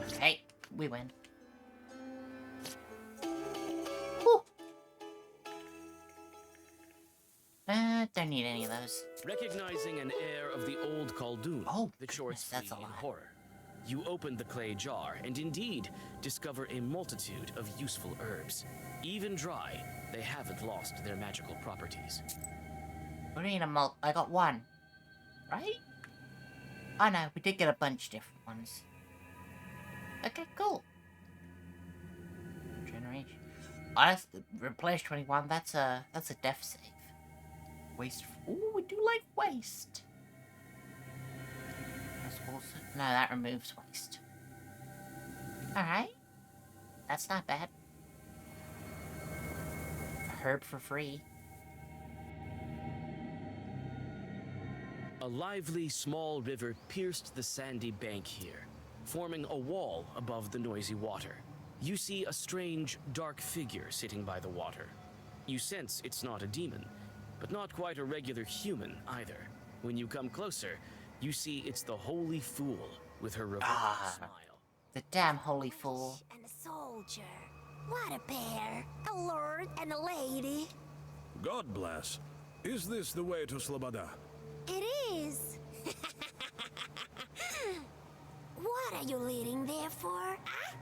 Okay, we win. Whew. Don't need any of those. Recognizing an heir of the old Khaldun, the shorts flee in horror. You open the clay jar and indeed discover a multitude of useful herbs. Even dry, they haven't lost their magical properties. What do you mean I got one? Right? Oh no, we did get a bunch of different ones. Okay, cool. Generation. Honestly, replace 21, that's a death save. Waste. Ooh, we do like waste. That's also, no, that removes waste. Alright. That's not bad. Herb for free. A lively, small river pierced the sandy bank here, forming a wall above the noisy water. You see a strange, dark figure sitting by the water. You sense it's not a demon, but not quite a regular human either. When you come closer, you see it's the Holy Fool with her revolting smile. The damn Holy Fool. And a soldier. What a pair. A lord and a lady. God bless. Is this the way to Sloboda? It is. What are you leading there for? Huh?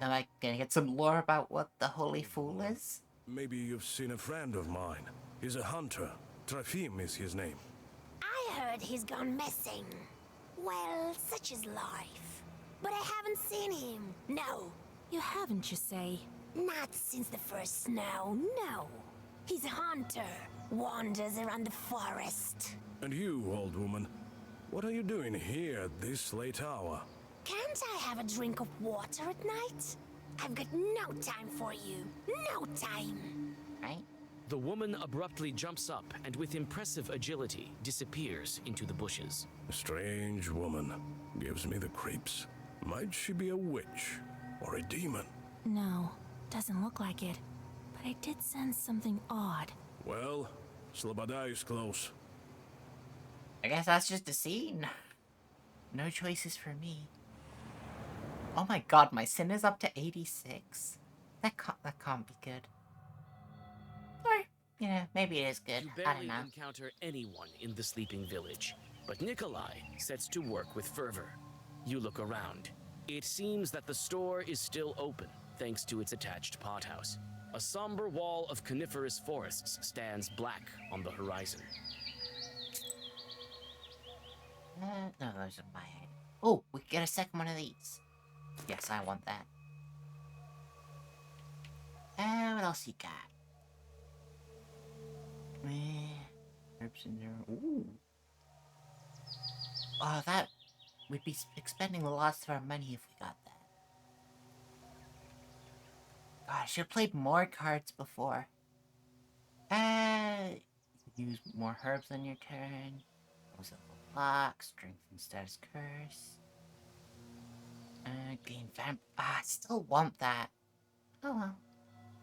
Am I gonna get some lore about what the Holy Fool is? Maybe you've seen a friend of mine. He's a hunter. Trafim is his name. I heard he's gone missing. Well, such is life. But I haven't seen him. No. You haven't, you say? Not since the first snow, no. He's a hunter. Wanders around the forest. And you, old woman, what are you doing here at this late hour? Can't I have a drink of water at night? I've got no time for you. No time. Right? The woman abruptly jumps up and with impressive agility disappears into the bushes. A strange woman. Gives me the creeps. Might she be a witch? Or a demon? No, doesn't look like it. But I did sense something odd. Well, Sloboda is close. I guess that's just a scene. No choices for me. Oh my god, my sin is up to 86. That can't be good. Or, you know, maybe it is good. You I don't barely know. encounter anyone in the sleeping village, but Nikolai sets to work with fervor. You look around. It seems that the store is still open, thanks to its attached pothouse. A somber wall of coniferous forests stands black on the horizon. No, those are my head. Oh, we can get a second one of these. Yes, I want that. What else you got? Herbs in there. Ooh. Oh, that... We'd be expending the lots of our money if we got that. God, I should have played more cards before. You can use more herbs on your turn. Close up the lock, strengthen status curse. Gain vamp. I still want that. Oh well.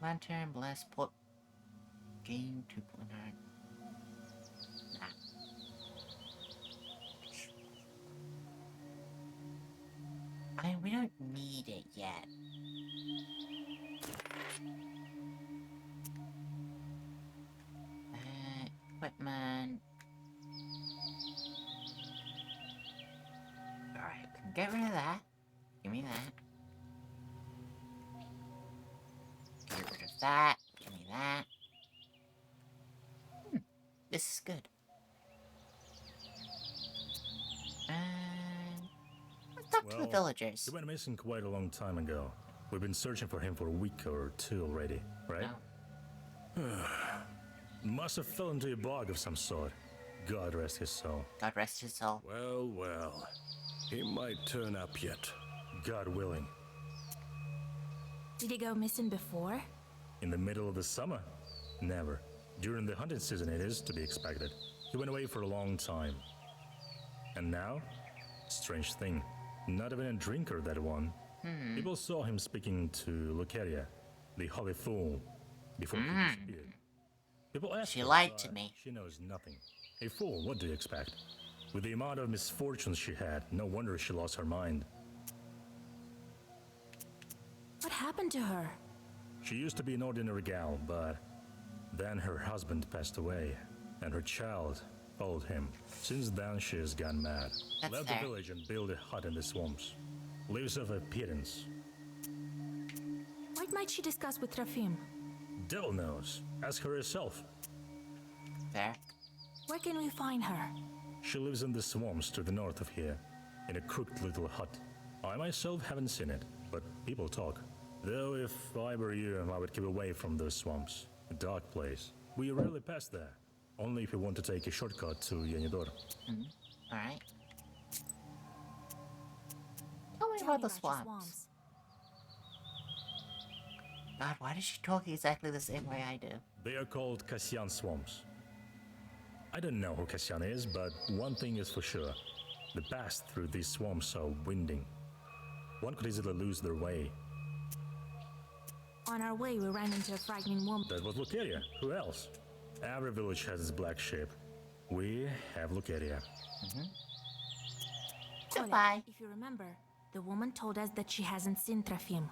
Lantern, bless, put. Gain 2.9. Nah. I mean, we don't need it yet. Equipment. Alright, can get rid of that. Give me that. Get rid of that. Give me that. This is good. Let's talk to the villagers. He went missing quite a long time ago. We've been searching for him for a week or two already, right? No. Must have fell into a bog of some sort. God rest his soul. God rest his soul. Well, well. He might turn up yet. God willing. Did he go missing before? In the middle of the summer? Never. During the hunting season, it is to be expected. He went away for a long time. And now? Strange thing. Not even a drinker, that one. People saw him speaking to Lucaria, the Holy Fool, before he disappeared. People asked She her, lied but to me. She knows nothing. A fool, what do you expect? With the amount of misfortunes she had, no wonder she lost her mind. What happened to her? She used to be an ordinary gal, but then her husband passed away, and her child followed him. Since then, she has gone mad. That's Left fair. the village and built a hut in the swamps. Lives off a pittance. What might she discuss with Trofim? Devil knows. Ask her herself. Fair. Where can we find her? She lives in the swamps to the north of here, in a crooked little hut. I myself haven't seen it, but people talk. Though if I were you, I would keep away from those swamps. A dark place. We rarely pass there. Only if you want to take a shortcut to Yenidor. Alright. Tell me about the swamps. God, why does she talk exactly the same way I do? They are called Kasyan swamps. I don't know who Kasyan is, but one thing is for sure. The paths through these swamps are winding. One could easily lose their way. On our way, we ran into a frightening woman. That was Lucaria. Who else? Every village has its black sheep. We have Lucaria. Goodbye. If you remember, the woman told us that she hasn't seen Trofim.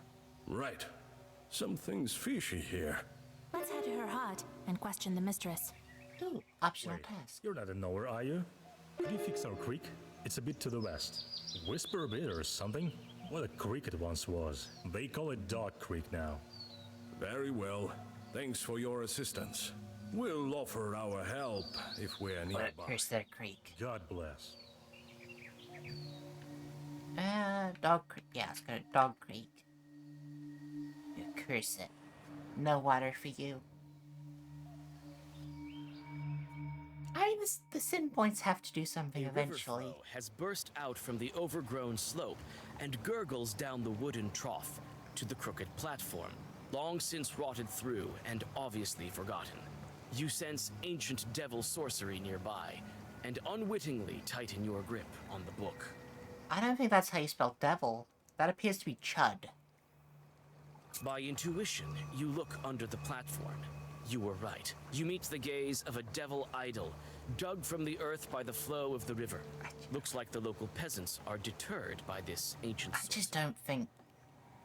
Right. Something's fishy here. Let's head to her hut and question the mistress. Ooh, optional task. You're not in nowhere, are you? Could you fix our creek? It's a bit to the west. Whisper a bit or something? What a creek it once was. They call it Dog Creek now. Very well. Thanks for your assistance. We'll offer our help if we're nearby. Here's their creek. God bless. Dog Creek. Yeah, let's go to Dog Creek. You curse it. No water for you. I mean, the sin points have to do something eventually. River flow has burst out from the overgrown slope and gurgles down the wooden trough to the crooked platform, long since rotted through and obviously forgotten. You sense ancient devil sorcery nearby, and unwittingly tighten your grip on the book. I don't think that's how you spell devil. That appears to be Chud. By intuition, you look under the platform. You were right. You meet the gaze of a devil idol, dug from the earth by the flow of the river. Looks like the local peasants are deterred by this ancient I just don't think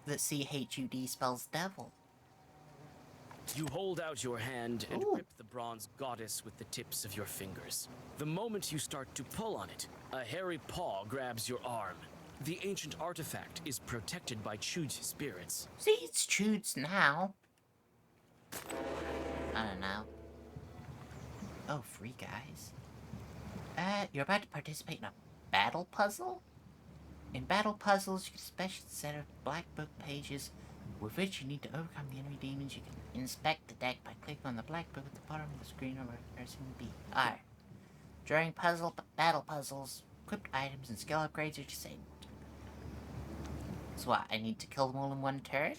that C-H-U-D spells devil. You hold out your hand and grip the bronze goddess with the tips of your fingers. The moment you start to pull on it, a hairy paw grabs your arm. The ancient artifact is protected by Chud's spirits. See, it's Chud's now. I don't know. Oh, free guys. You're about to participate in a battle puzzle? In battle puzzles, you get a special set of black book pages with which you need to overcome the enemy demons. You can inspect the deck by clicking on the black book at the bottom of the screen or pressing B. Alright. During battle puzzles, equipped items and skill upgrades are disabled. So what, I need to kill them all in one turn?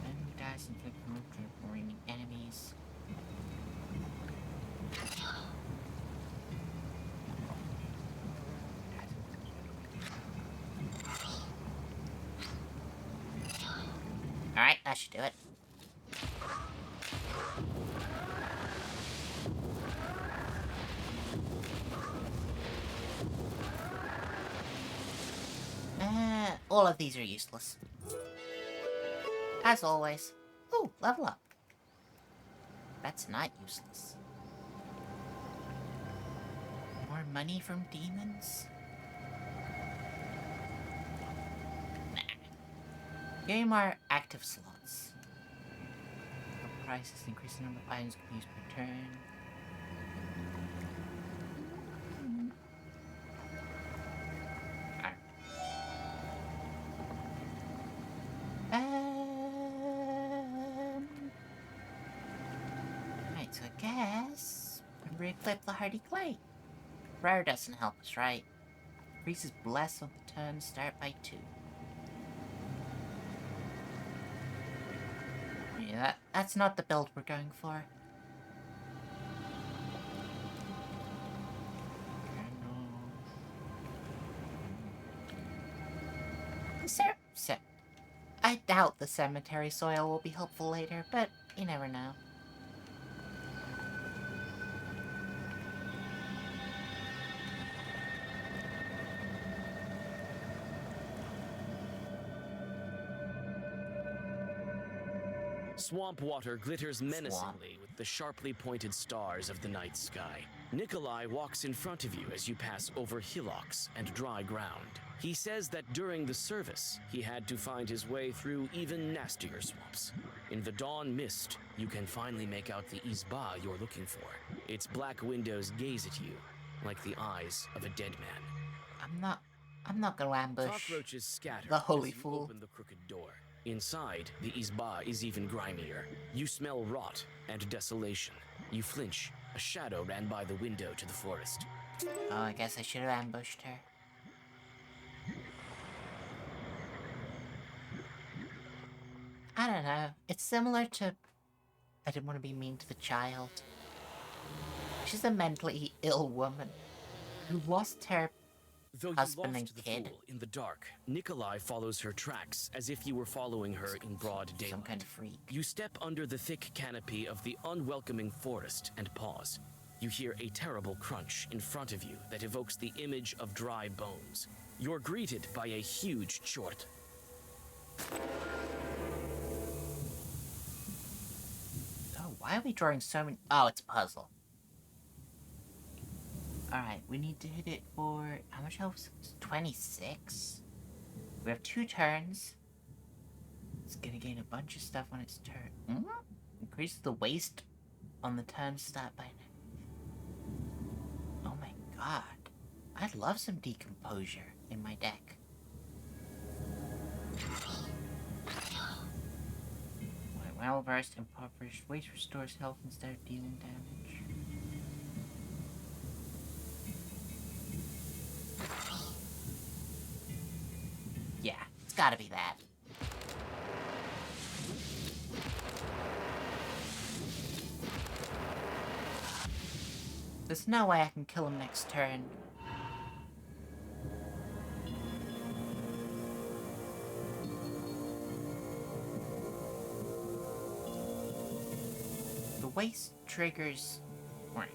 Enemy dies and click remove remaining enemies. Alright, that should do it. All of these are useless. As always. Ooh, level up. That's not useless. More money from demons? Nah. Give me more active slots. Prices increase the number of items used per turn. guess re-equip the hardy clay. Rare doesn't help us, right? Increases bless on the turn, start by 2. Yeah, that's not the build we're going for. So, I doubt the cemetery soil will be helpful later, but you never know. Swamp water glitters menacingly with the sharply pointed stars of the night sky. Nikolai walks in front of you as you pass over hillocks and dry ground. He says that during the service, he had to find his way through even nastier swamps. In the dawn mist, you can finally make out the Izba you're looking for. Its black windows gaze at you, like the eyes of a dead man. I'm not gonna ambush Cockroaches scatter the holy as you fool. open the crooked door. Inside, the Izba is even grimier. You smell rot and desolation. You flinch. A shadow ran by the window to the forest. Oh, I guess I should have ambushed her. I don't know. It's similar to... I didn't want to be mean to the child. She's a mentally ill woman who lost her Though you husband and lost the kid. fool in the dark, Nikolai follows her tracks as if you were following her in broad daylight. Some kind of freak. You step under the thick canopy of the unwelcoming forest and pause. You hear a terrible crunch in front of you that evokes the image of dry bones. You're greeted by a huge chort. Oh, why are we drawing so many... Oh, it's a puzzle. Alright, we need to hit it for... How much health? 26? We have 2 turns. It's gonna gain a bunch of stuff on its turn. Increase the waste on the turn start by... Oh my god. I'd love some decomposure in my deck. Well-versed, impoverished. Waste restores health instead of dealing damage. Yeah, it's gotta be that. There's no way I can kill him next turn. The waste triggers... Right.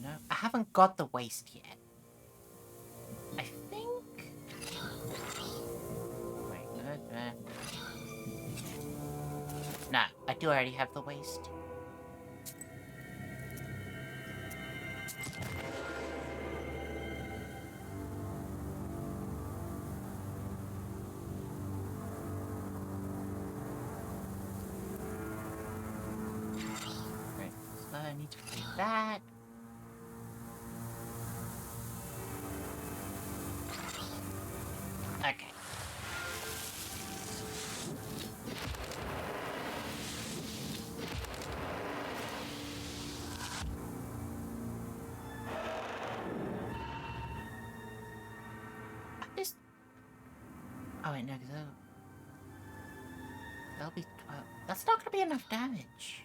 No, I haven't got the waste yet. I think... Wait, nah, I do already have the waste. Right, so I need to do that. Okay. Oh wait, no, because that'll be 12. That's not gonna be enough damage.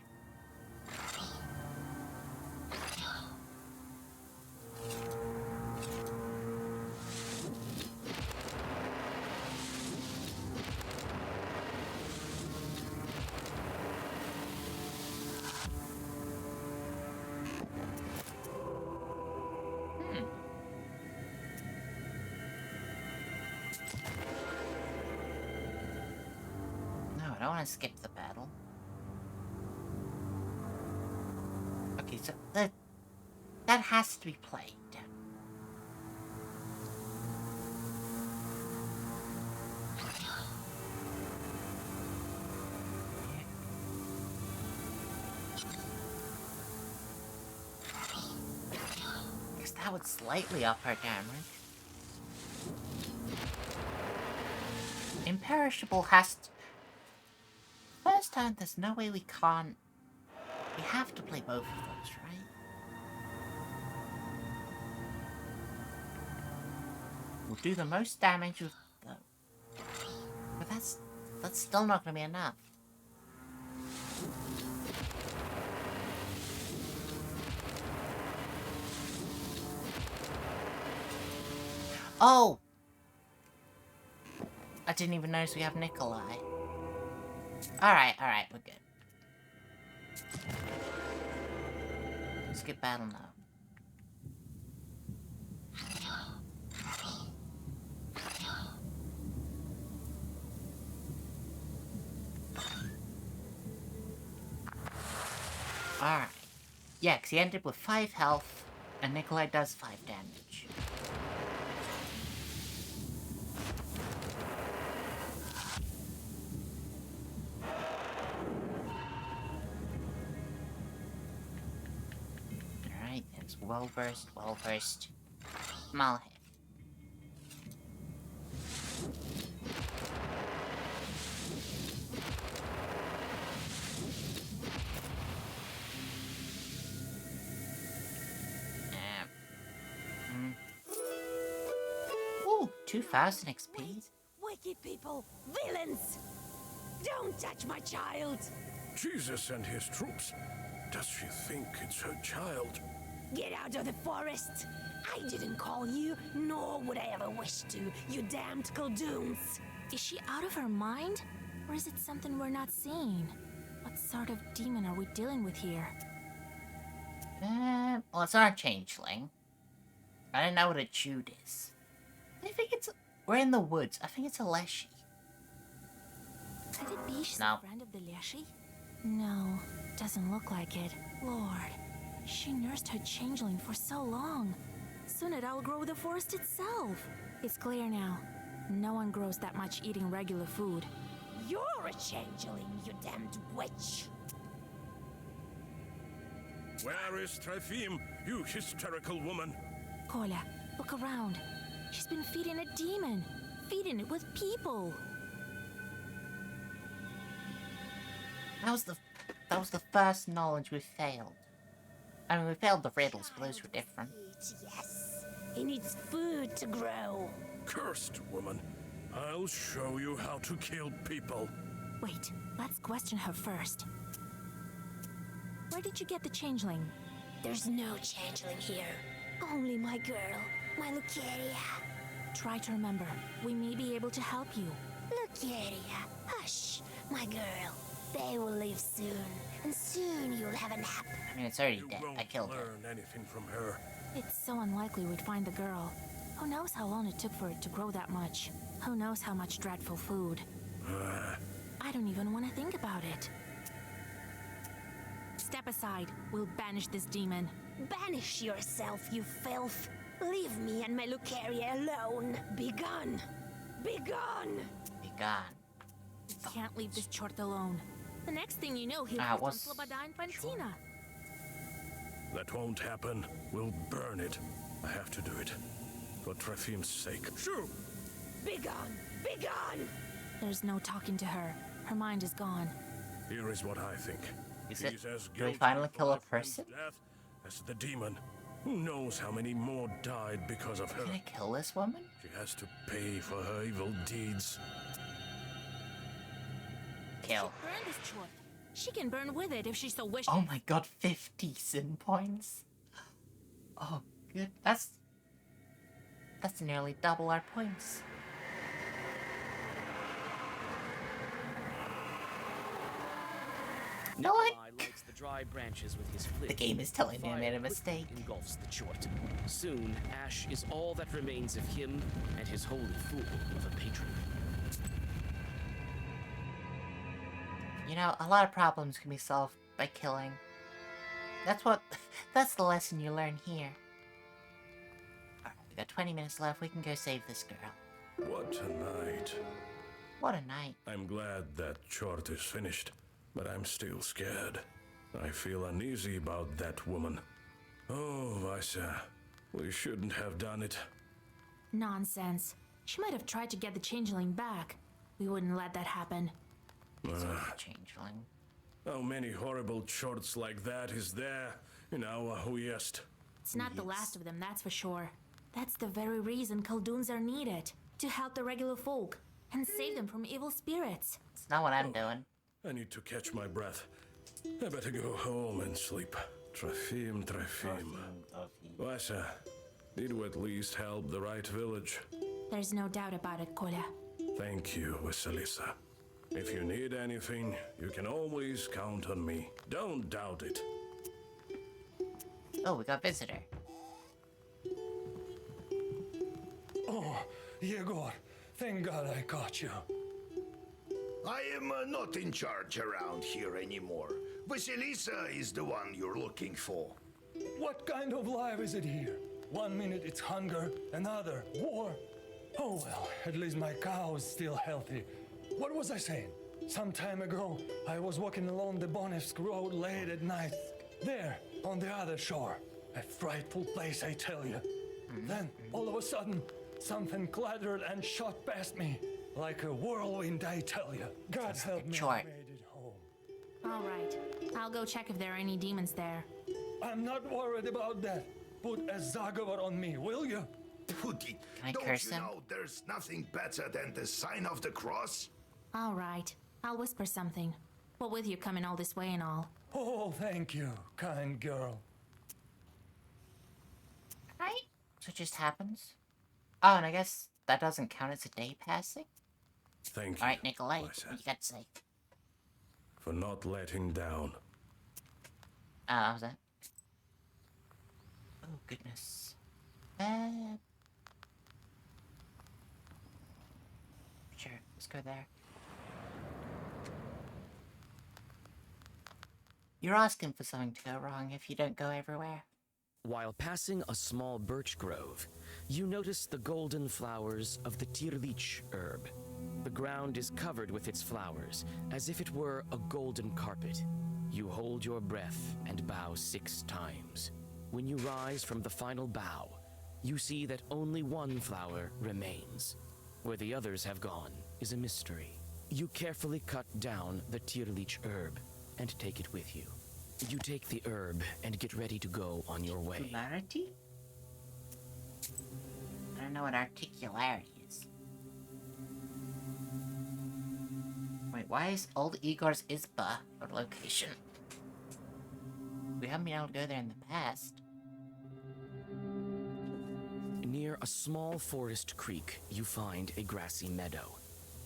I don't want to skip the battle. Okay, so that has to be played. Guess that would slightly up our damage. Imperishable has to... First turn, there's no way we can't... We have to play both of those, right? We'll do the most damage with the... But that's still not gonna be enough. Oh! I didn't even notice we have Nikolai. Alright, we're good. Skip battle now. Alright. Yeah, because he ended with 5 health, and Nikolai does 5 damage. Alright, it's well versed. Small hit. Ooh, 2000 XP. Wicked people! Villains! Don't touch my child! Jesus and his troops. Does she think it's her child? Get out of the forest! I didn't call you, nor would I ever wish to, you damned Kuldoons! Is she out of her mind? Or is it something we're not seeing? What sort of demon are we dealing with here? Well, it's not a changeling. I don't know what a Jude is. I think it's... We're in the woods. I think it's a Leshy. Could it be she's No. a friend of the Leshy? No, doesn't look like it. Lord, she nursed her changeling for so long. Soon it outgrow the forest itself. It's clear now. No one grows that much eating regular food. You're a changeling, you damned witch! Where is Trefim, you hysterical woman? Kola, look around. She's been feeding a demon. Feeding it with people. That was the first knowledge we failed. I mean, we failed the riddles, but those were different. Yes, he needs food to grow. Cursed woman. I'll show you how to kill people. Wait, let's question her first. Where did you get the changeling? There's no changeling here. Only my girl, my Lucaria. Try to remember. We may be able to help you. Lucaria, hush, my girl. They will leave soon, and soon you'll have a nap. I mean, it's already You dead. won't I killed her. learn anything from her. It's so unlikely we'd find the girl. Who knows how long it took for it to grow that much? Who knows how much dreadful food? I don't even want to think about it. Step aside. We'll banish this demon. Banish yourself, you filth. Leave me and my Lucaria alone. Be gone. Be gone. Be gone. We can't leave this chort alone. The next thing you know, he'll Ah, put what's- on Sloboda and Pantina. That won't happen. We'll burn it. I have to do it. For Trefim's sake. Shoo! Be gone. Be gone. There's no talking to her. Her mind is gone. Here is what I think. Is She's it- as do we guilty finally of kill a life and person? death as the demon. Who knows how many more died because of her? Can I kill this woman? She has to pay for her evil deeds. Kill. Burn this chort. She can burn with it if she so wishes. Oh my god, 50 sin points. Oh, good. That's nearly double our points. No, Nikolai lights the dry branches with his flint. The game is telling me I Fire made a quickly mistake. Engulfs the chort. Soon, ash is all that remains of him and his holy fool of a patron. You know, a lot of problems can be solved by killing. That's the lesson you learn here. Alright, we got 20 minutes left. We can go save this girl. What a night. What a night. I'm glad that chart is finished, but I'm still scared. I feel uneasy about that woman. Oh, Vaisa, we shouldn't have done it. Nonsense. She might have tried to get the changeling back. We wouldn't let that happen. Changeling. How many horrible chorts like that is there in our Uyest? It's not the last of them, that's for sure. That's the very reason Khaldoons are needed. To help the regular folk and save them from evil spirits. It's not what I'm doing. I need to catch my breath. I better go home and sleep. Trafim. Vasha, did you at least help the right village? There's no doubt about it, Kolya. Thank you, Vasilisa. If you need anything, you can always count on me. Don't doubt it. Oh, we got visitor. Oh, Yegor, thank God I caught you. I am not in charge around here anymore. Vasilisa is the one you're looking for. What kind of life is it here? 1 minute it's hunger, another war. Oh well, at least my cow is still healthy. What was I saying? Some time ago, I was walking along the Bonevsk road late at night. There, on the other shore. A frightful place, I tell you. Then, all of a sudden, something clattered and shot past me. Like a whirlwind, I tell you. God help me, I made it home. All right. I'll go check if there are any demons there. I'm not worried about that. Put a Zagovar on me, will you? Put it. Can I Don't curse you him? know there's nothing better than the sign of the cross? All right. I'll whisper something. What with you coming all this way and all? Oh, thank you, kind girl. Right? So it just happens? Oh, and I guess that doesn't count as a day passing? Thank you. Alright, Nikolai, what you got to say? For not letting down. How's that? Oh, goodness. Sure, let's go there. You're asking for something to go wrong if you don't go everywhere. While passing a small birch grove, you notice the golden flowers of the Tirlich herb. The ground is covered with its flowers, as if it were a golden carpet. You hold your breath and bow 6 times. When you rise from the final bow, you see that only one flower remains. Where the others have gone is a mystery. You carefully cut down the Tirlich herb and take it with you. You take the herb and get ready to go on your way. Articularity? I don't know what articularity is. Wait, why is Old Igor's Izba a location? We haven't been able to go there in the past. Near a small forest creek, you find a grassy meadow.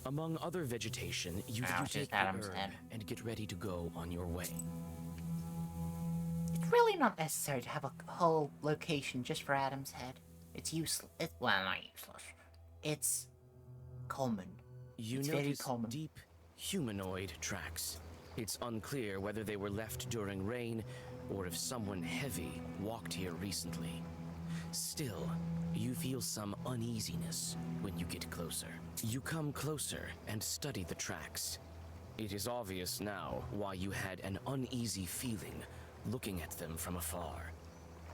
Among other vegetation, you take the herb and get ready to go on your way. It's really not necessary to have a whole location just for Adam's head. It's useless. Well, not useless. It's common. It's very common. Deep humanoid tracks. It's unclear whether they were left during rain or if someone heavy walked here recently. Still, you feel some uneasiness when you get closer. You come closer and study the tracks. It is obvious now why you had an uneasy feeling looking at them from afar.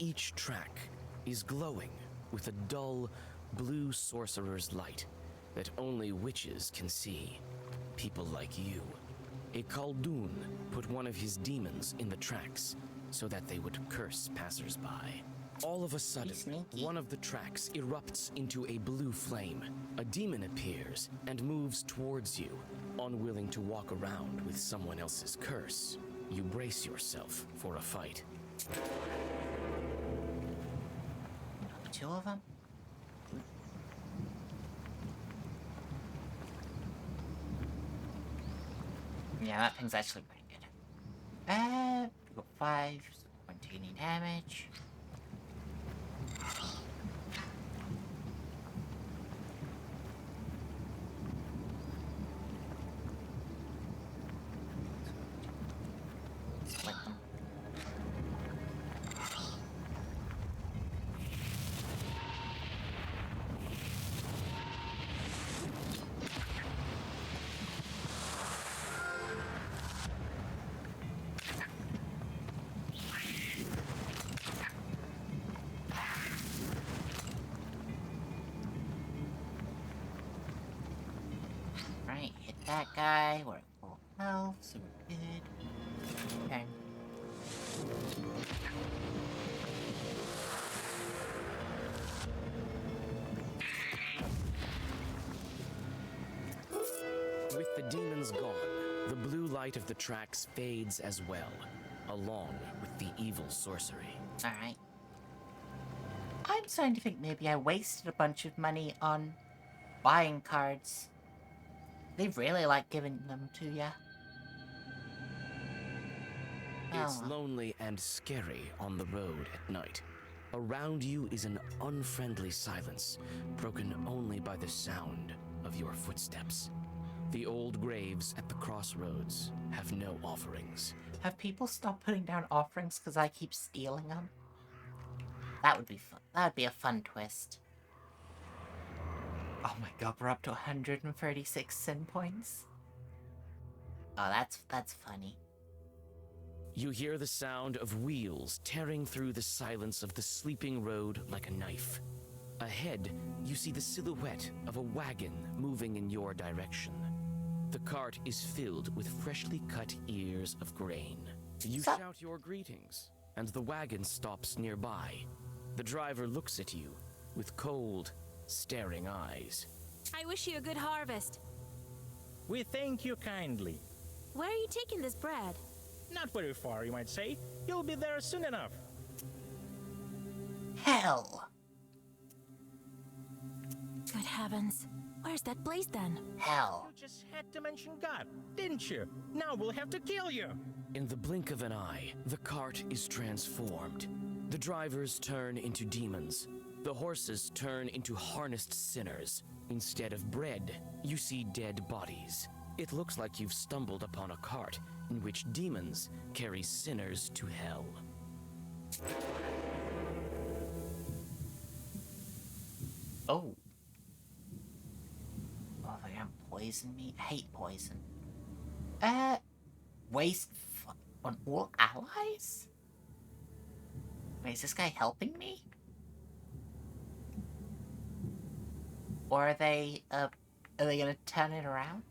Each track is glowing with a dull, blue sorcerer's light that only witches can see. People like you. A Khaldoon put one of his demons in the tracks so that they would curse passers-by. All of a sudden, one of the tracks erupts into a blue flame. A demon appears and moves towards you, unwilling to walk around with someone else's curse. You brace yourself for a fight. 2 of them? Yeah, that thing's actually pretty good. We got 5, so 20 damage. Split them. Right, hit that guy. We're at full health, so we're good. Okay. With the demons gone, the blue light of the tracks fades as well, along with the evil sorcery. Alright. I'm starting to think maybe I wasted a bunch of money on buying cards. They really like giving them to ya. It's Oh. lonely and scary on the road at night. Around you is an unfriendly silence, broken only by the sound of your footsteps. The old graves at the crossroads have no offerings. Have people stopped putting down offerings because I keep stealing them? That would be fun. That would be a fun twist. Oh my god, we're up to 136 sin points. Oh, that's funny. You hear the sound of wheels tearing through the silence of the sleeping road like a knife. Ahead, you see the silhouette of a wagon moving in your direction. The cart is filled with freshly cut ears of grain. You shout your greetings, and the wagon stops nearby. The driver looks at you with cold, staring eyes. I wish you a good harvest. We thank you kindly. Where are you taking this bread? Not very far, you might say. You'll be there soon enough. Hell! Good heavens. Where's that place then? Hell. You just had to mention God, didn't you? Now we'll have to kill you. In the blink of an eye, the cart is transformed. The drivers turn into demons. The horses turn into harnessed sinners. Instead of bread, you see dead bodies. It looks like you've stumbled upon a cart in which demons carry sinners to hell. Oh. Oh, they're gonna poison me? I hate poison. Waste on all allies? Wait, is this guy helping me? Or are they gonna turn it around?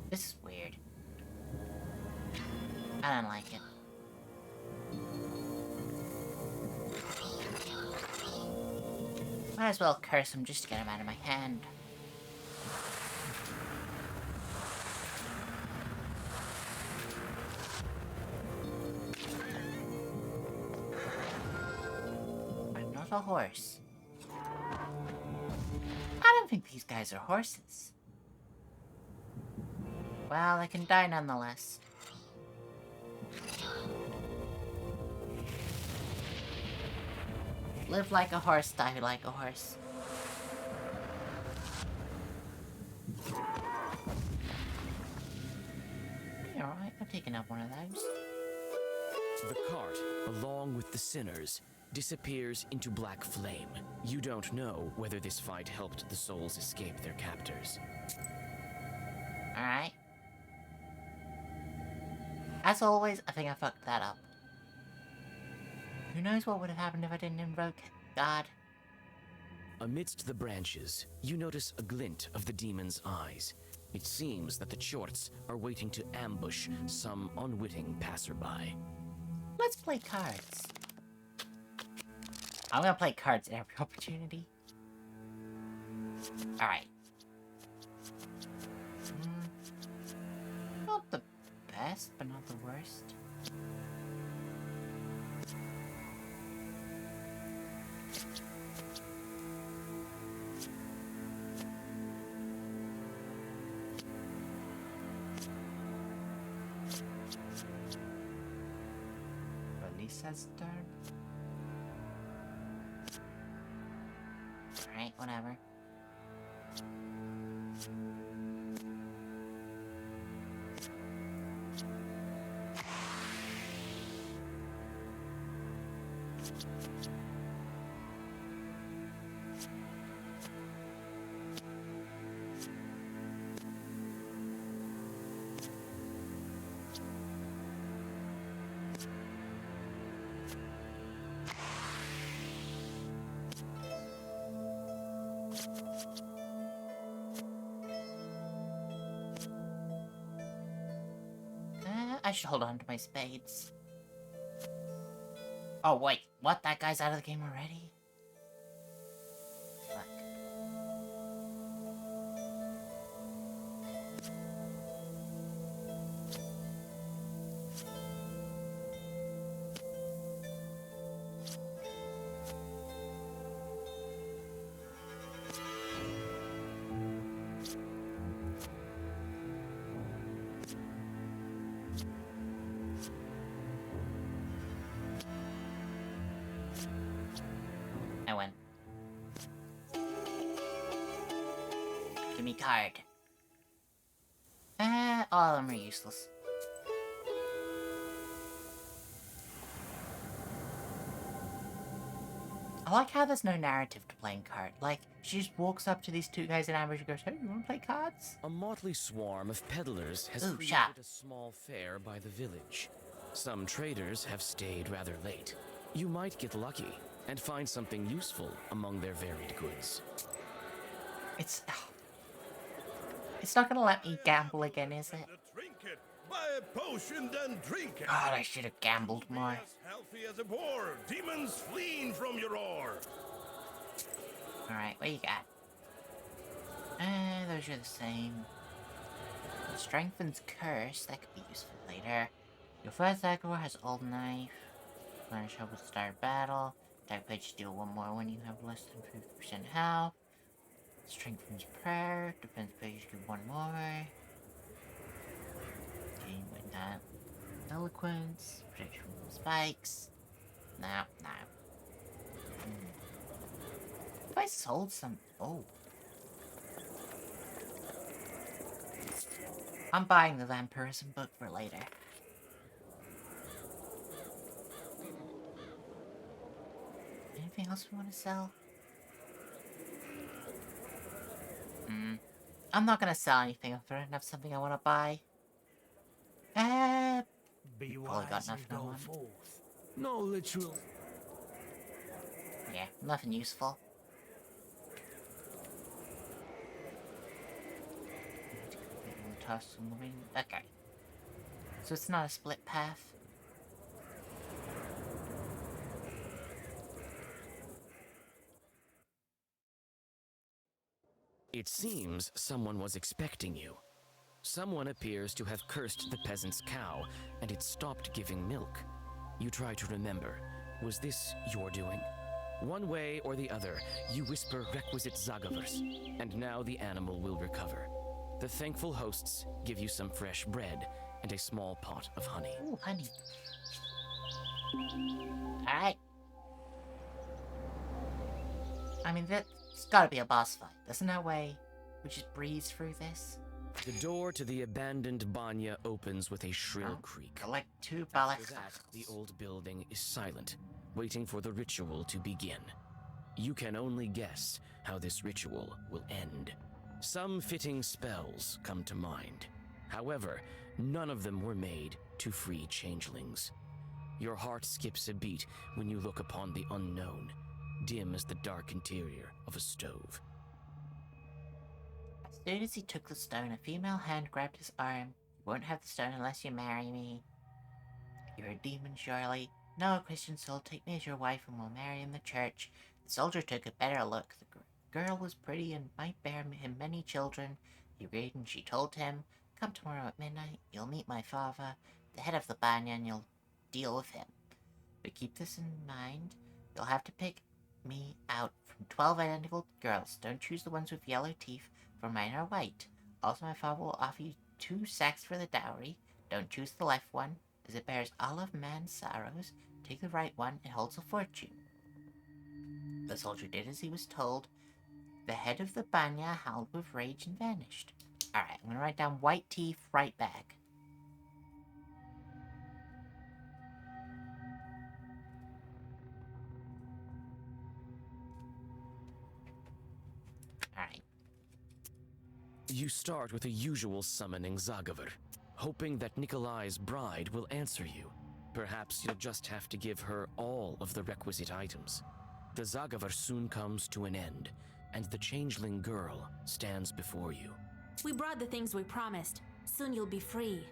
This is weird. I don't like it. Might as well curse him just to get him out of my hand. Another horse. I don't think these guys are horses. Well, I can die nonetheless. Live like a horse, die like a horse. Alright, I'm taking up one of those. The cart, along with the sinners, disappears into black flame. You don't know whether this fight helped the souls escape their captors. Alright. As always, I think I fucked that up. Who knows what would have happened if I didn't invoke God? Amidst the branches, you notice a glint of the demon's eyes. It seems that the Chorts are waiting to ambush some unwitting passerby. Let's play cards. I'm gonna play cards at every opportunity. Alright. Not the best, but not the worst. Lisa's turn. Alright, whatever. I should hold on to my spades. Oh, wait. What? That guy's out of the game already? Fuck. I win. Give me card. All of them are useless. I like how there's no narrative to playing card. Like, she just walks up to these two guys in ambush and goes, "Hey, you wanna play cards?" A motley swarm of peddlers has Ooh, created shop. a small fair by the village. Some traders have stayed rather late. You might get lucky and find something useful among their varied goods. It's not gonna let me gamble again, is it? Drink it. Buy a potion, then drink it. God, I should have gambled more. As healthy as a boar. Demons fleeing from your ore. Alright, what you got? Those are the same. Strengthens Curse, that could be useful later. Your first attacker has Old Knife. Furnish help with start battle. Attack page deal one more when you have less than 50% health. Strengthens Prayer. Defense page give one more. Okay, with that. Eloquence. Protection from spikes. No. If I sold some... Oh. I'm buying the vampirism book for later. Anything else we want to sell? I'm not gonna sell anything if I don't have something I want to buy. Be Probably got wise nothing and I go want. forth. No literal. Yeah, nothing useful. Toss on the wind. Okay. So it's not a split path. It seems someone was expecting you. Someone appears to have cursed the peasant's cow, and it stopped giving milk. You try to remember. Was this your doing? One way or the other, you whisper requisite Zagavers, and now the animal will recover. The thankful hosts give you some fresh bread and a small pot of honey. Ooh, honey. Alright. I mean, that's gotta be a boss fight. There's no way we just breeze through this. The door to the abandoned banya opens with a shrill creak. Collect 2 After ballots. that, the old building is silent, waiting for the ritual to begin. You can only guess how this ritual will end. Some fitting spells come to mind. However, none of them were made to free changelings. Your heart skips a beat when you look upon the unknown, dim as the dark interior of a stove. As soon as he took the stone, a female hand grabbed his arm. You won't have the stone unless you marry me. You're a demon, surely. No, Christian soul, take me as your wife and we'll marry in the church. The soldier took a better look. The girl was pretty and might bear him many children. He agreed and she told him, "Come tomorrow at midnight, you'll meet my father, the head of the banya, and you'll deal with him. But keep this in mind, you'll have to pick me out from 12 identical girls. Don't choose the ones with yellow teeth, for mine are white. Also, my father will offer you 2 sacks for the dowry. Don't choose the left one, as it bears all of man's sorrows. Take the right one, it holds a fortune." The soldier did as he was told. The head of the banya howled with rage and vanished. Alright, I'm gonna write down white teeth, right bag. Alright. You start with a usual summoning Zagaver, hoping that Nikolai's bride will answer you. Perhaps you'll just have to give her all of the requisite items. The Zagaver soon comes to an end, and the changeling girl stands before you. We brought the things we promised. Soon you'll be free.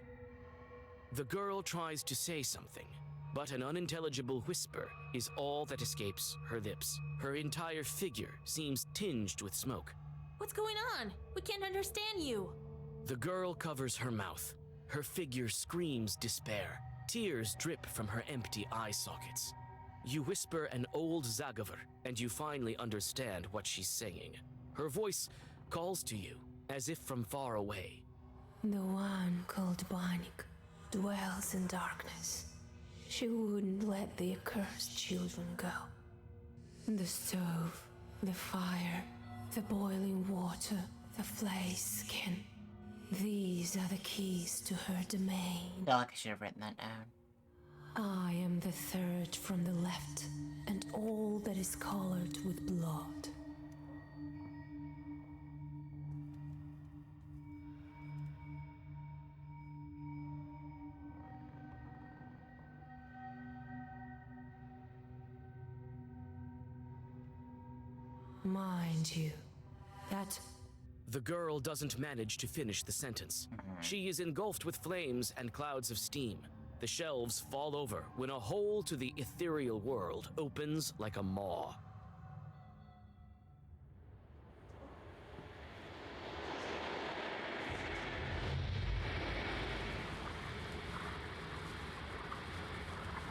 The girl tries to say something, but an unintelligible whisper is all that escapes her lips. Her entire figure seems tinged with smoke. What's going on? We can't understand you. The girl covers her mouth. Her figure screams despair. Tears drip from her empty eye sockets. You whisper an old Zagaver, and you finally understand what she's saying. Her voice calls to you, as if from far away. The one called Banik dwells in darkness. She wouldn't let the accursed children go. The stove, the fire, the boiling water, the flayed skin. These are the keys to her domain. I feel like I should have written that down. I am the third from the left, and all that is colored with blood. Mind you, that... The girl doesn't manage to finish the sentence. She is engulfed with flames and clouds of steam. The shelves fall over when a hole to the ethereal world opens like a maw.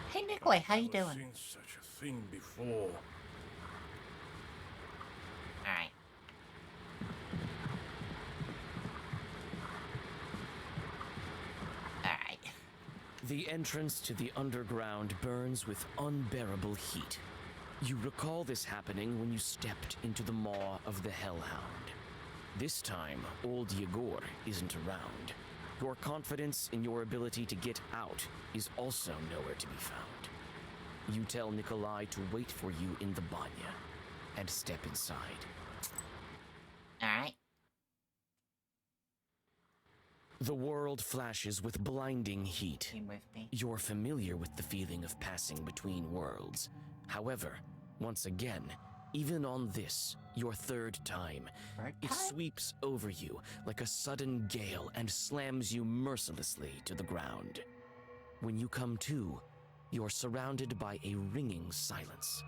Hey Nikolai, how you doing? I've seen such a thing before. Alright. Alright. The entrance to the underground burns with unbearable heat. You recall this happening when you stepped into the maw of the Hellhound. This time, old Yegor isn't around. Your confidence in your ability to get out is also nowhere to be found. You tell Nikolai to wait for you in the banya and step inside. Alright. The world flashes with blinding heat. Team with me. You're familiar with the feeling of passing between worlds. However, once again, even on this, your third time, it sweeps over you like a sudden gale and slams you mercilessly to the ground. When you come to, you're surrounded by a ringing silence.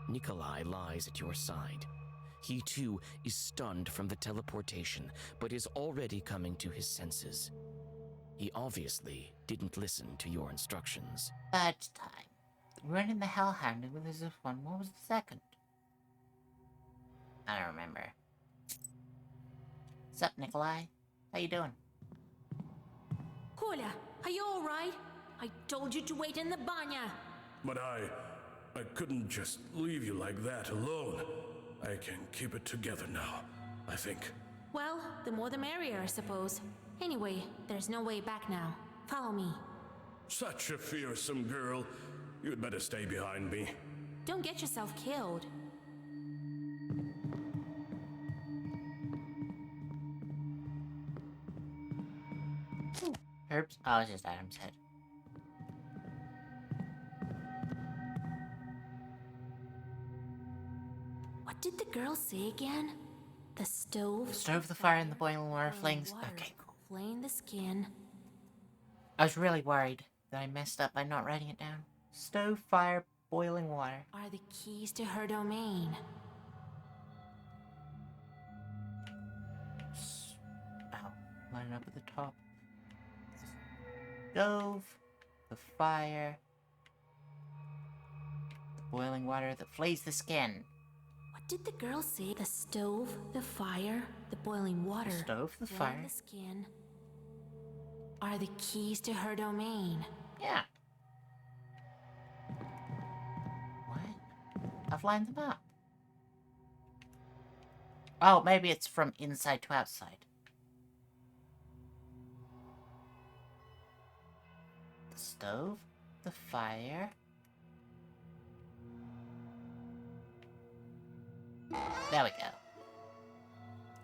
Nikolai lies at your side. He too is stunned from the teleportation, but is already coming to his senses. He obviously didn't listen to your instructions. Third time. Running the Hellhound, and was this one? What was the second? I don't remember. What's up, Nikolai? How you doing? Kolya, are you alright? I told you to wait in the banya. But I couldn't just leave you like that alone. I can keep it together now, I think. Well, the more the merrier, I suppose. Anyway, there's no way back now. Follow me. Such a fearsome girl. You'd better stay behind me. Don't get yourself killed. Herbs? Oh, it's just Adam's head. What did the girl say again? The stove? The stove, the fire, and the boiling water flames. Okay, cool. Flame the skin. I was really worried that I messed up by not writing it down. Stove, fire, boiling water. Are the keys to her domain. Ow. Lining up at the top. Stove, the fire, the boiling water that flays the skin. What did the girl say? The stove, the fire, the boiling water. The stove, the flame fire. The skin. Are the keys to her domain. Yeah. What? I've lined them up. Oh, maybe it's from inside to outside. The stove, the fire. There we go.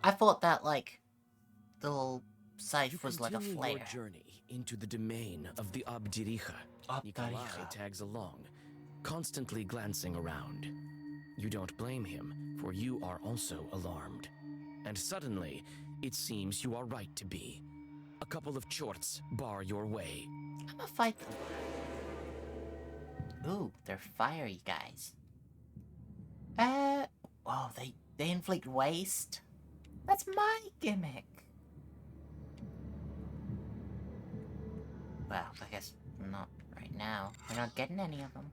I thought that, like, the little scythe was like a continue flare. your journey into the domain of the Abdiricha. Nikolai tags along, constantly glancing around. You don't blame him, for you are also alarmed. And suddenly, it seems you are right to be. A couple of chorts bar your way. I'm gonna fight them. Ooh, they're fiery guys. Oh, they inflict waste? That's my gimmick. Well, I guess not right now. We're not getting any of them.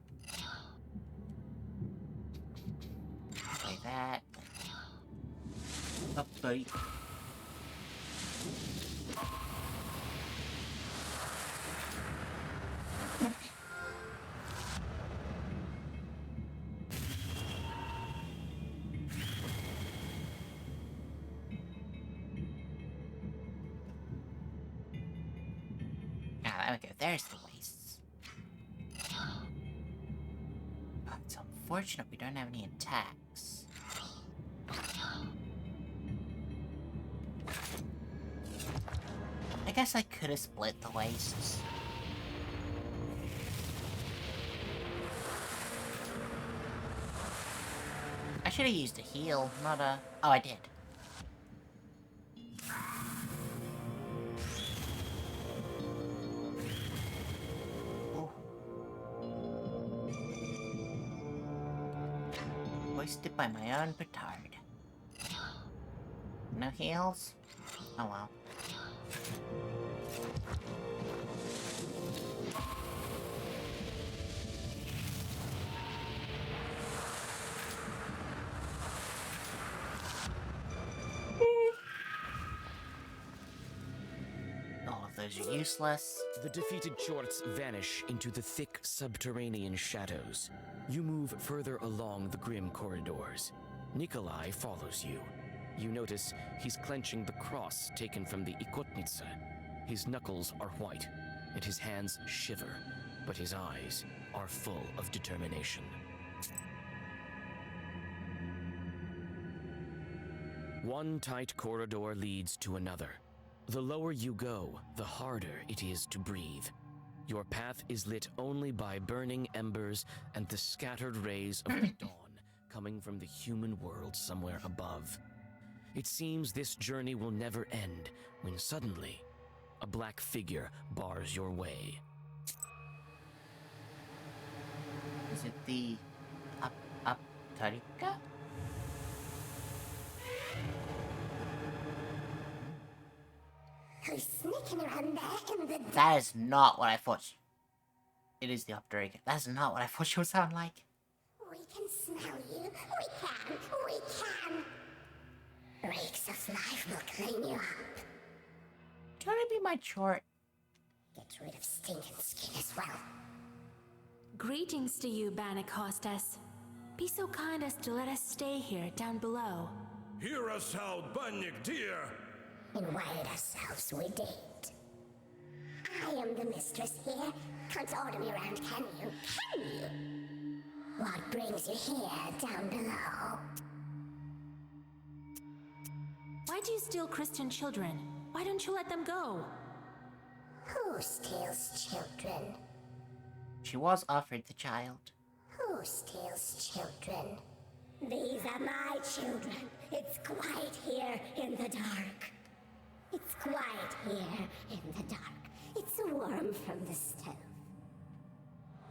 Like that. Up, buddy. There we go, there's the wastes. Oh, it's unfortunate we don't have any attacks. I guess I could have split the wastes. I should have used a heal, not a... Oh, I did. Wasted by my own petard. No heals? Oh well. All of those are useless. The defeated Chorts vanish into the thick subterranean shadows. You move further along the grim corridors. Nikolai follows you. You notice he's clenching the cross taken from the Ikotnitsa. His knuckles are white, and his hands shiver, but his eyes are full of determination. One tight corridor leads to another. The lower you go, the harder it is to breathe. Your path is lit only by burning embers and the scattered rays of the dawn coming from the human world somewhere above. It seems this journey will never end when suddenly a black figure bars your way. Is it the Tarika? Who's sneaking around there in the... That is not what I thought. It is the Opterica. That's not what I thought she would sound like. We can smell you. We can. Reeks of life will clean you up. Do you want to be my chort? Get rid of stinking skin as well. Greetings to you, Bannock Hostess. Be so kind as to let us stay here down below. Hear us out, Bannock dear. Invite ourselves we did. I am the mistress here. Can't order me around, can you? Can you? What brings you here down below? Why do you steal Christian children? Why don't you let them go? Who steals children? She was offered the child. Who steals children? These are my children. It's quiet here in the dark. It's quiet here in the dark. It's warm from the stove.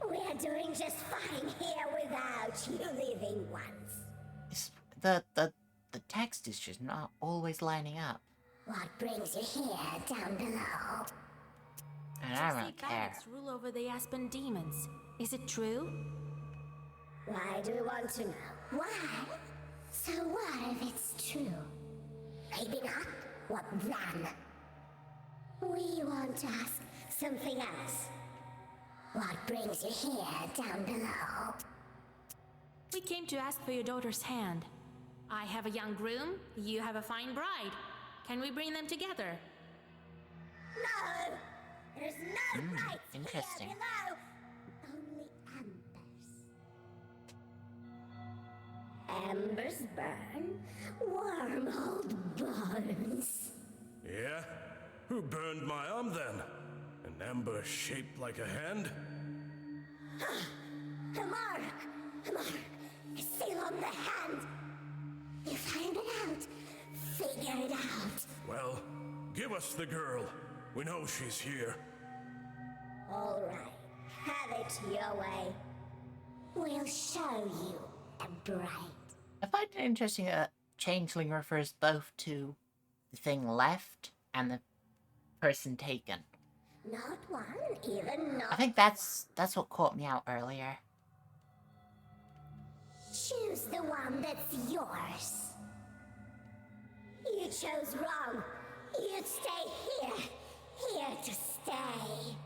We're doing just fine here without you living ones. The text is just not always lining up. What brings you here down below? And I don't really care. Bannocks rule over the Aspen demons. Is it true? Why do we want to know? Why? So what if it's true? Maybe not. What then? We want to ask something else. What brings you here down below? We came to ask for your daughter's hand. I have a young groom, you have a fine bride. Can we bring them together? No! There's no lights interesting. here below. Only embers. Embers burn. Warm old bones. Yeah? Who burned my arm then? An ember shaped like a hand? A mark! A mark! A seal on the hand! You find it out! Figure it out! Well, give us the girl. We know she's here. All right, have it your way. We'll show you a bride. I find it interesting that changeling refers both to the thing left and the person taken. Not one, even not I think that's what caught me out earlier. Choose the one that's yours. You chose wrong. You'd stay here to stay.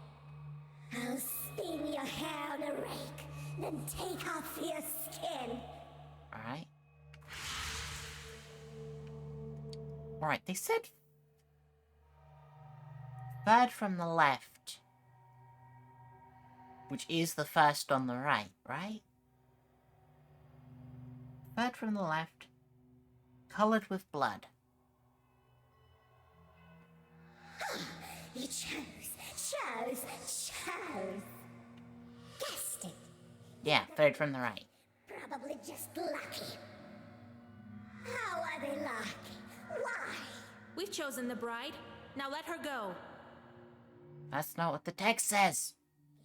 I'll spin your hair on a rake, then take off your skin. Alright. Alright, they said third from the left, which is the first on the right, right? Third from the left, colored with blood. You chose. Guessed it. Yeah, third from the right. Probably just lucky. How are they lucky? Why? We've chosen the bride. Now let her go. That's not what the text says.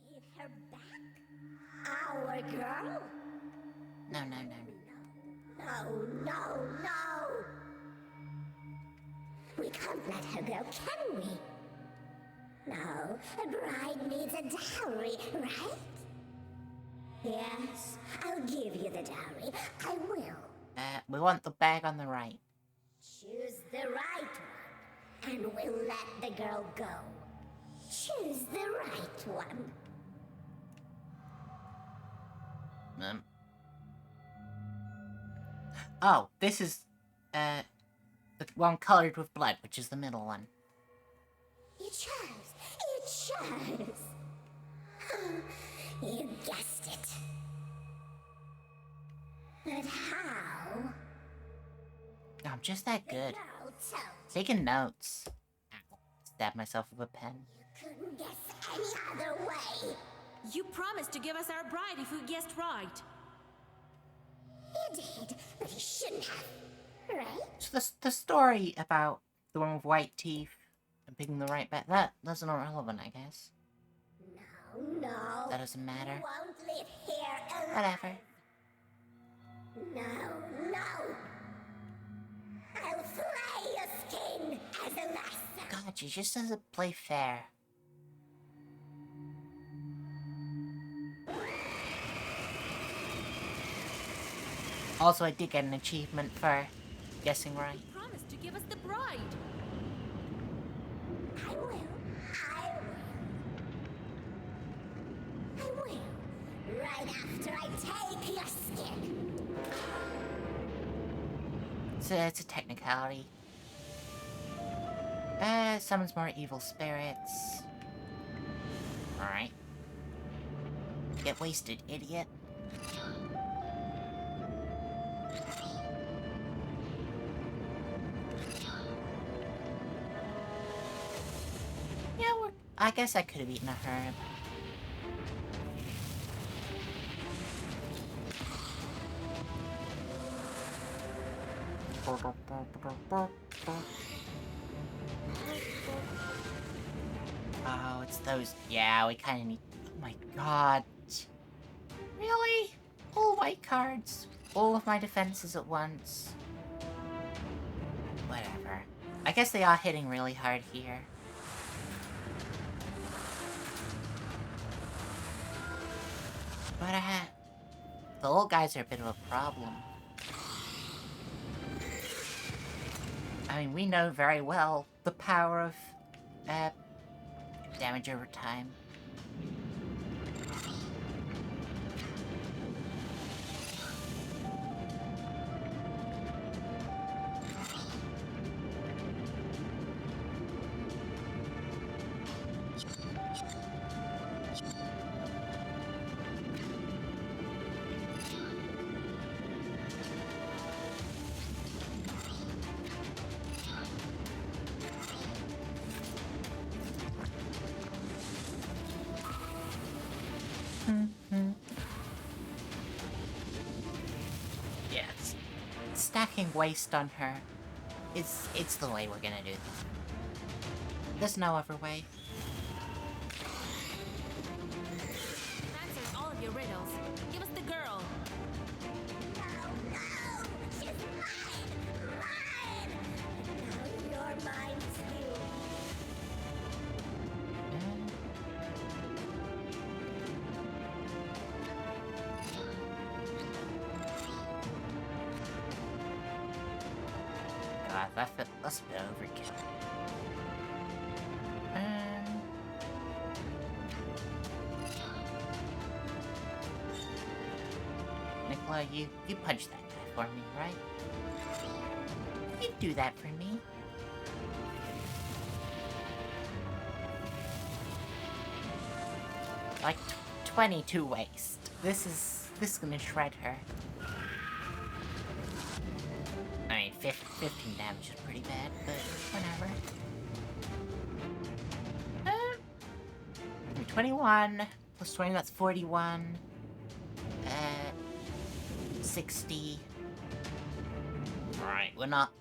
Give her back? Our girl? No. No. We can't let her go, can we? No, a bride needs a dowry, right? Yes, I'll give you the dowry. I will. We want the bag on the right. Choose the right one, and we'll let the girl go. Choose the right one. Oh, this is, the one colored with blood, which is the middle one. You chose. You guessed it. But how? Oh, I'm just that good. Girl told Taking notes. Ow. Stab myself with a pen. you couldn't guess any other way. You promised to give us our bride if we guessed right. You did, but you shouldn't have. Right? So the story about the one with white teeth and picking the right bag, that's not relevant, I guess. No. That doesn't matter. You won't live here alive. Whatever. No. I'll flay your skin as a lesson. God, she just doesn't play fair. Also, I did get an achievement for guessing right. You promised to give us the bride. I will. Right after I take your skin. It's a technicality. Summons more evil spirits. Alright. Get wasted, idiot. Yeah, I guess I could have eaten a herb. Oh, it's those. Yeah, we kind of need. Oh my god. Really? All white cards? All of my defenses at once? Whatever. I guess they are hitting really hard here. But, the old guys are a bit of a problem. I mean, we know very well the power of, damage over time. Yes. Stacking waste on her. It's the way we're gonna do this. There's no other way. That's a bit overkill. Nicola, you punch that guy for me, right? You do that for me. Like 22 waste. This is gonna shred her. I mean, 15 damage is pretty bad, but whatever. 21 plus 20, that's 41. 60. Alright, we're not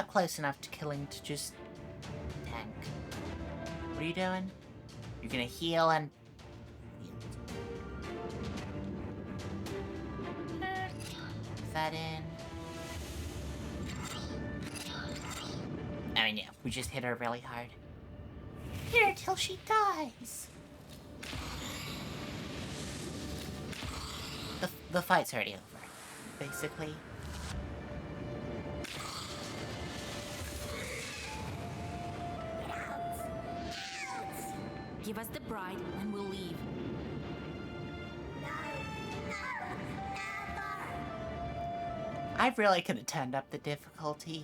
close enough to killing to just tank. What are you doing? You're gonna heal and put that in. I mean, yeah, we just hit her really hard. Hit her till she dies. The fight's already over, basically. Give us the bride and we'll leave. I really could have turned up the difficulty.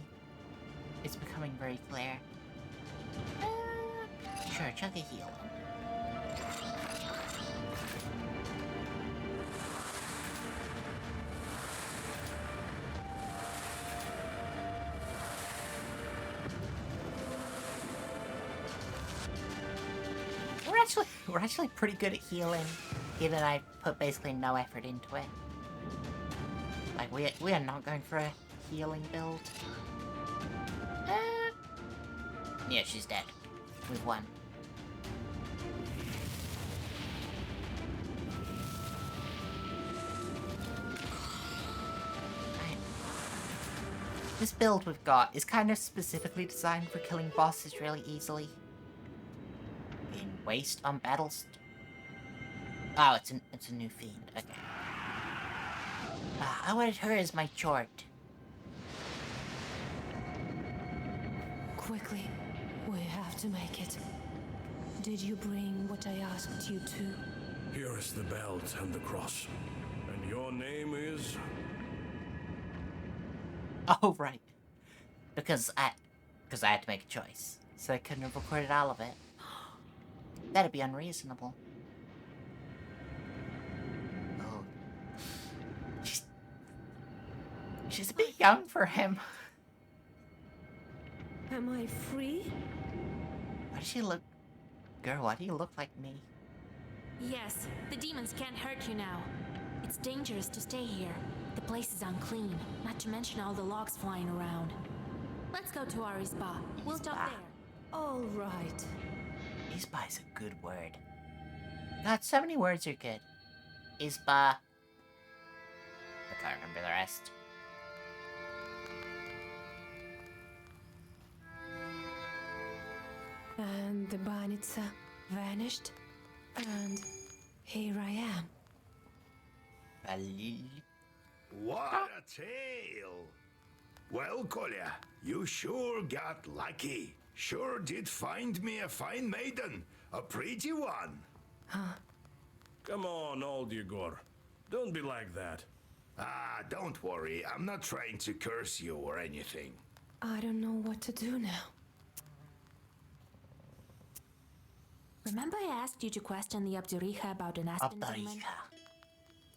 It's becoming very clear. Sure, chug a heal. We're actually pretty good at healing, given I put basically no effort into it. Like, we are not going for a healing build. Yeah, she's dead. We've won. Right. This build we've got is kind of specifically designed for killing bosses really easily. Waste on battles. Oh, it's a new fiend. Okay. I wanted her as my chort. Quickly, we have to make it. Did you bring what I asked you to? Here is the belt and the cross. And your name is? Oh, right. Because I had to make a choice. So I couldn't have recorded all of it. That'd be unreasonable. Oh. She's a bit young for him. Am I free? Why does she look... Girl, why do you look like me? Yes, the demons can't hurt you now. It's dangerous to stay here. The place is unclean, not to mention all the logs flying around. Let's go to our Isba. We'll stop there. All right. Isba is a good word. God, so many words are good. Isba. I can't remember the rest. And the Banitsa vanished. And here I am. What a tale! Well, Kolya, you sure got lucky. Sure did find me a fine maiden. A pretty one. Come on, old Yegor. Don't be like that. Ah, don't worry. I'm not trying to curse you or anything. I don't know what to do now. Remember I asked you to question the Abduriha about an aspen demon?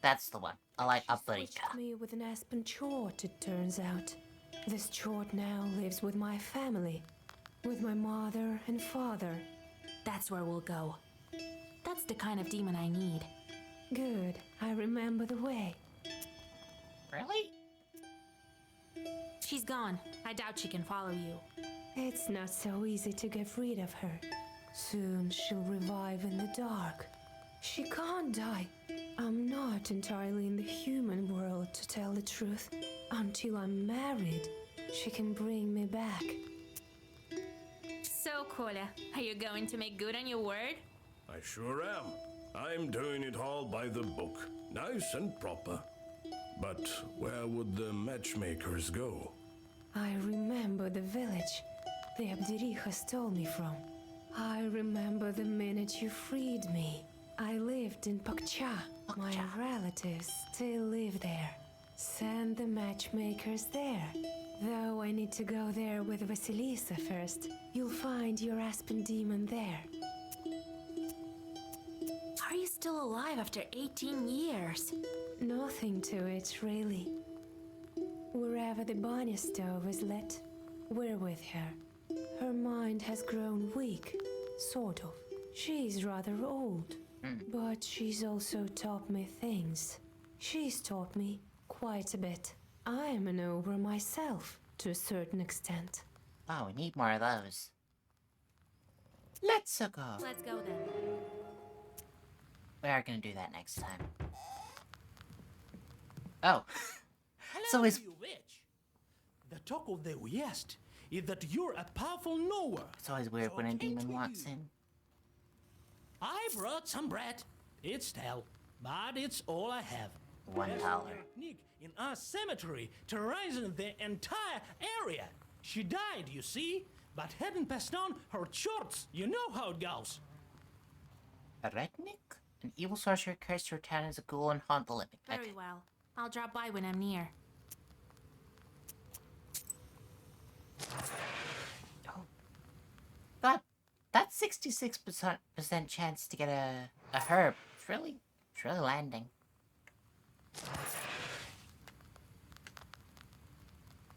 That's the one. I like Abduriha. Me with an aspen chort, it turns out. This chort now lives with my family. With my mother and father. That's where we'll go. That's the kind of demon I need. Good. I remember the way. Really? She's gone. I doubt she can follow you. It's not so easy to get rid of her. Soon she'll revive in the dark. She can't die. I'm not entirely in the human world, to tell the truth. Until I'm married, she can bring me back. So, Kolya, are you going to make good on your word? I sure am. I'm doing it all by the book. Nice and proper. But where would the matchmakers go? I remember the village the Abdericha stole me from. I remember the minute you freed me. I lived in Pakcha. My relatives still live there. Send the matchmakers there. Though I need to go there with Vasilisa first. You'll find your Aspen demon there. Are you still alive after 18 years? Nothing to it, really. Wherever the Banya stove is lit, we're with her. Her mind has grown weak, sort of. She's rather old, but she's also taught me things. She's taught me quite a bit. I'm an ogre myself, to a certain extent. Oh, we need more of those. Let's go. Let's go then. We are gonna do that next time. Oh. So is you, witch. The talk of the West is that you're a powerful knower. It's always weird when a demon walks in. I brought some bread. It's stale, but it's all I have. $1. Nick in our cemetery, terrorizing the entire area. She died, you see, but hadn't passed on her charts. You know how it goes. A redneck? An evil sorcerer cursed to return as a ghoul and haunt the living. Very well. I'll drop by when I'm near. Oh. That's 66% chance to get a herb. It's really landing.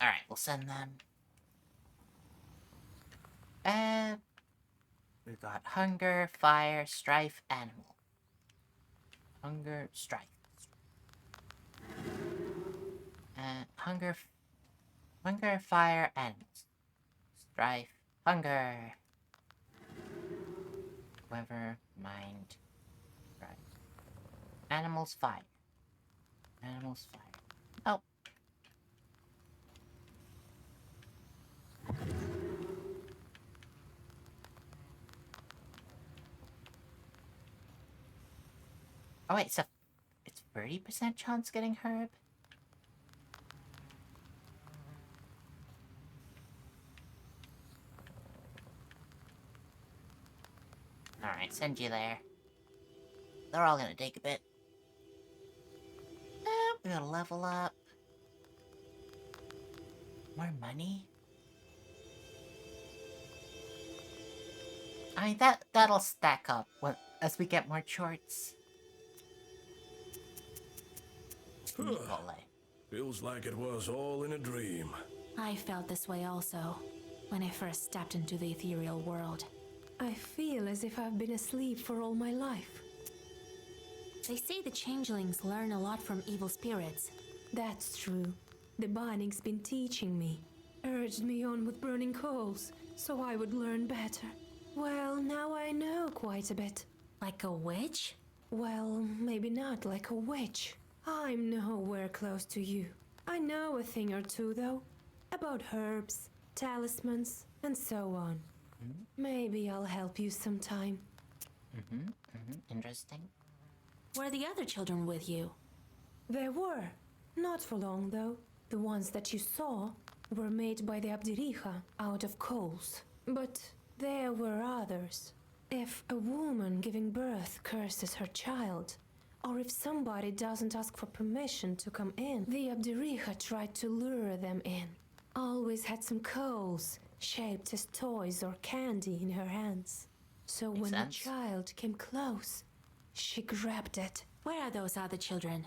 Alright, we'll send them. We've got hunger, fire, strife, animal. Hunger, strife. Hunger, fire, animals. Strife, hunger. Weather, mind, strife. Animals, fire. Animals, fire. Oh. Oh wait, so it's 30% chance getting herb? Alright, send you there. They're all gonna take a bit. We gotta level up. More money? I mean, that'll stack up as we get more charts. Feels like it was all in a dream. I felt this way also, when I first stepped into the ethereal world. I feel as if I've been asleep for all my life. They say the changelings learn a lot from evil spirits. That's true. The Banning's been teaching me, urged me on with burning coals, so I would learn better. Well, now I know quite a bit. Like a witch? Well, maybe not like a witch. I'm nowhere close to you. I know a thing or two, though. About herbs, talismans, and so on. Maybe I'll help you sometime. Interesting. Were the other children with you? There were. Not for long, though. The ones that you saw were made by the Abdericha out of coals. But there were others. If a woman giving birth curses her child, or if somebody doesn't ask for permission to come in, the Abdericha tried to lure them in. Always had some coals, shaped as toys or candy in her hands. So when the child came close, she grabbed it. Where are those other children?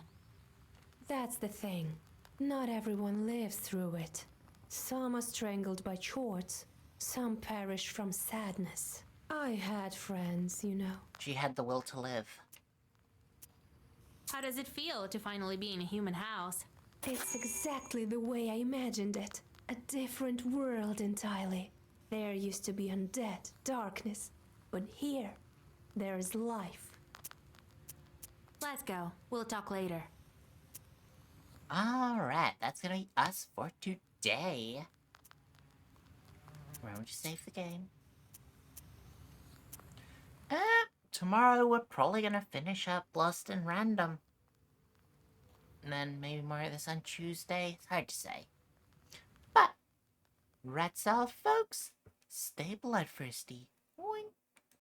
That's the thing. Not everyone lives through it. Some are strangled by chords, some perish from sadness. I had friends, you know. She had the will to live. How does it feel to finally be in a human house? It's exactly the way I imagined it. A different world entirely. There used to be undead, darkness. But here, there's life. Let's go. We'll talk later. Alright, that's gonna be us for today. Where would you save the game? Tomorrow we're probably gonna finish up Lost in Random. And then maybe more of this on Tuesday. It's hard to say. But Rats off, folks. Stay bloodthirsty. Oink.